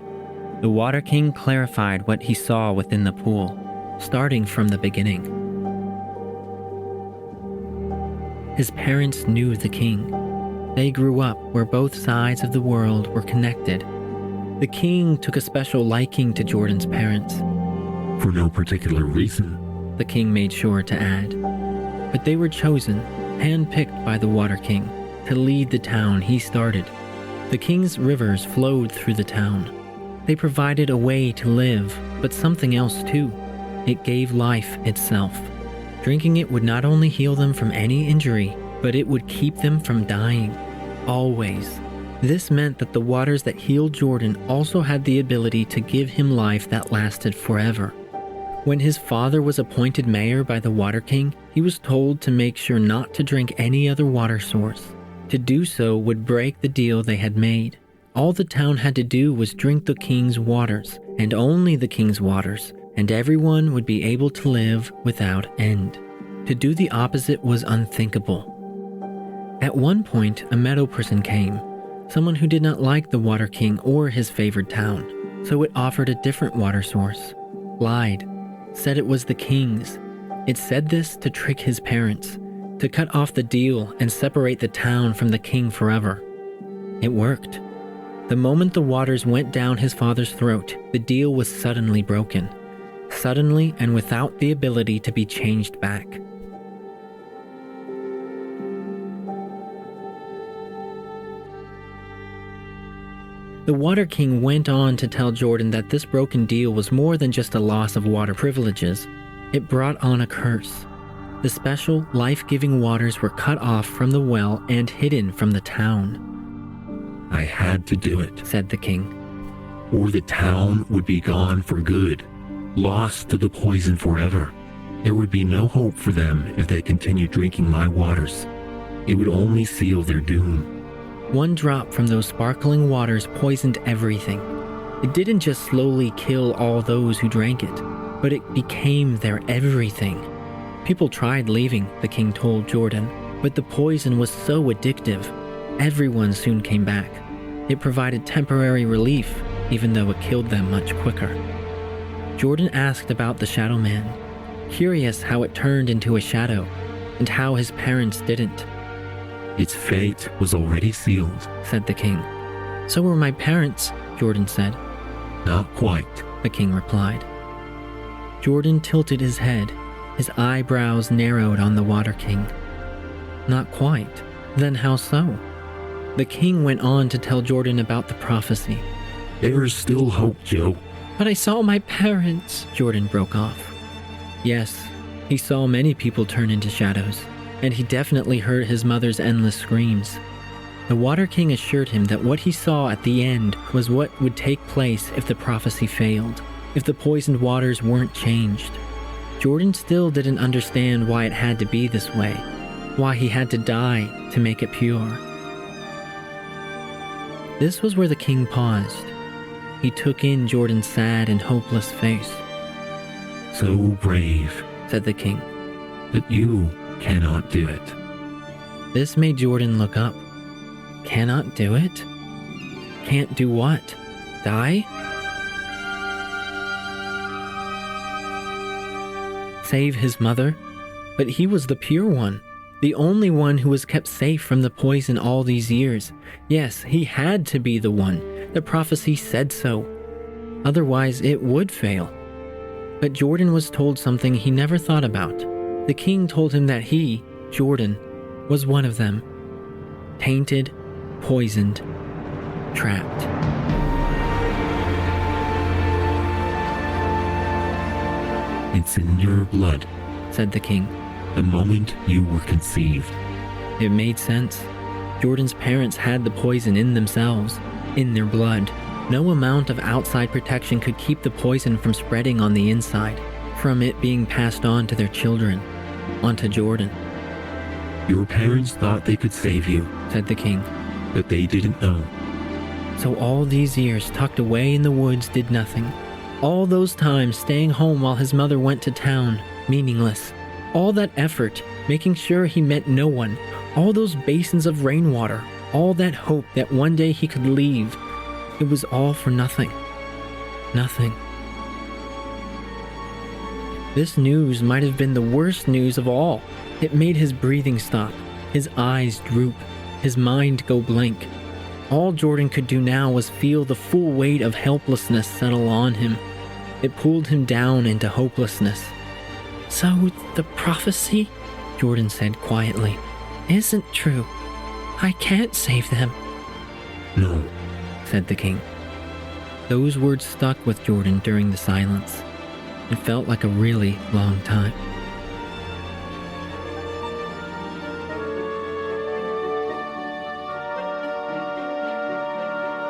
The Water King clarified what he saw within the pool, starting from the beginning. His parents knew the king. They grew up where both sides of the world were connected. The king took a special liking to Jordan's parents. For no particular reason, the king made sure to add. But they were chosen, handpicked by the Water King, to lead the town he started. The king's rivers flowed through the town. They provided a way to live, but something else too. It gave life itself. Drinking it would not only heal them from any injury, but it would keep them from dying. Always. This meant that the waters that healed Jordan also had the ability to give him life that lasted forever. When his father was appointed mayor by the Water King, he was told to make sure not to drink any other water source. To do so would break the deal they had made. All the town had to do was drink the king's waters, and only the king's waters, and everyone would be able to live without end. To do the opposite was unthinkable. At one point, a meadow person came, someone who did not like the Water King or his favored town, so it offered a different water source. Lied. Said it was the king's. It said this to trick his parents, to cut off the deal and separate the town from the king forever. It worked. The moment the waters went down his father's throat, the deal was suddenly broken. Suddenly and without the ability to be changed back. The Water King went on to tell Jordan that this broken deal was more than just a loss of water privileges. It brought on a curse. The special, life-giving waters were cut off from the well and hidden from the town. I had to do it, said the king. Or the town would be gone for good, lost to the poison forever. There would be no hope for them if they continued drinking my waters. It would only seal their doom. One drop from those sparkling waters poisoned everything. It didn't just slowly kill all those who drank it, but it became their everything. People tried leaving, the king told Jordan, but the poison was so addictive. Everyone soon came back. It provided temporary relief, even though it killed them much quicker. Jordan asked about the Shadow Man, curious how it turned into a shadow, and how his parents didn't. Its fate was already sealed, said the king. So were my parents, Jordan said. Not quite, the king replied. Jordan tilted his head. His eyebrows narrowed on the Water King. Not quite. Then how so? The king went on to tell Jordan about the prophecy. There is still hope, Joe. But I saw my parents, Jordan broke off. Yes, he saw many people turn into shadows, and he definitely heard his mother's endless screams. The Water King assured him that what he saw at the end was what would take place if the prophecy failed, if the poisoned waters weren't changed. Jordan still didn't understand why it had to be this way, why he had to die to make it pure. This was where the king paused. He took in Jordan's sad and hopeless face. So brave, said the king. But you cannot do it. This made Jordan look up. Cannot do it? Can't do what? Die? Save his mother? But he was the pure one, the only one who was kept safe from the poison all these years. Yes, he had to be the one. The prophecy said so. Otherwise, it would fail. But Jordan was told something he never thought about. The king told him that he, Jordan, was one of them. tainted, poisoned, trapped. It's in your blood, Said the king. the moment you were conceived. It made sense. Jordan's parents had the poison in themselves, in their blood. No amount of outside protection could keep the poison from spreading on the inside, from it being passed on to their children, onto Jordan, Your parents thought they could save you, said the king. but they didn't know. So all these years tucked away in the woods did nothing. All those times staying home while his mother went to town, meaningless. All that effort, making sure he met no one. All those basins of rainwater. All that hope that one day he could leave. It was all for nothing. Nothing. This news might have been the worst news of all. It made his breathing stop, his eyes droop, his mind go blank. All Jordan could do now was feel the full weight of helplessness settle on him. It pulled him down into hopelessness. So the prophecy Jordan said quietly. isn't true. I can't save them. No, Said the king. Those words stuck with Jordan during the silence. It felt like a really long time.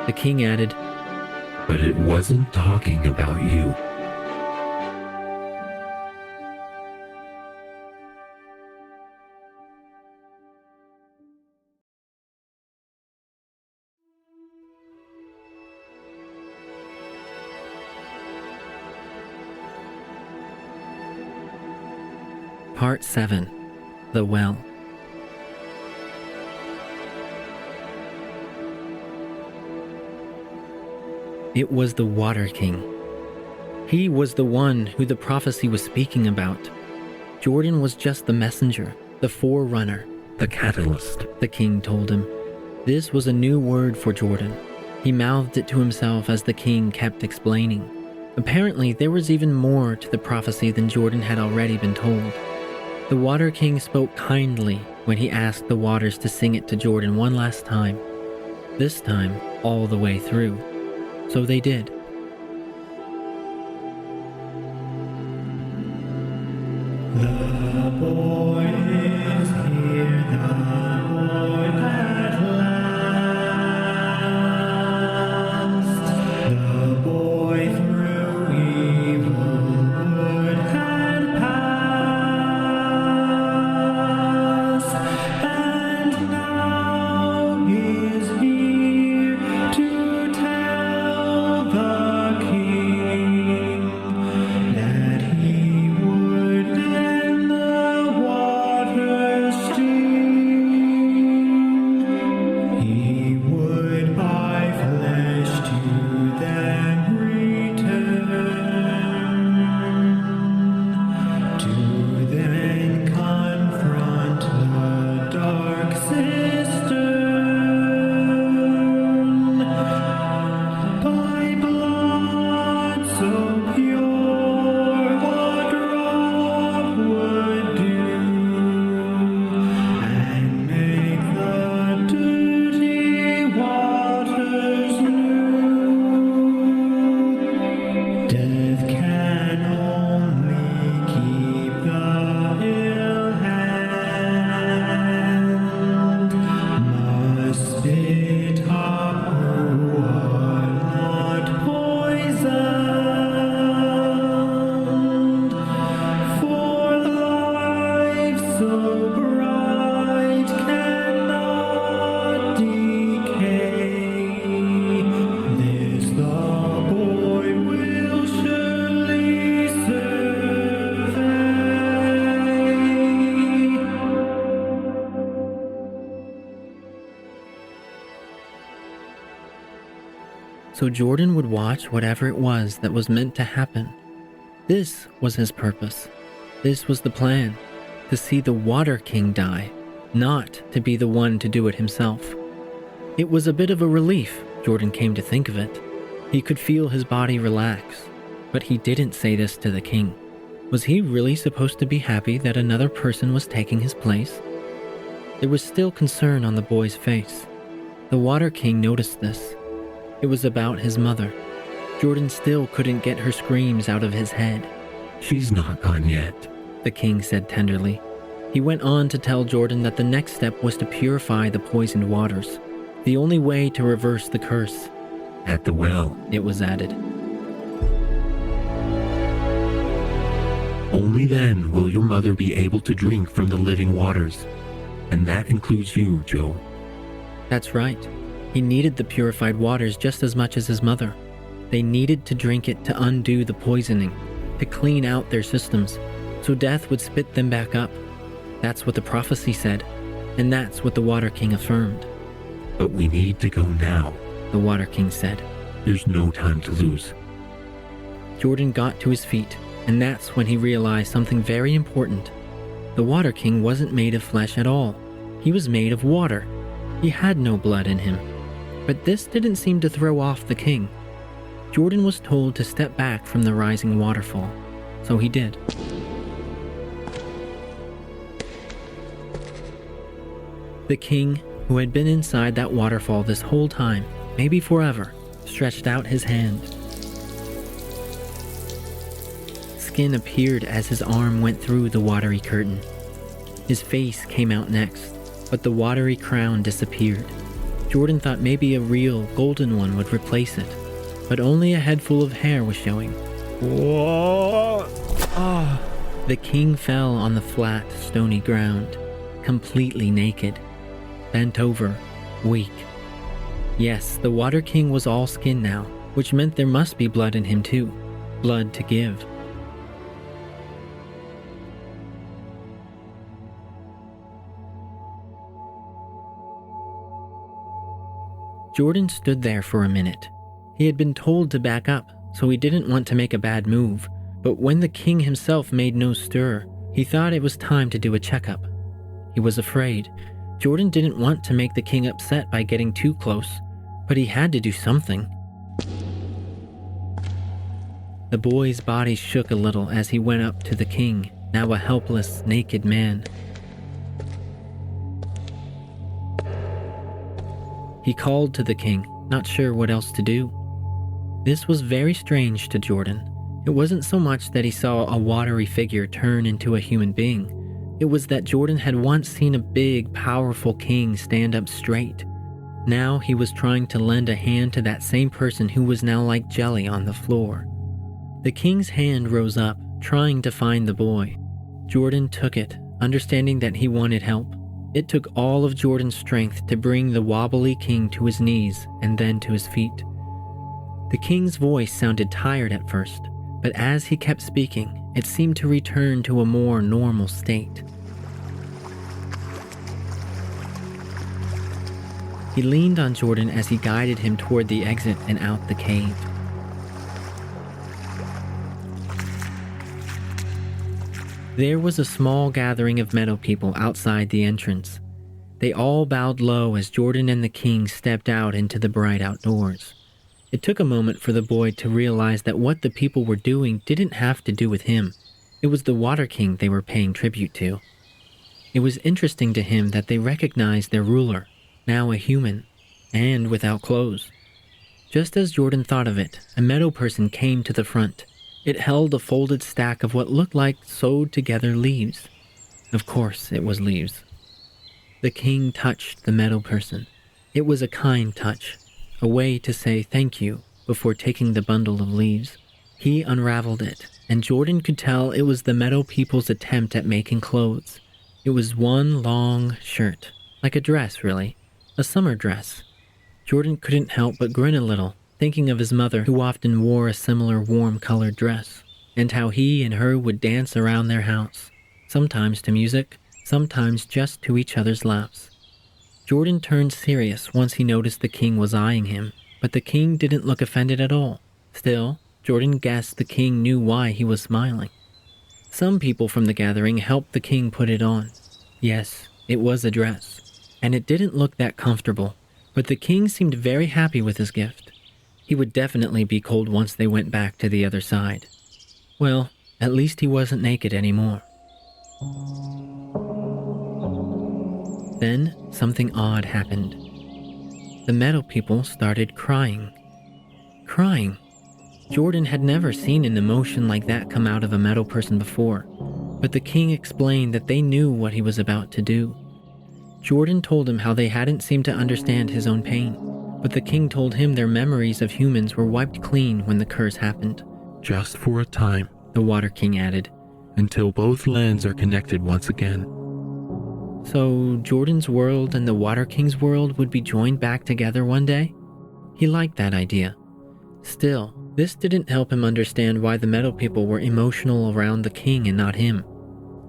The king added, but it wasn't talking about you. Part 7. The Well. It was the Water King. He was the one who the prophecy was speaking about. Jordan was just the messenger, the forerunner, The catalyst. the king told him. This was a new word for Jordan. He mouthed it to himself as the king kept explaining. Apparently, there was even more to the prophecy than Jordan had already been told. The Water King spoke kindly when he asked the waters to sing it to Jordan one last time. This time, all the way through. So they did. The boy is here, the boy at last. The boy through evil wood had passed, and now is here to tell the king that he would end the water's sting. He would by flesh to them return, to then confront the dark cistern. By blood so pure, a drop would do, and make the dirty waters new. Death can only keep the ill hand, must spit up who are not poisoned. For life so bright cannot decay. This the boy will surely survey. So Jordan would watch whatever it was that was meant to happen. This was his purpose. This was the plan. To see the Water King die, not to be the one to do it himself. It was a bit of a relief, Jordan came to think of it. He could feel his body relax. But he didn't say this to the king. Was he really supposed to be happy that another person was taking his place? There was still concern on the boy's face. The Water King noticed this. It was about his mother. Jordan still couldn't get her screams out of his head. She's not gone yet, the king said tenderly. He went on to tell Jordan that the next step was to purify the poisoned waters. The only way to reverse the curse. At the well, it was added. Only then will your mother be able to drink from the living waters. And that includes you, Joe. That's right. He needed the purified waters just as much as his mother. They needed to drink it to undo the poisoning, to clean out their systems, so death would spit them back up. That's what the prophecy said, and that's what the Water King affirmed. But we need to go now, the Water King said. There's no time to lose. Jordan got to his feet, and that's when he realized something very important. The Water King wasn't made of flesh at all. He was made of water. He had no blood in him. But this didn't seem to throw off the king. Jordan was told to step back from the rising waterfall, so he did. The king, who had been inside that waterfall this whole time, maybe forever, stretched out his hand. Skin appeared as his arm went through the watery curtain. His face came out next, but the watery crown disappeared. Jordan thought maybe a real golden one would replace it, but only a head full of hair was showing. Whoa! Ah! The king fell on the flat, stony ground, completely naked, bent over, weak. Yes, the Water King was all skin now, which meant there must be blood in him too, blood to give. Jordan stood there for a minute. He had been told to back up, so he didn't want to make a bad move, but when the king himself made no stir, he thought it was time to do a checkup. He was afraid. Jordan didn't want to make the king upset by getting too close, but he had to do something. The boy's body shook a little as he went up to the king, now a helpless, naked man. He called to the king, not sure what else to do. This was very strange to Jordan. It wasn't so much that he saw a watery figure turn into a human being. It was that Jordan had once seen a big, powerful king stand up straight. Now he was trying to lend a hand to that same person who was now like jelly on the floor. The king's hand rose up, trying to find the boy. Jordan took it, understanding that he wanted help. It took all of Jordan's strength to bring the wobbly king to his knees and then to his feet. The king's voice sounded tired at first, but as he kept speaking, it seemed to return to a more normal state. He leaned on Jordan as he guided him toward the exit and out the cave. There was a small gathering of meadow people outside the entrance. They all bowed low as Jordan and the king stepped out into the bright outdoors. It took a moment for the boy to realize that what the people were doing didn't have to do with him. It was the Water King they were paying tribute to. It was interesting to him that they recognized their ruler, now a human, and without clothes. Just as Jordan thought of it, a meadow person came to the front. It held a folded stack of what looked like sewed together leaves. Of course, it was leaves. The king touched the meadow person. It was a kind touch, a way to say thank you before taking the bundle of leaves. He unraveled it, and Jordan could tell it was the meadow people's attempt at making clothes. It was one long shirt, like a dress really, a summer dress. Jordan couldn't help but grin a little, thinking of his mother who often wore a similar warm-colored dress, and how he and her would dance around their house, sometimes to music, sometimes just to each other's laughs. Jordan turned serious once he noticed the king was eyeing him, but the king didn't look offended at all. Still, Jordan guessed the king knew why he was smiling. Some people from the gathering helped the king put it on. Yes, it was a dress, and it didn't look that comfortable, but the king seemed very happy with his gift. He would definitely be cold once they went back to the other side. Well, at least he wasn't naked anymore. Then something odd happened. The meadow people started crying. Crying. Jordan had never seen an emotion like that come out of a meadow person before, but the king explained that they knew what he was about to do. Jordan told him how they hadn't seemed to understand his own pain, but the king told him their memories of humans were wiped clean when the curse happened. Just for a time, The Water King added. until both lands are connected once again. So Jordan's world and the Water King's world would be joined back together one day? He liked that idea. Still, this didn't help him understand why the meadow people were emotional around the king and not him.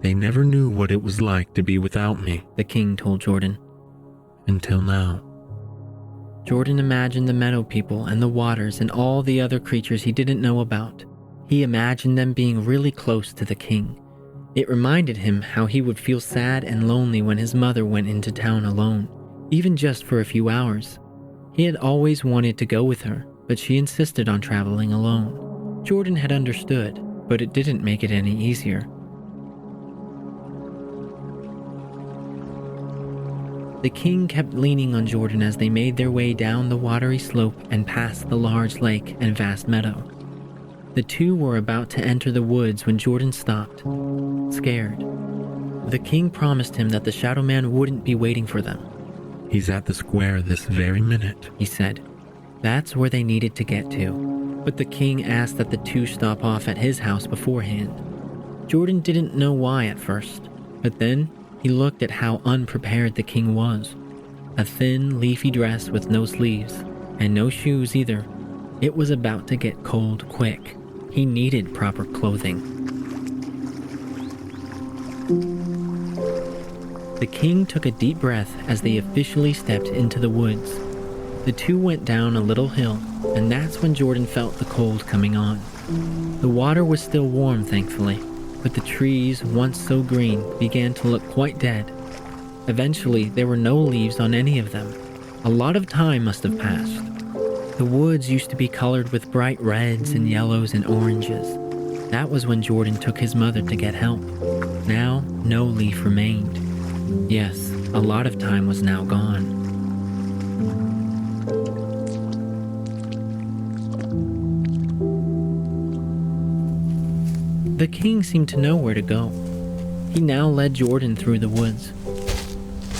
They never knew what it was like to be without me, The king told Jordan. until now. Jordan imagined the meadow people and the waters and all the other creatures he didn't know about. He imagined them being really close to the king. It reminded him how he would feel sad and lonely when his mother went into town alone, even just for a few hours. He had always wanted to go with her, but she insisted on traveling alone. Jordan had understood, but it didn't make it any easier. The king kept leaning on Jordan as they made their way down the watery slope and past the large lake and vast meadow. The two were about to enter the woods when Jordan stopped, scared. The king promised him that the Shadow Man wouldn't be waiting for them. He's at the square this very minute, He said. That's where they needed to get to, but the king asked that the two stop off at his house beforehand. Jordan didn't know why at first, but then he looked at how unprepared the king was. A thin, leafy dress with no sleeves, and no shoes either. It was about to get cold quick. He needed proper clothing. The king took a deep breath as they officially stepped into the woods. The two went down a little hill, and that's when Jordan felt the cold coming on. The water was still warm, thankfully, but the trees, once so green, began to look quite dead. Eventually, there were no leaves on any of them. A lot of time must have passed. The woods used to be colored with bright reds and yellows and oranges. That was when Jordan took his mother to get help. Now, no leaf remained. Yes, a lot of time was now gone. The king seemed to know where to go. He now led Jordan through the woods.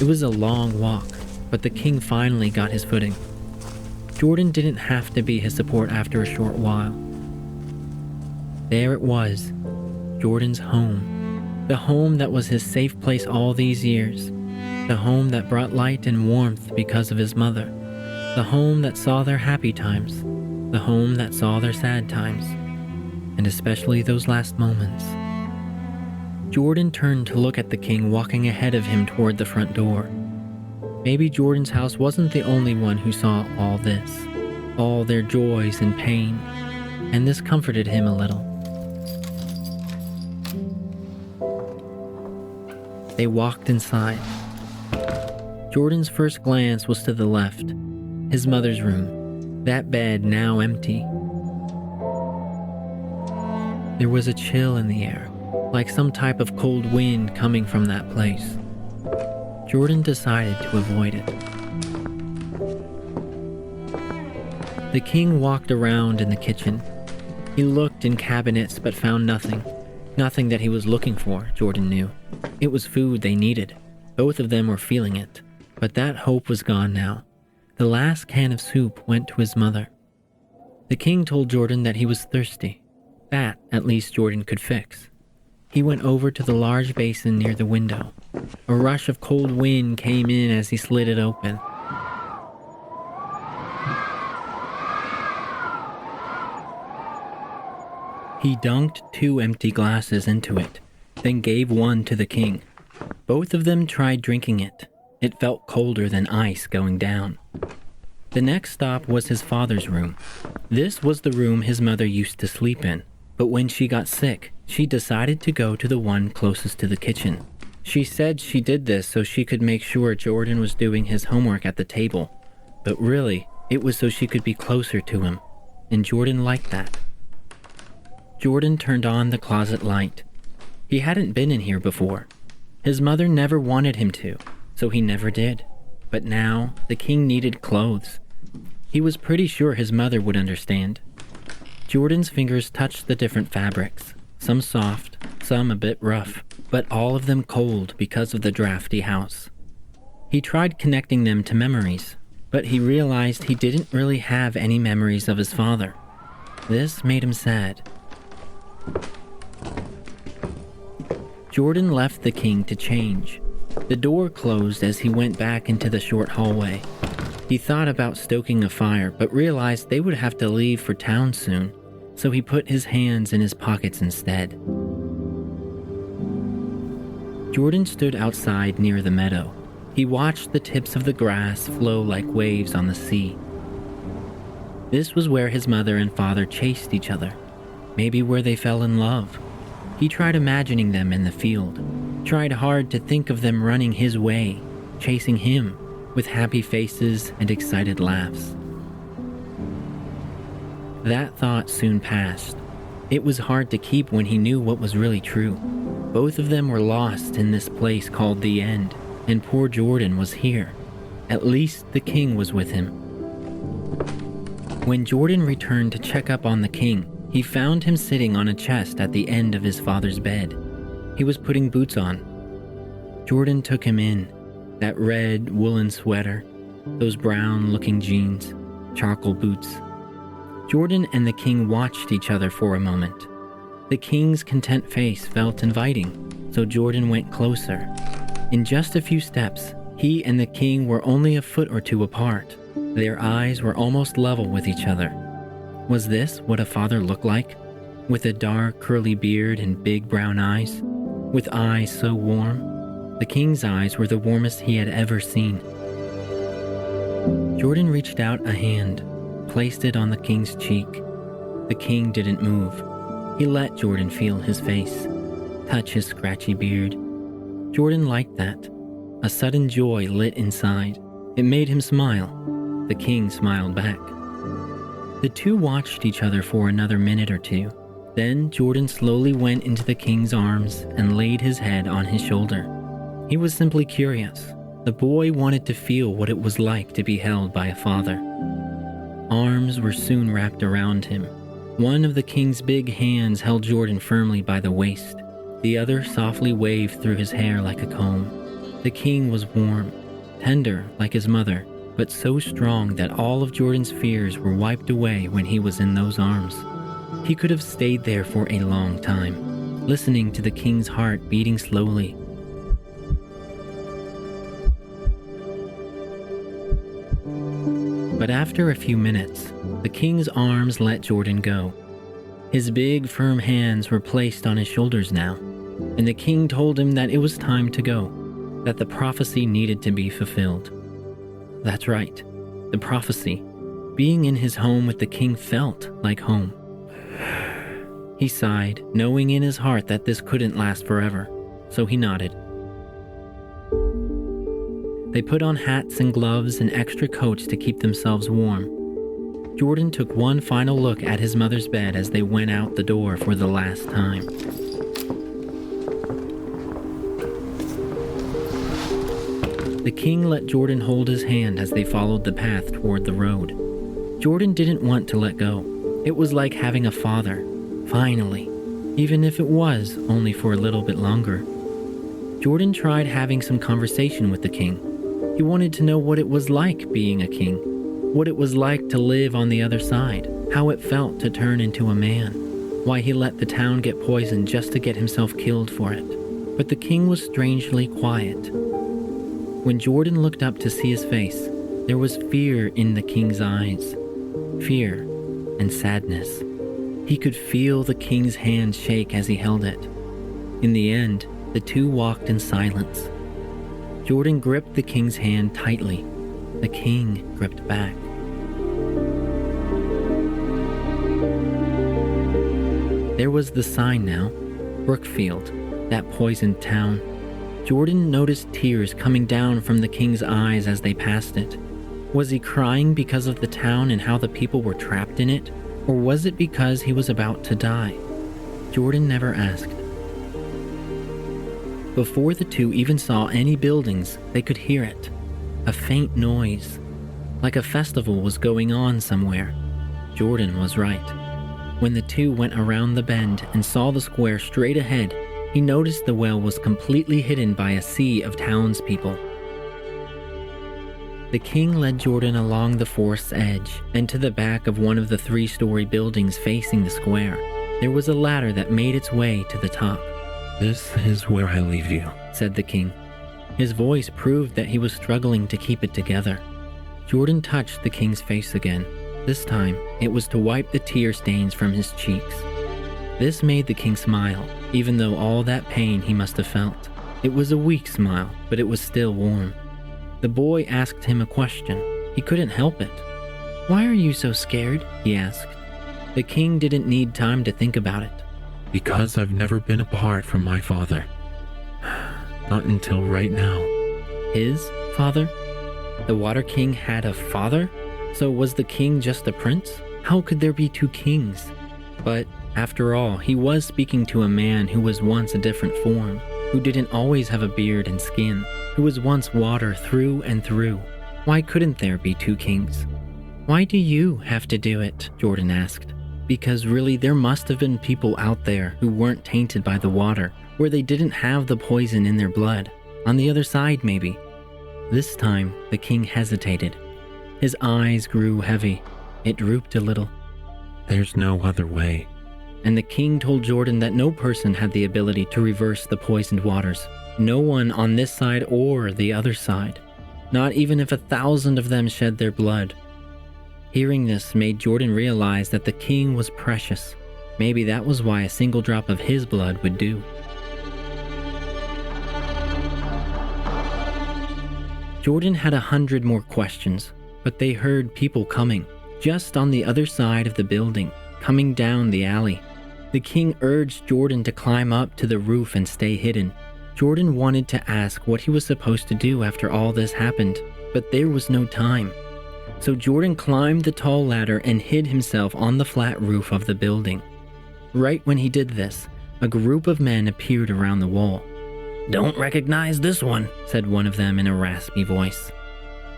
It was a long walk, but the king finally got his footing. Jordan didn't have to be his support after a short while. There it was, Jordan's home. The home that was his safe place all these years. The home that brought light and warmth because of his mother. The home that saw their happy times. The home that saw their sad times. And especially those last moments. Jordan turned to look at the king walking ahead of him toward the front door. Maybe Jordan's house wasn't the only one who saw all this, all their joys and pain, and this comforted him a little. They walked inside. Jordan's first glance was to the left, his mother's room, that bed now empty. There was a chill in the air, like some type of cold wind coming from that place. Jordan decided to avoid it. The king walked around in the kitchen. He looked in cabinets but found nothing. Nothing that he was looking for, Jordan knew. It was food they needed. Both of them were feeling it. But that hope was gone now. The last can of soup went to his mother. The king told Jordan that he was thirsty. That, at least, Jordan could fix. He went over to the large basin near the window. A rush of cold wind came in as he slid it open. He dunked 2 empty glasses into it, then gave one to the king. Both of them tried drinking it. It felt colder than ice going down. The next stop was his father's room. This was the room his mother used to sleep in, but when she got sick, she decided to go to the one closest to the kitchen. She said she did this so she could make sure Jordan was doing his homework at the table, but really, it was so she could be closer to him, and Jordan liked that. Jordan turned on the closet light. He hadn't been in here before. His mother never wanted him to, so he never did. But now, the king needed clothes. He was pretty sure his mother would understand. Jordan's fingers touched the different fabrics, some soft, some a bit rough, but all of them cold because of the drafty house. He tried connecting them to memories, but he realized he didn't really have any memories of his father. This made him sad. Jordan left the king to change. The door closed as he went back into the short hallway. He thought about stoking a fire, but realized they would have to leave for town soon, so he put his hands in his pockets instead. Jordan stood outside near the meadow. He watched the tips of the grass flow like waves on the sea. This was where his mother and father chased each other, maybe where they fell in love. He tried imagining them in the field, tried hard to think of them running his way, chasing him, with happy faces and excited laughs. That thought soon passed. It was hard to keep when he knew what was really true. Both of them were lost in this place called the End, and poor Jordan was here. At least the king was with him. When Jordan returned to check up on the king, he found him sitting on a chest at the end of his father's bed. He was putting boots on. Jordan took him in. That red woolen sweater, those brown-looking jeans, charcoal boots. Jordan and the king watched each other for a moment. The king's content face felt inviting, so Jordan went closer. In just a few steps, he and the king were only a foot or two apart. Their eyes were almost level with each other. Was this what a father looked like? With a dark, curly beard and big brown eyes? With eyes so warm? The king's eyes were the warmest he had ever seen. Jordan reached out a hand, placed it on the king's cheek. The king didn't move. He let Jordan feel his face, touch his scratchy beard. Jordan liked that. A sudden joy lit inside. It made him smile. The king smiled back. The two watched each other for another minute or two. Then Jordan slowly went into the king's arms and laid his head on his shoulder. He was simply curious. The boy wanted to feel what it was like to be held by a father. Arms were soon wrapped around him. One of the king's big hands held Jordan firmly by the waist. The other softly waved through his hair like a comb. The king was warm, tender like his mother, but so strong that all of Jordan's fears were wiped away when he was in those arms. He could have stayed there for a long time, listening to the king's heart beating slowly. But after a few minutes, the king's arms let Jordan go. His big, firm hands were placed on his shoulders now, and the king told him that it was time to go, that the prophecy needed to be fulfilled. That's right, the prophecy. Being in his home with the king felt like home. He sighed, knowing in his heart that this couldn't last forever, so he nodded. They put on hats and gloves and extra coats to keep themselves warm. Jordan took one final look at his mother's bed as they went out the door for the last time. The king let Jordan hold his hand as they followed the path toward the road. Jordan didn't want to let go. It was like having a father, finally, even if it was only for a little bit longer. Jordan tried having some conversation with the king. He wanted to know what it was like being a king, what it was like to live on the other side, how it felt to turn into a man, why he let the town get poisoned just to get himself killed for it. But the king was strangely quiet. When Jordan looked up to see his face, there was fear in the king's eyes. Fear and sadness. He could feel the king's hand shake as he held it. In the end, the two walked in silence. Jordan gripped the king's hand tightly. The king gripped back. There was the sign now, Brookfield, that poisoned town. Jordan noticed tears coming down from the king's eyes as they passed it. Was he crying because of the town and how the people were trapped in it? Or was it because he was about to die? Jordan never asked. Before the two even saw any buildings, they could hear it. A faint noise, like a festival was going on somewhere. Jordan was right. When the two went around the bend and saw the square straight ahead, he noticed the well was completely hidden by a sea of townspeople. The king led Jordan along the forest's edge and to the back of one of the 3-story buildings facing the square. There was a ladder that made its way to the top. "This is where I leave you," said the king. His voice proved that he was struggling to keep it together. Jordan touched the king's face again. This time, it was to wipe the tear stains from his cheeks. This made the king smile, even though all that pain he must have felt. It was a weak smile, but it was still warm. The boy asked him a question. He couldn't help it. Why are you so scared? He asked. The king didn't need time to think about it. "Because I've never been apart from my father. Not until right now." His father? The Water King had a father? So was the king just a prince? How could there be two kings? But after all, he was speaking to a man who was once a different form, who didn't always have a beard and skin, who was once water through and through. Why couldn't there be two kings? Why do you have to do it? Jordan asked. Because really, there must have been people out there who weren't tainted by the water, where they didn't have the poison in their blood. On the other side, maybe. This time, the king hesitated. His eyes grew heavy. It drooped a little. "There's no other way." And the king told Jordan that no person had the ability to reverse the poisoned waters. No one on this side or the other side. Not even if 1,000 of them shed their blood. Hearing this made Jordan realize that the king was precious. Maybe that was why a single drop of his blood would do. Jordan had 100 more questions, but they heard people coming, just on the other side of the building, coming down the alley. The king urged Jordan to climb up to the roof and stay hidden. Jordan wanted to ask what he was supposed to do after all this happened, but there was no time. So Jordan climbed the tall ladder and hid himself on the flat roof of the building. Right when he did this, a group of men appeared around the wall. "Don't recognize this one," said one of them in a raspy voice.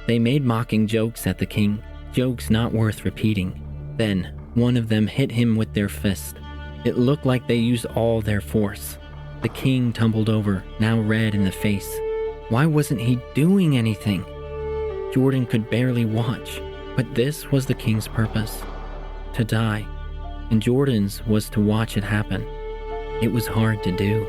They made mocking jokes at the king, jokes not worth repeating. Then, one of them hit him with their fist. It looked like they used all their force. The king tumbled over, now red in the face. Why wasn't he doing anything? Jordan could barely watch, but this was the king's purpose. To die. And Jordan's was to watch it happen. It was hard to do.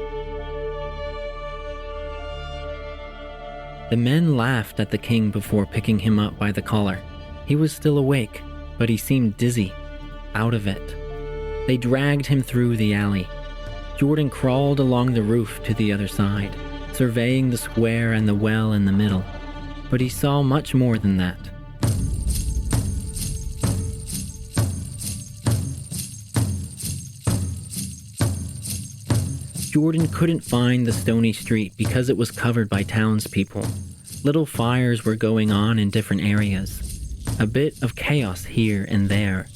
The men laughed at the king before picking him up by the collar. He was still awake, but he seemed dizzy, out of it. They dragged him through the alley. Jordan crawled along the roof to the other side, surveying the square and the well in the middle. But he saw much more than that. Jordan couldn't find the stony street because it was covered by townspeople. Little fires were going on in different areas. A bit of chaos here and there.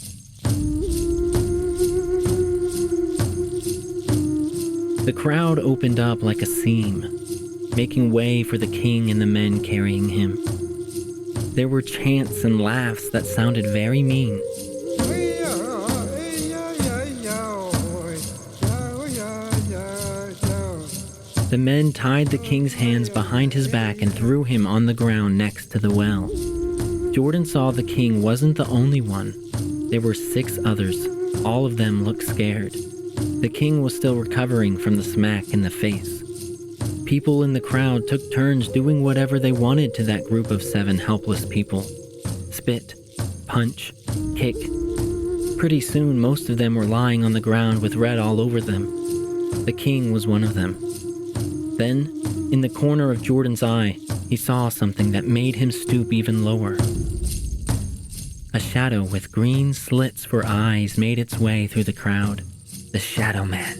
The crowd opened up like a seam, making way for the king and the men carrying him. There were chants and laughs that sounded very mean. The men tied the king's hands behind his back and threw him on the ground next to the well. Jordan saw the king wasn't the only one. There were 6 others. All of them looked scared. The king was still recovering from the smack in the face. People in the crowd took turns doing whatever they wanted to that group of 7 helpless people. Spit, punch, kick. Pretty soon, most of them were lying on the ground with red all over them. The king was one of them. Then, in the corner of Jordan's eye, he saw something that made him stoop even lower. A shadow with green slits for eyes made its way through the crowd. The Shadow Man.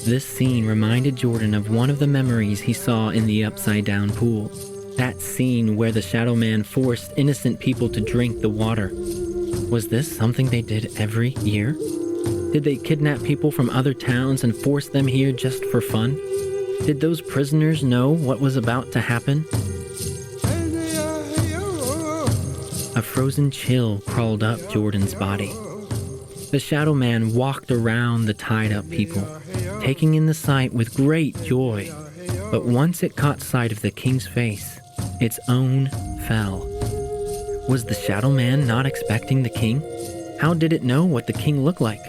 This scene reminded Jordan of one of the memories he saw in the upside-down pool. That scene where the Shadow Man forced innocent people to drink the water. Was this something they did every year? Did they kidnap people from other towns and force them here just for fun? Did those prisoners know what was about to happen? A frozen chill crawled up Jordan's body. The Shadow Man walked around the tied-up people, taking in the sight with great joy. But once it caught sight of the king's face, its own fell. Was the Shadow Man not expecting the king? How did it know what the king looked like?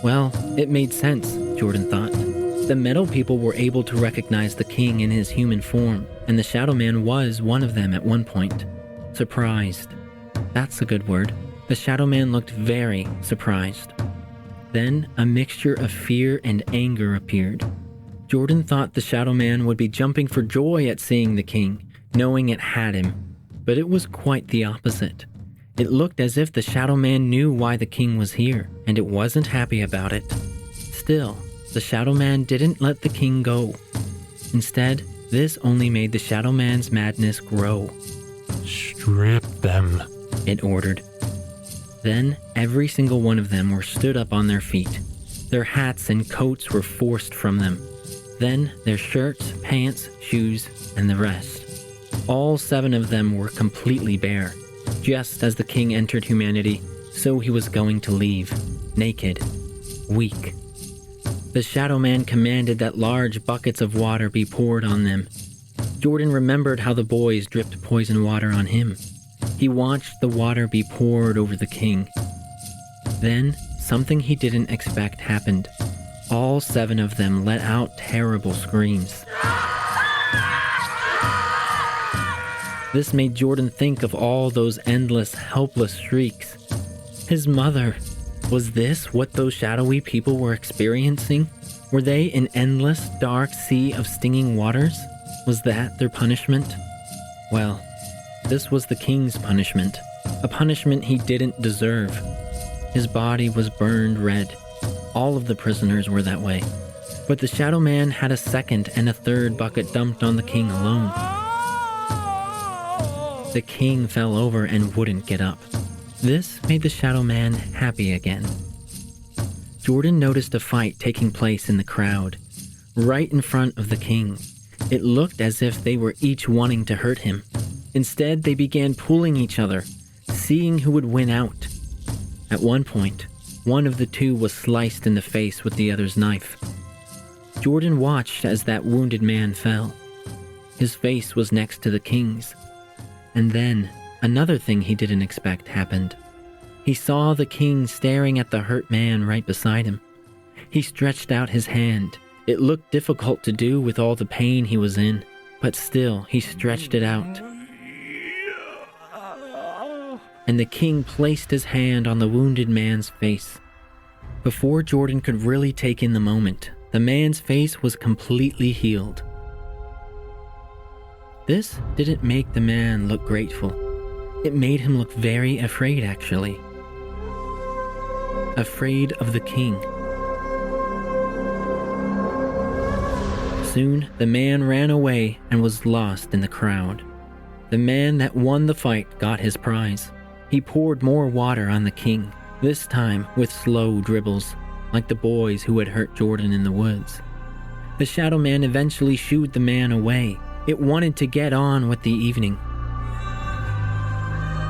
Well, it made sense, Jordan thought. The meadow people were able to recognize the king in his human form, and the Shadow Man was one of them at one point. Surprised. That's a good word. The Shadow Man looked very surprised. Then a mixture of fear and anger appeared. Jordan thought the Shadow Man would be jumping for joy at seeing the king, knowing it had him. But it was quite the opposite. It looked as if the Shadow Man knew why the king was here, and it wasn't happy about it. Still, the Shadow Man didn't let the king go. Instead, this only made the Shadow Man's madness grow. Strip them, it ordered. Then, every single one of them were stood up on their feet. Their hats and coats were forced from them. Then, their shirts, pants, shoes, and the rest. All 7 of them were completely bare. Just as the king entered humanity, so he was going to leave, naked, weak. The Shadow Man commanded that large buckets of water be poured on them. Jordan remembered how the boys dripped poison water on him. He watched the water be poured over the king. Then, something he didn't expect happened. All 7 of them let out terrible screams. This made Jordan think of all those endless, helpless shrieks. His mother. Was this what those shadowy people were experiencing? Were they an endless, dark sea of stinging waters? Was that their punishment? Well, this was the king's punishment. A punishment he didn't deserve. His body was burned red. All of the prisoners were that way. But the Shadow Man had a second and a third bucket dumped on the king alone. The king fell over and wouldn't get up. This made the Shadow Man happy again. Jordan noticed a fight taking place in the crowd, right in front of the king. It looked as if they were each wanting to hurt him. Instead, they began pulling each other, seeing who would win out. At one point, one of the 2 was sliced in the face with the other's knife. Jordan watched as that wounded man fell. His face was next to the king's. And then, another thing he didn't expect happened. He saw the king staring at the hurt man right beside him. He stretched out his hand. It looked difficult to do with all the pain he was in, but still he stretched it out. And the king placed his hand on the wounded man's face. Before Jordan could really take in the moment, the man's face was completely healed. This didn't make the man look grateful. It made him look very afraid, actually. Afraid of the king. Soon, the man ran away and was lost in the crowd. The man that won the fight got his prize. He poured more water on the king, this time with slow dribbles, like the boys who had hurt Jordan in the woods. The Shadow Man eventually shooed the man away. It wanted to get on with the evening.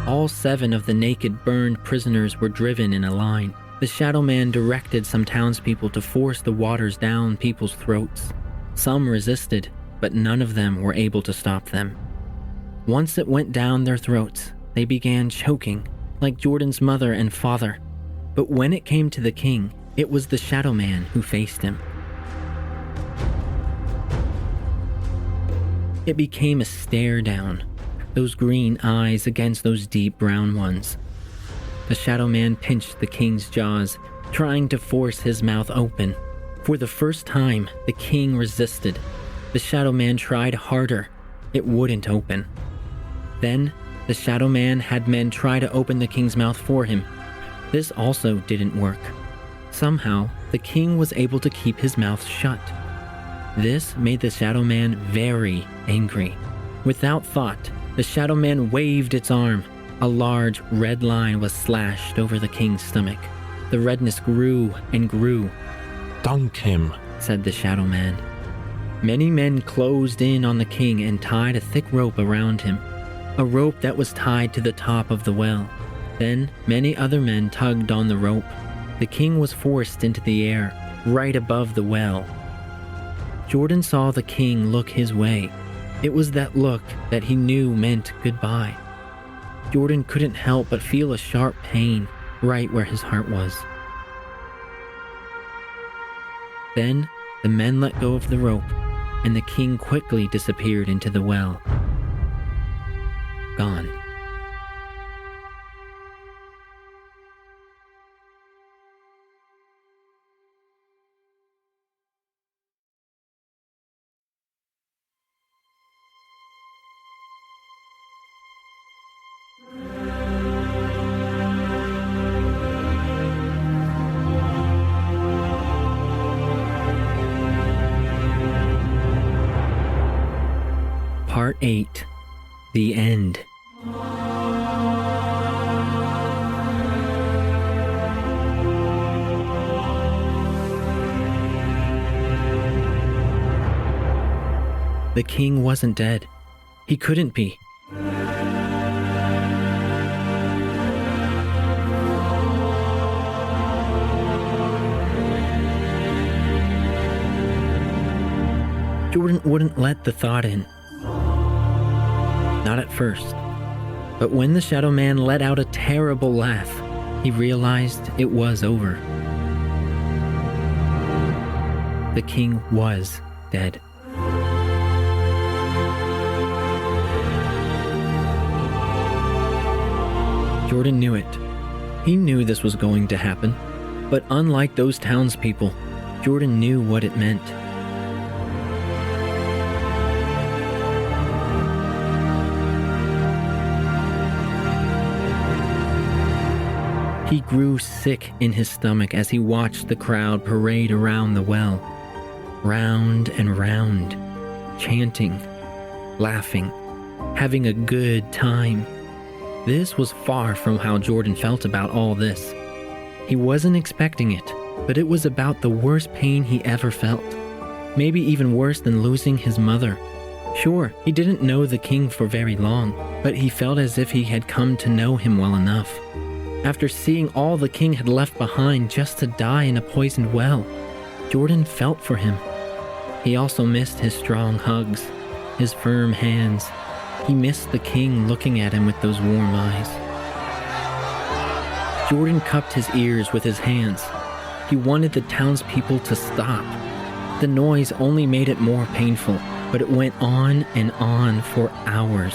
All 7 of the naked, burned prisoners were driven in a line. The Shadow Man directed some townspeople to force the waters down people's throats. Some resisted, but none of them were able to stop them. Once it went down their throats, they began choking, like Jordan's mother and father. But when it came to the king, it was the Shadow Man who faced him. It became a stare down, those green eyes against those deep brown ones. The Shadow Man pinched the king's jaws, trying to force his mouth open. For the first time, the king resisted. The Shadow Man tried harder. It wouldn't open. Then, the Shadow Man had men try to open the king's mouth for him. This also didn't work. Somehow, the king was able to keep his mouth shut. This made the Shadow Man very angry. Without thought, the Shadow Man waved its arm. A large red line was slashed over the king's stomach. The redness grew and grew. "Dunk him," said the shadow man. Many men closed in on the king and tied a thick rope around him, a rope that was tied to the top of the well. Then many other men tugged on the rope. The king was forced into the air, right above the well. Jordan saw the king look his way. It was that look that he knew meant goodbye. Jordan couldn't help but feel a sharp pain right where his heart was. Then the men let go of the rope, and the king quickly disappeared into the well. Gone. Part 8. The End. The king wasn't dead. He couldn't be. Jordan wouldn't let the thought in. Not at first. But when the shadow man let out a terrible laugh, he realized it was over. The king was dead. Jordan knew it. He knew this was going to happen. But unlike those townspeople, Jordan knew what it meant. He grew sick in his stomach as he watched the crowd parade around the well, round and round, chanting, laughing, having a good time. This was far from how Jordan felt about all this. He wasn't expecting it, but it was about the worst pain he ever felt. Maybe even worse than losing his mother. Sure, he didn't know the king for very long, but he felt as if he had come to know him well enough. After seeing all the king had left behind just to die in a poisoned well, Jordan felt for him. He also missed his strong hugs, his firm hands. He missed the king looking at him with those warm eyes. Jordan cupped his ears with his hands. He wanted the townspeople to stop. The noise only made it more painful, but it went on and on for hours.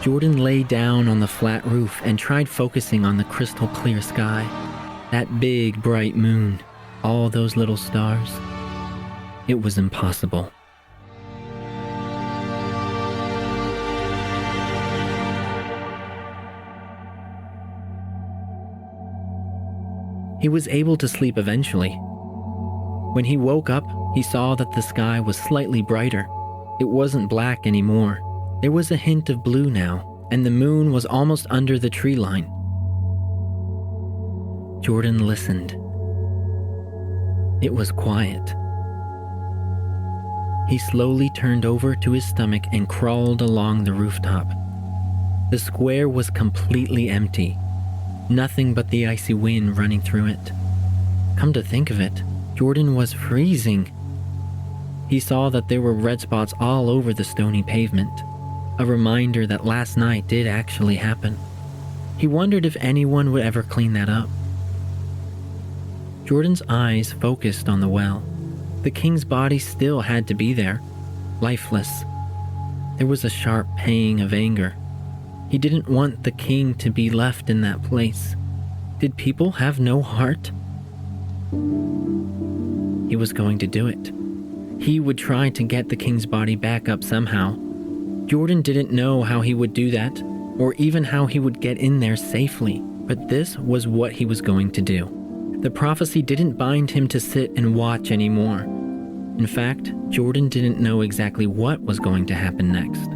Jordan lay down on the flat roof and tried focusing on the crystal clear sky. That big, bright moon, all those little stars. It was impossible. He was able to sleep eventually. When he woke up, he saw that the sky was slightly brighter. It wasn't black anymore. There was a hint of blue now, and the moon was almost under the tree line. Jordan listened. It was quiet. He slowly turned over to his stomach and crawled along the rooftop. The square was completely empty. Nothing but the icy wind running through it. Come to think of it, Jordan was freezing. He saw that there were red spots all over the stony pavement. A reminder that last night did actually happen. He wondered if anyone would ever clean that up. Jordan's eyes focused on the well. The king's body still had to be there, lifeless. There was a sharp pang of anger. He didn't want the king to be left in that place. Did people have no heart? He was going to do it. He would try to get the king's body back up somehow. Jordan didn't know how he would do that, or even how he would get in there safely, but this was what he was going to do. The prophecy didn't bind him to sit and watch anymore. In fact, Jordan didn't know exactly what was going to happen next.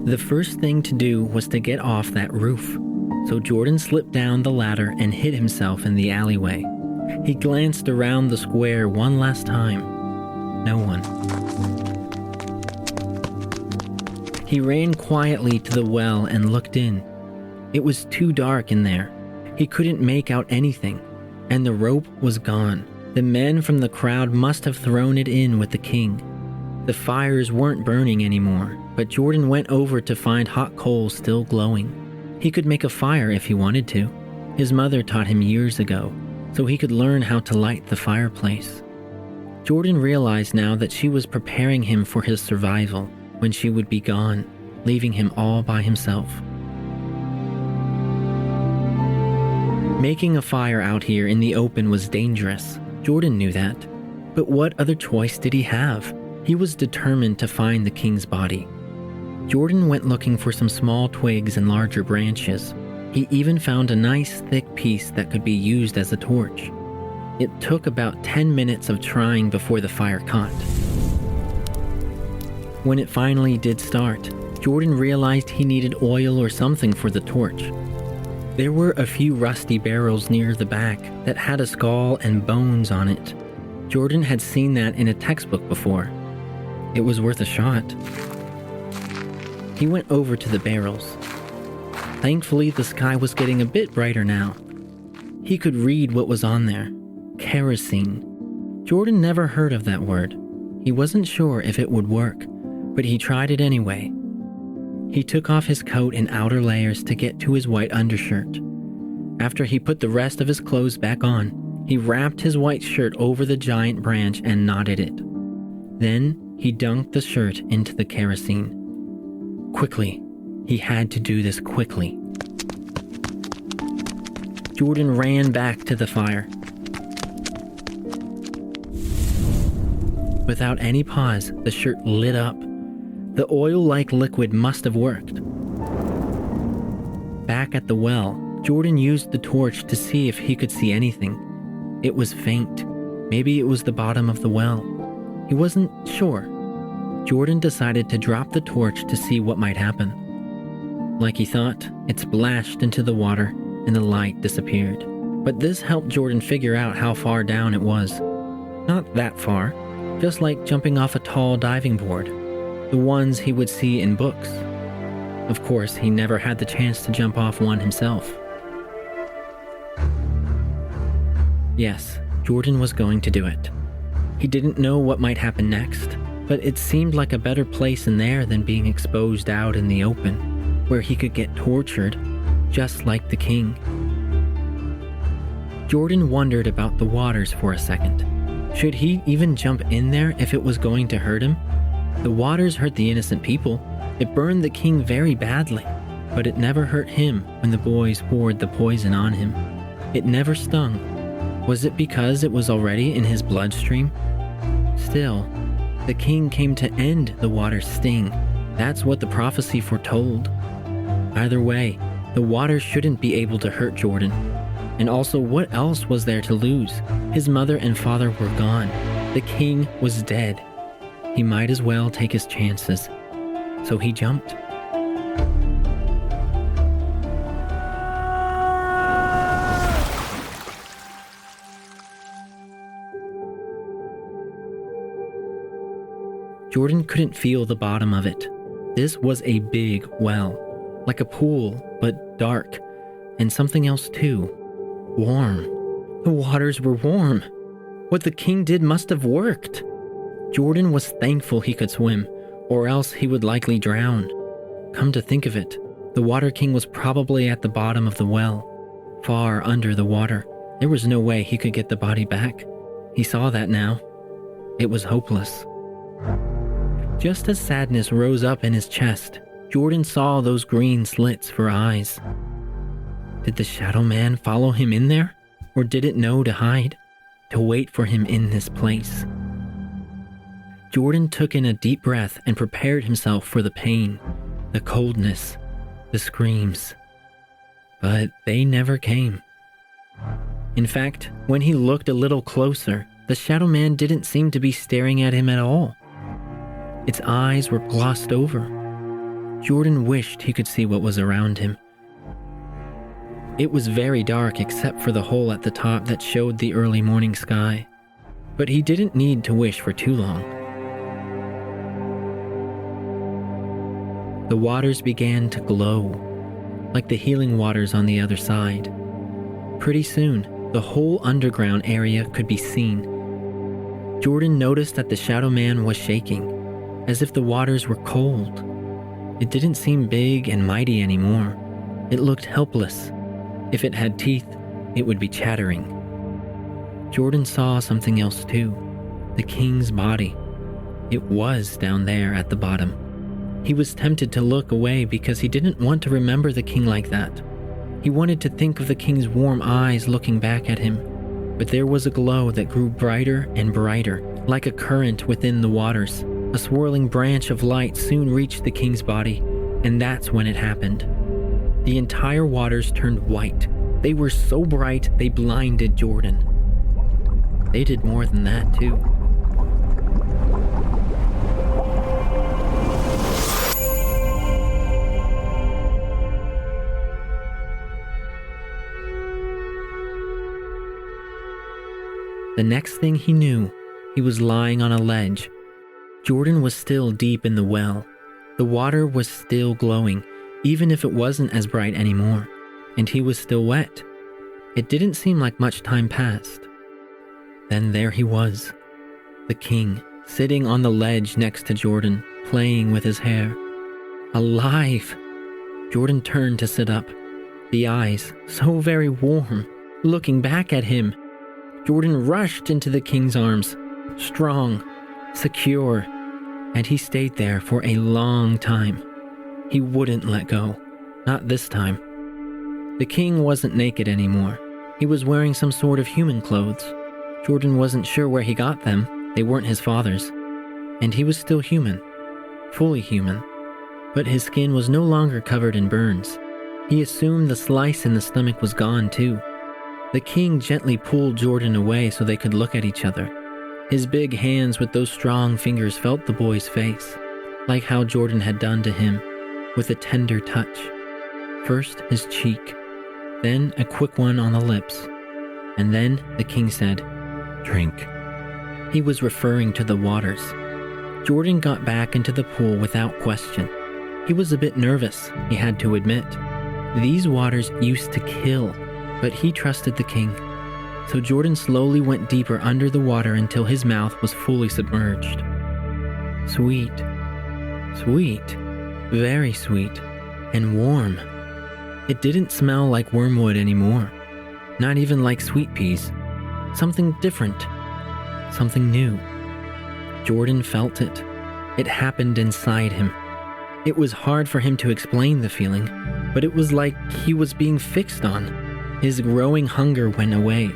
The first thing to do was to get off that roof. So Jordan slipped down the ladder and hid himself in the alleyway. He glanced around the square one last time. No one. He ran quietly to the well and looked in. It was too dark in there. He couldn't make out anything, and the rope was gone. The men from the crowd must have thrown it in with the king. The fires weren't burning anymore, but Jordan went over to find hot coals still glowing. He could make a fire if he wanted to. His mother taught him years ago, so he could learn how to light the fireplace. Jordan realized now that she was preparing him for his survival when she would be gone, leaving him all by himself. Making a fire out here in the open was dangerous. Jordan knew that. But what other choice did he have? He was determined to find the king's body. Jordan went looking for some small twigs and larger branches. He even found a nice thick piece that could be used as a torch. It took about 10 minutes of trying before the fire caught. When it finally did start, Jordan realized he needed oil or something for the torch. There were a few rusty barrels near the back that had a skull and bones on it. Jordan had seen that in a textbook before. It was worth a shot. He went over to the barrels. Thankfully, the sky was getting a bit brighter now. He could read what was on there. Kerosene. Jordan never heard of that word. He wasn't sure if it would work, but he tried it anyway. He took off his coat and outer layers to get to his white undershirt. After he put the rest of his clothes back on, he wrapped his white shirt over the giant branch and knotted it. Then he dunked the shirt into the kerosene. Quickly. He had to do this quickly. Jordan ran back to the fire. Without any pause, the shirt lit up. The oil-like liquid must have worked. Back at the well, Jordan used the torch to see if he could see anything. It was faint. Maybe it was the bottom of the well. He wasn't sure. Jordan decided to drop the torch to see what might happen. Like he thought, it splashed into the water and the light disappeared. But this helped Jordan figure out how far down it was. Not that far, just like jumping off a tall diving board. The ones he would see in books. Of course, he never had the chance to jump off one himself. Yes, Jordan was going to do it. He didn't know what might happen next, but it seemed like a better place in there than being exposed out in the open, where he could get tortured, just like the king. Jordan wondered about the waters for a second. Should he even jump in there if it was going to hurt him? The waters hurt the innocent people. It burned the king very badly, but it never hurt him when the boys poured the poison on him. It never stung. Was it because it was already in his bloodstream? Still, the king came to end the water's sting. That's what the prophecy foretold. Either way, the water shouldn't be able to hurt Jordan. And also, what else was there to lose? His mother and father were gone. The king was dead. He might as well take his chances. So he jumped. Jordan couldn't feel the bottom of it. This was a big well, like a pool, but dark, and something else too. Warm. The waters were warm. What the king did must have worked. Jordan was thankful he could swim, or else he would likely drown. Come to think of it, the Water King was probably at the bottom of the well, far under the water. There was no way he could get the body back. He saw that now. It was hopeless. Just as sadness rose up in his chest, Jordan saw those green slits for eyes. Did the Shadow Man follow him in there? Or did it know to hide? To wait for him in this place? Jordan took in a deep breath and prepared himself for the pain, the coldness, the screams. But they never came. In fact, when he looked a little closer, the Shadow Man didn't seem to be staring at him at all. Its eyes were glossed over. Jordan wished he could see what was around him. It was very dark except for the hole at the top that showed the early morning sky. But he didn't need to wish for too long. The waters began to glow, like the healing waters on the other side. Pretty soon, the whole underground area could be seen. Jordan noticed that the Shadow Man was shaking, as if the waters were cold. It didn't seem big and mighty anymore. It looked helpless. If it had teeth, it would be chattering. Jordan saw something else too, the king's body. It was down there at the bottom. He was tempted to look away because he didn't want to remember the king like that. He wanted to think of the king's warm eyes looking back at him, but there was a glow that grew brighter and brighter, like a current within the waters. A swirling branch of light soon reached the king's body, and that's when it happened. The entire waters turned white. They were so bright they blinded Jordan. They did more than that too. The next thing he knew, he was lying on a ledge. Jordan was still deep in the well. The water was still glowing, even if it wasn't as bright anymore, and he was still wet. It didn't seem like much time passed. Then there he was, the king, sitting on the ledge next to Jordan, playing with his hair. Alive! Jordan turned to sit up, the eyes so very warm, looking back at him. Jordan rushed into the king's arms, strong, secure, and he stayed there for a long time. He wouldn't let go, not this time. The king wasn't naked anymore. He was wearing some sort of human clothes. Jordan wasn't sure where he got them. They weren't his father's. And he was still human, fully human. But his skin was no longer covered in burns. He assumed the slice in the stomach was gone too. The king gently pulled Jordan away so they could look at each other. His big hands with those strong fingers felt the boy's face, like how Jordan had done to him, with a tender touch. First his cheek, then a quick one on the lips, and then the king said, "Drink." He was referring to the waters. Jordan got back into the pool without question. He was a bit nervous, he had to admit. These waters used to kill, but he trusted the king. So Jordan slowly went deeper under the water until his mouth was fully submerged. Sweet, sweet, very sweet, and warm. It didn't smell like wormwood anymore, not even like sweet peas. Something different, something new. Jordan felt it. It happened inside him. It was hard for him to explain the feeling, but it was like he was being fixed on. His growing hunger went away.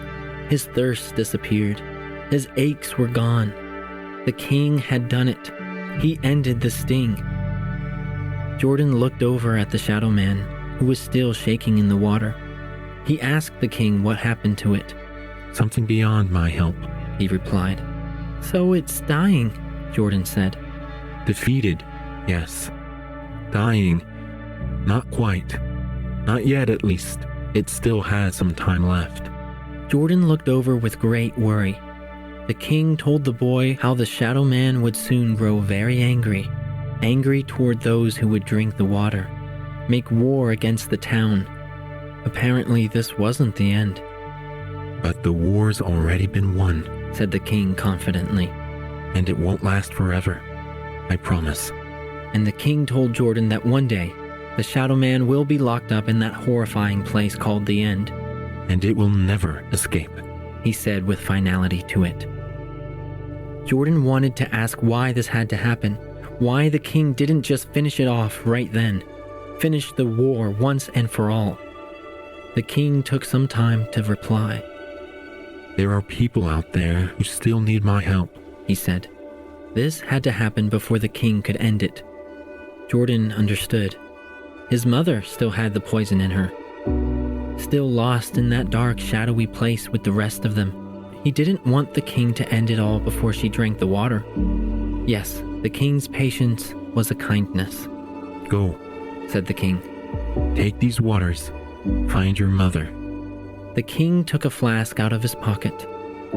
His thirst disappeared. His aches were gone. The king had done it. He ended the sting. Jordan looked over at the Shadow Man, who was still shaking in the water. He asked the king what happened to it. "Something beyond my help," he replied. "So it's dying," Jordan said. "Defeated, yes. Dying, not quite. Not yet, at least. It still has some time left." Jordan looked over with great worry. The king told the boy how the Shadow Man would soon grow very angry toward those who would drink the water, make war against the town. Apparently, this wasn't the end. "But the war's already been won," said the king confidently. "and it won't last forever. I promise." And the king told Jordan that one day, the Shadow Man will be locked up in that horrifying place called the End. "And it will never escape," he said with finality to it. Jordan wanted to ask why this had to happen, why the king didn't just finish it off right then, finish the war once and for all. The king took some time to reply. "There are people out there who still need my help," he said. This had to happen before the king could end it. Jordan understood. His mother still had the poison in her, still lost in that dark, shadowy place with the rest of them. He didn't want the king to end it all before she drank the water. Yes, the king's patience was a kindness. Go, said the king. Take these waters. Find your mother. The king took a flask out of his pocket.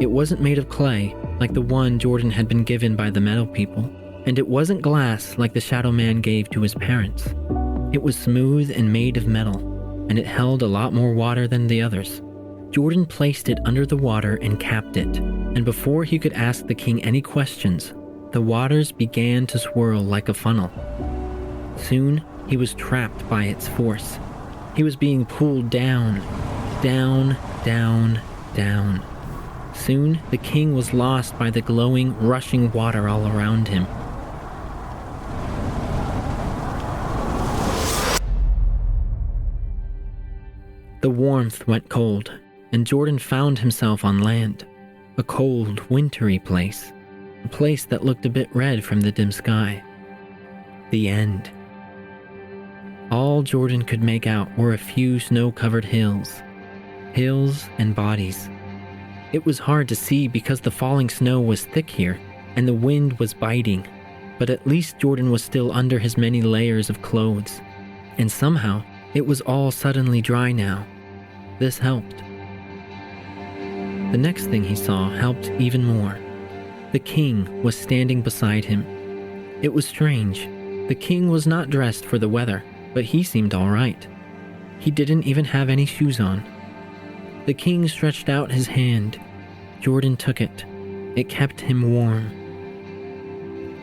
It wasn't made of clay, like the one Jordan had been given by the meadow people, and it wasn't glass like the Shadow Man gave to his parents. It was smooth and made of metal, and it held a lot more water than the others. Jordan placed it under the water and capped it, and before he could ask the king any questions, the waters began to swirl like a funnel. Soon, he was trapped by its force. He was being pulled down, down, down, down. Soon, the king was lost by the glowing, rushing water all around him. The warmth went cold, and Jordan found himself on land, a cold, wintry place, a place that looked a bit red from the dim sky. The end. All Jordan could make out were a few snow-covered hills and bodies. It was hard to see because the falling snow was thick here, and the wind was biting, but at least Jordan was still under his many layers of clothes, and somehow it was all suddenly dry now. This helped. The next thing he saw helped even more. The king was standing beside him. It was strange. The king was not dressed for the weather, but he seemed all right. He didn't even have any shoes on. The king stretched out his hand. Jordan took it. It kept him warm.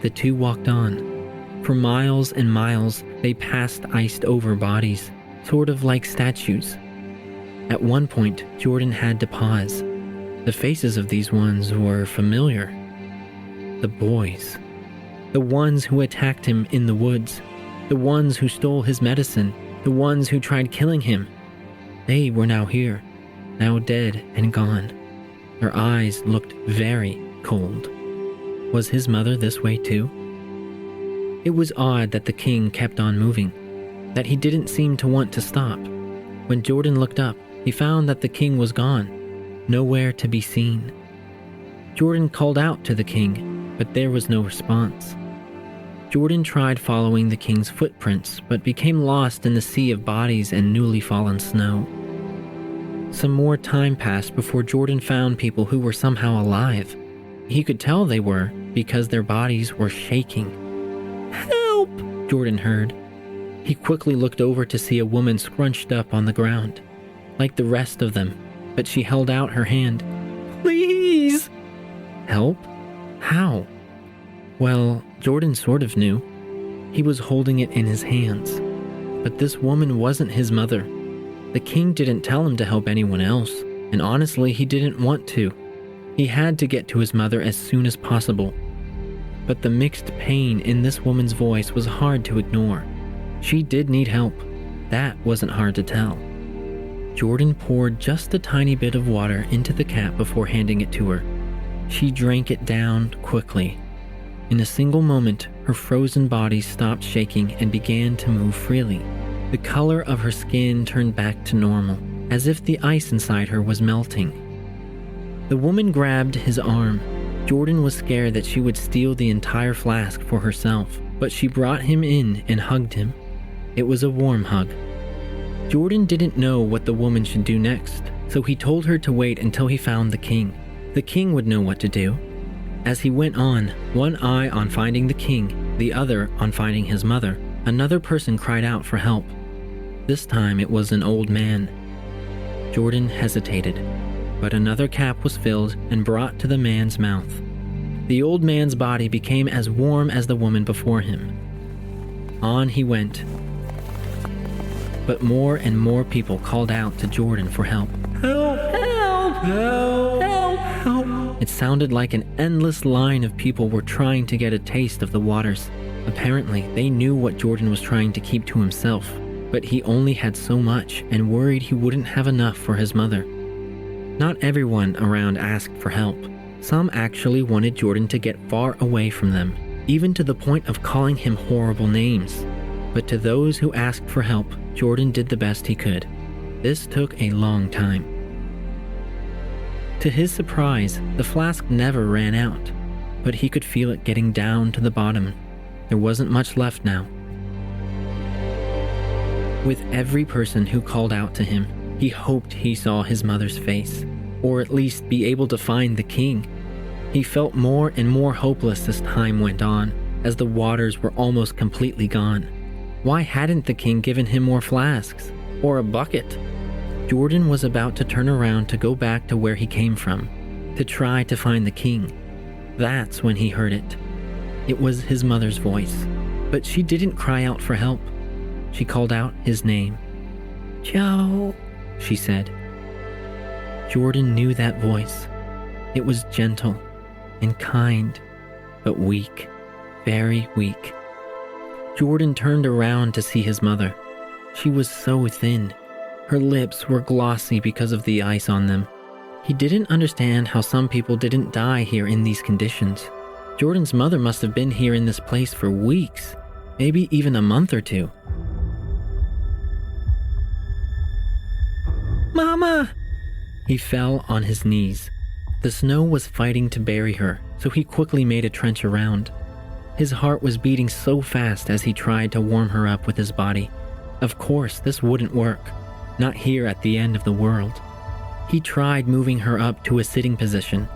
The two walked on. For miles and miles, they passed iced-over bodies, sort of like statues. At one point, Jordan had to pause. The faces of these ones were familiar. The boys. The ones who attacked him in the woods. The ones who stole his medicine. The ones who tried killing him. They were now here, now dead and gone. Their eyes looked very cold. Was his mother this way too? It was odd that the king kept on moving, that he didn't seem to want to stop. When Jordan looked up, he found that the king was gone, nowhere to be seen. Jordan called out to the king, but there was no response. Jordan tried following the king's footprints, but became lost in the sea of bodies and newly fallen snow. Some more time passed before Jordan found people who were somehow alive. He could tell they were because their bodies were shaking. "Help!" Jordan heard. He quickly looked over to see a woman scrunched up on the ground, like the rest of them, but she held out her hand. "Please!" Help? How? Well, Jordan sort of knew. He was holding it in his hands. But this woman wasn't his mother. The king didn't tell him to help anyone else, and honestly, he didn't want to. He had to get to his mother as soon as possible. But the mixed pain in this woman's voice was hard to ignore. She did need help. That wasn't hard to tell. Jordan poured just a tiny bit of water into the cap before handing it to her. She drank it down quickly. In a single moment, her frozen body stopped shaking and began to move freely. The color of her skin turned back to normal, as if the ice inside her was melting. The woman grabbed his arm. Jordan was scared that she would steal the entire flask for herself, but she brought him in and hugged him. It was a warm hug. Jordan didn't know what the woman should do next, so he told her to wait until he found the king. The king would know what to do. As he went on, one eye on finding the king, the other on finding his mother, another person cried out for help. This time it was an old man. Jordan hesitated, but another cap was filled and brought to the man's mouth. The old man's body became as warm as the woman before him. On he went. But more and more people called out to Jordan for help. Help! Help! Help! Help! Help! It sounded like an endless line of people were trying to get a taste of the waters. Apparently, they knew what Jordan was trying to keep to himself, but he only had so much and worried he wouldn't have enough for his mother. Not everyone around asked for help. Some actually wanted Jordan to get far away from them, even to the point of calling him horrible names. But to those who asked for help, Jordan did the best he could. This took a long time. To his surprise, the flask never ran out, but he could feel it getting down to the bottom. There wasn't much left now. With every person who called out to him, he hoped he saw his mother's face, or at least be able to find the king. He felt more and more hopeless as time went on, as the waters were almost completely gone. Why hadn't the king given him more flasks? Or a bucket? Jordan was about to turn around to go back to where he came from, to try to find the king. That's when he heard it. It was his mother's voice, but she didn't cry out for help. She called out his name. Joe, she said. Jordan knew that voice. It was gentle and kind, but weak, very weak. Jordan turned around to see his mother. She was so thin. Her lips were glossy because of the ice on them. He didn't understand how some people didn't die here in these conditions. Jordan's mother must have been here in this place for weeks, maybe even a month or two. Mama! He fell on his knees. The snow was fighting to bury her, so he quickly made a trench around. His heart was beating so fast as he tried to warm her up with his body. Of course, this wouldn't work. Not here at the end of the world. He tried moving her up to a sitting position.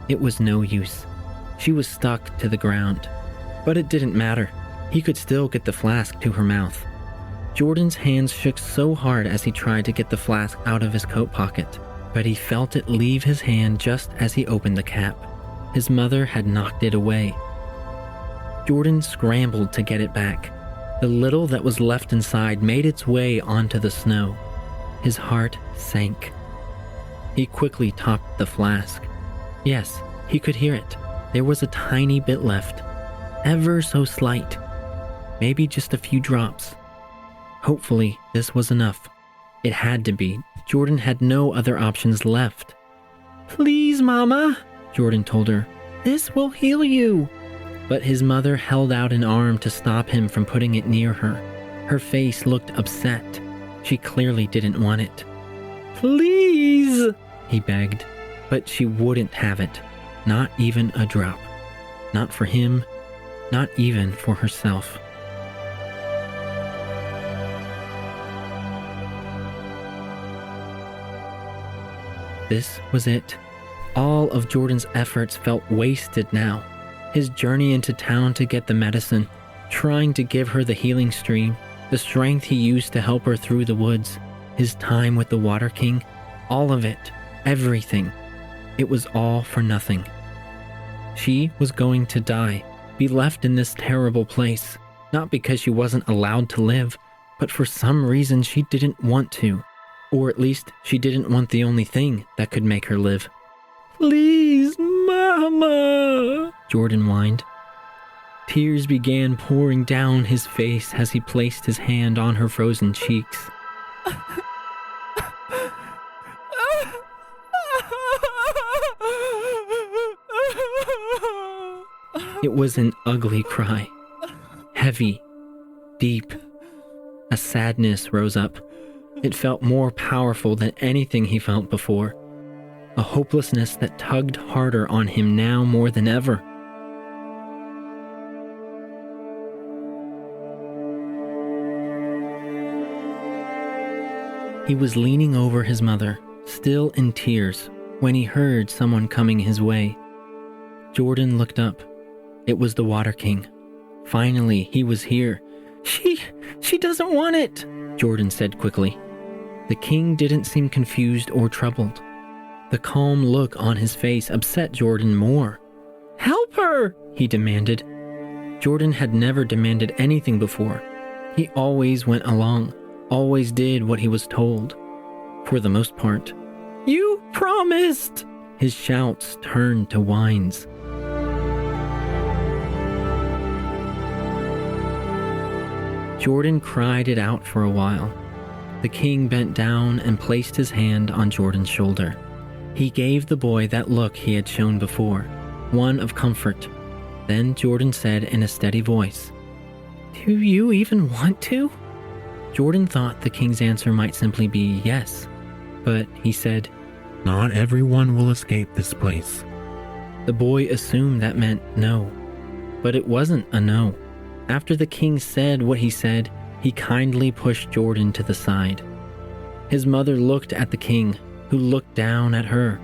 It was no use. She was stuck to the ground. But it didn't matter. He could still get the flask to her mouth. Jordan's hands shook so hard as he tried to get the flask out of his coat pocket, but he felt it leave his hand just as he opened the cap. His mother had knocked it away. Jordan scrambled to get it back. The little that was left inside made its way onto the snow. His heart sank. He quickly topped the flask. Yes, he could hear it. There was a tiny bit left. Ever so slight. Maybe just a few drops. Hopefully, this was enough. It had to be. Jordan had no other options left. Please, Mama, Jordan told her. This will heal you. But his mother held out an arm to stop him from putting it near her. Her face looked upset. She clearly didn't want it. Please, he begged, but she wouldn't have it. Not even a drop. Not for him, not even for herself. This was it. All of Jordan's efforts felt wasted now. His journey into town to get the medicine, trying to give her the healing stream, the strength he used to help her through the woods, his time with the Water King, all of it, everything. It was all for nothing. She was going to die, be left in this terrible place, not because she wasn't allowed to live, but for some reason she didn't want to. Or at least she didn't want the only thing that could make her live. Please, Mama, Jordan whined. Tears began pouring down his face as he placed his hand on her frozen cheeks. It was an ugly cry. Heavy, deep. A sadness rose up. It felt more powerful than anything he felt before. A hopelessness that tugged harder on him now more than ever. He was leaning over his mother, still in tears, when he heard someone coming his way. Jordan looked up. It was the Water King. Finally, he was here. She doesn't want it, Jordan said quickly. The king didn't seem confused or troubled. The calm look on his face upset Jordan more. Help her, he demanded. Jordan had never demanded anything before. He always went along, always did what he was told. For the most part. You promised! His shouts turned to whines. Jordan cried it out for a while. The king bent down and placed his hand on Jordan's shoulder. He gave the boy that look he had shown before, one of comfort. Then Jordan said in a steady voice, "Do you even want to?" Jordan thought the king's answer might simply be yes, but he said, "Not everyone will escape this place." The boy assumed that meant no, but it wasn't a no. After the king said what he said, He kindly pushed Jordan to the side. His mother looked at the king, who looked down at her.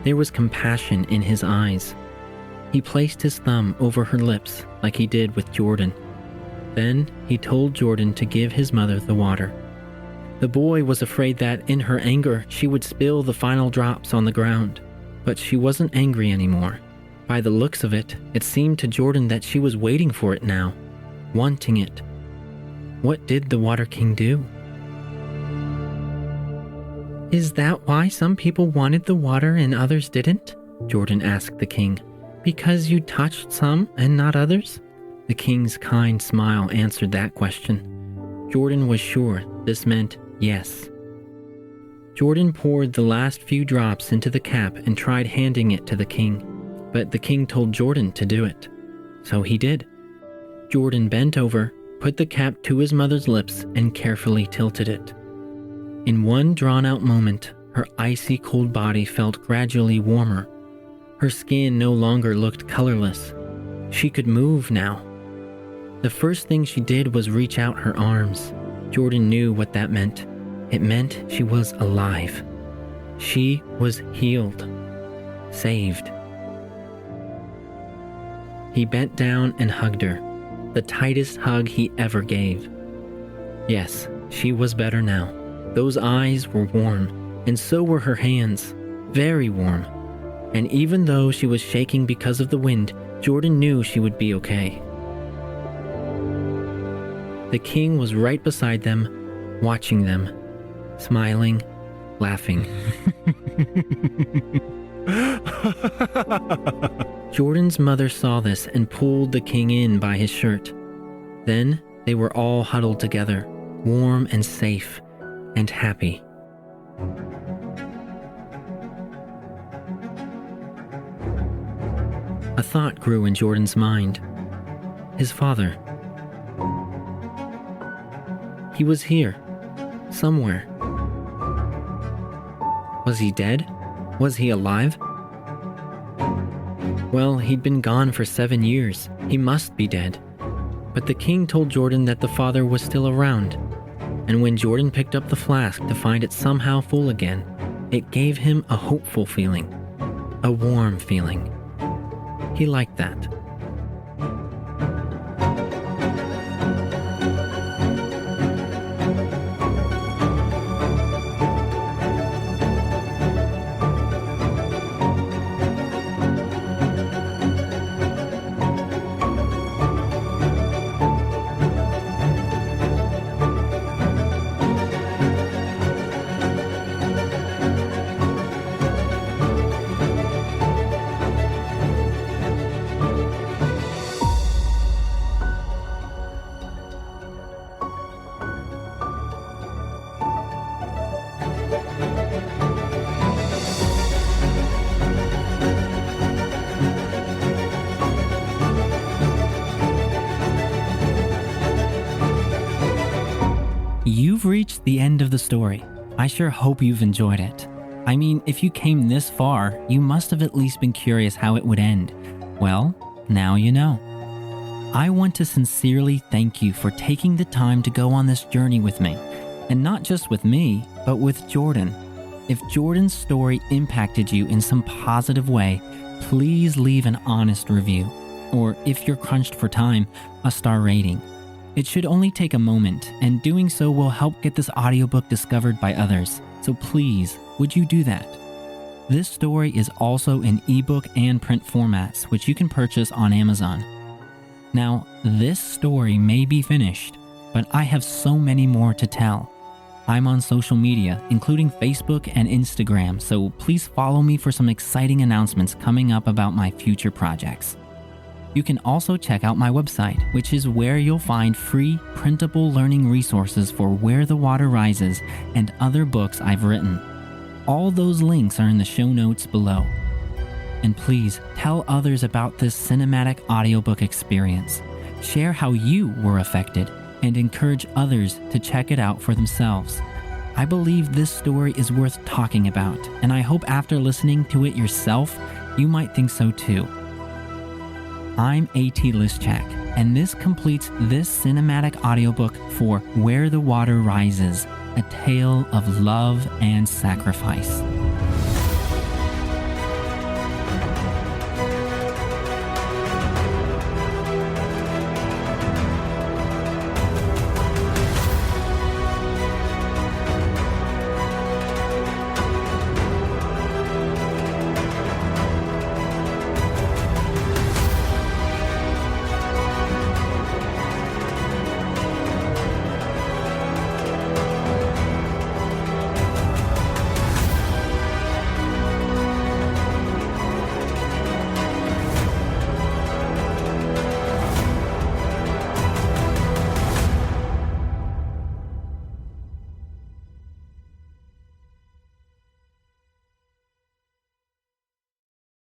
There was compassion in his eyes. He placed his thumb over her lips like he did with Jordan. Then he told Jordan to give his mother the water. The boy was afraid that in her anger she would spill the final drops on the ground, but she wasn't angry anymore. By the looks of it, it seemed to Jordan that she was waiting for it now, wanting it. What did the Water King do? Is that why some people wanted the water and others didn't? Jordan asked the king. Because you touched some and not others? The king's kind smile answered that question. Jordan was sure this meant yes. Jordan poured the last few drops into the cap and tried handing it to the king, but the king told Jordan to do it. So he did. Jordan bent over, put the cap to his mother's lips, and carefully tilted it. In one drawn-out moment, her icy cold body felt gradually warmer. Her skin no longer looked colorless. She could move now. The first thing she did was reach out her arms. Jordan knew what that meant. It meant she was alive. She was healed. Saved. He bent down and hugged her, the tightest hug he ever gave. Yes, she was better now. Those eyes were warm, and so were her hands, very warm. And even though she was shaking because of the wind, Jordan knew she would be okay. The king was right beside them, watching them, smiling, laughing. Jordan's mother saw this and pulled the king in by his shirt. Then they were all huddled together, warm and safe and happy. A thought grew in Jordan's mind. His father. He was here, somewhere. Was he dead? Was he alive? Well, he'd been gone for 7 years. He must be dead. But the king told Jordan that the father was still around. And when Jordan picked up the flask to find it somehow full again, it gave him a hopeful feeling, a warm feeling. He liked that. You've reached the end of the story. I sure hope you've enjoyed it. I mean, if you came this far, you must have at least been curious how it would end. Well, now you know. I want to sincerely thank you for taking the time to go on this journey with me. And not just with me, but with Jordan. If Jordan's story impacted you in some positive way, please leave an honest review. Or if you're crunched for time, a star rating. It should only take a moment, and doing so will help get this audiobook discovered by others. So please, would you do that? This story is also in ebook and print formats, which you can purchase on Amazon. Now, this story may be finished, but I have so many more to tell. I'm on social media, including Facebook and Instagram, so please follow me for some exciting announcements coming up about my future projects. You can also check out my website, which is where you'll find free printable learning resources for Where the Water Rises and other books I've written. All those links are in the show notes below. And please tell others about this cinematic audiobook experience. Share how you were affected and encourage others to check it out for themselves. I believe this story is worth talking about, and I hope after listening to it yourself, you might think so too. I'm A.T. Liszczak, And this completes this cinematic audiobook for Where the Water Rises, a tale of love and sacrifice.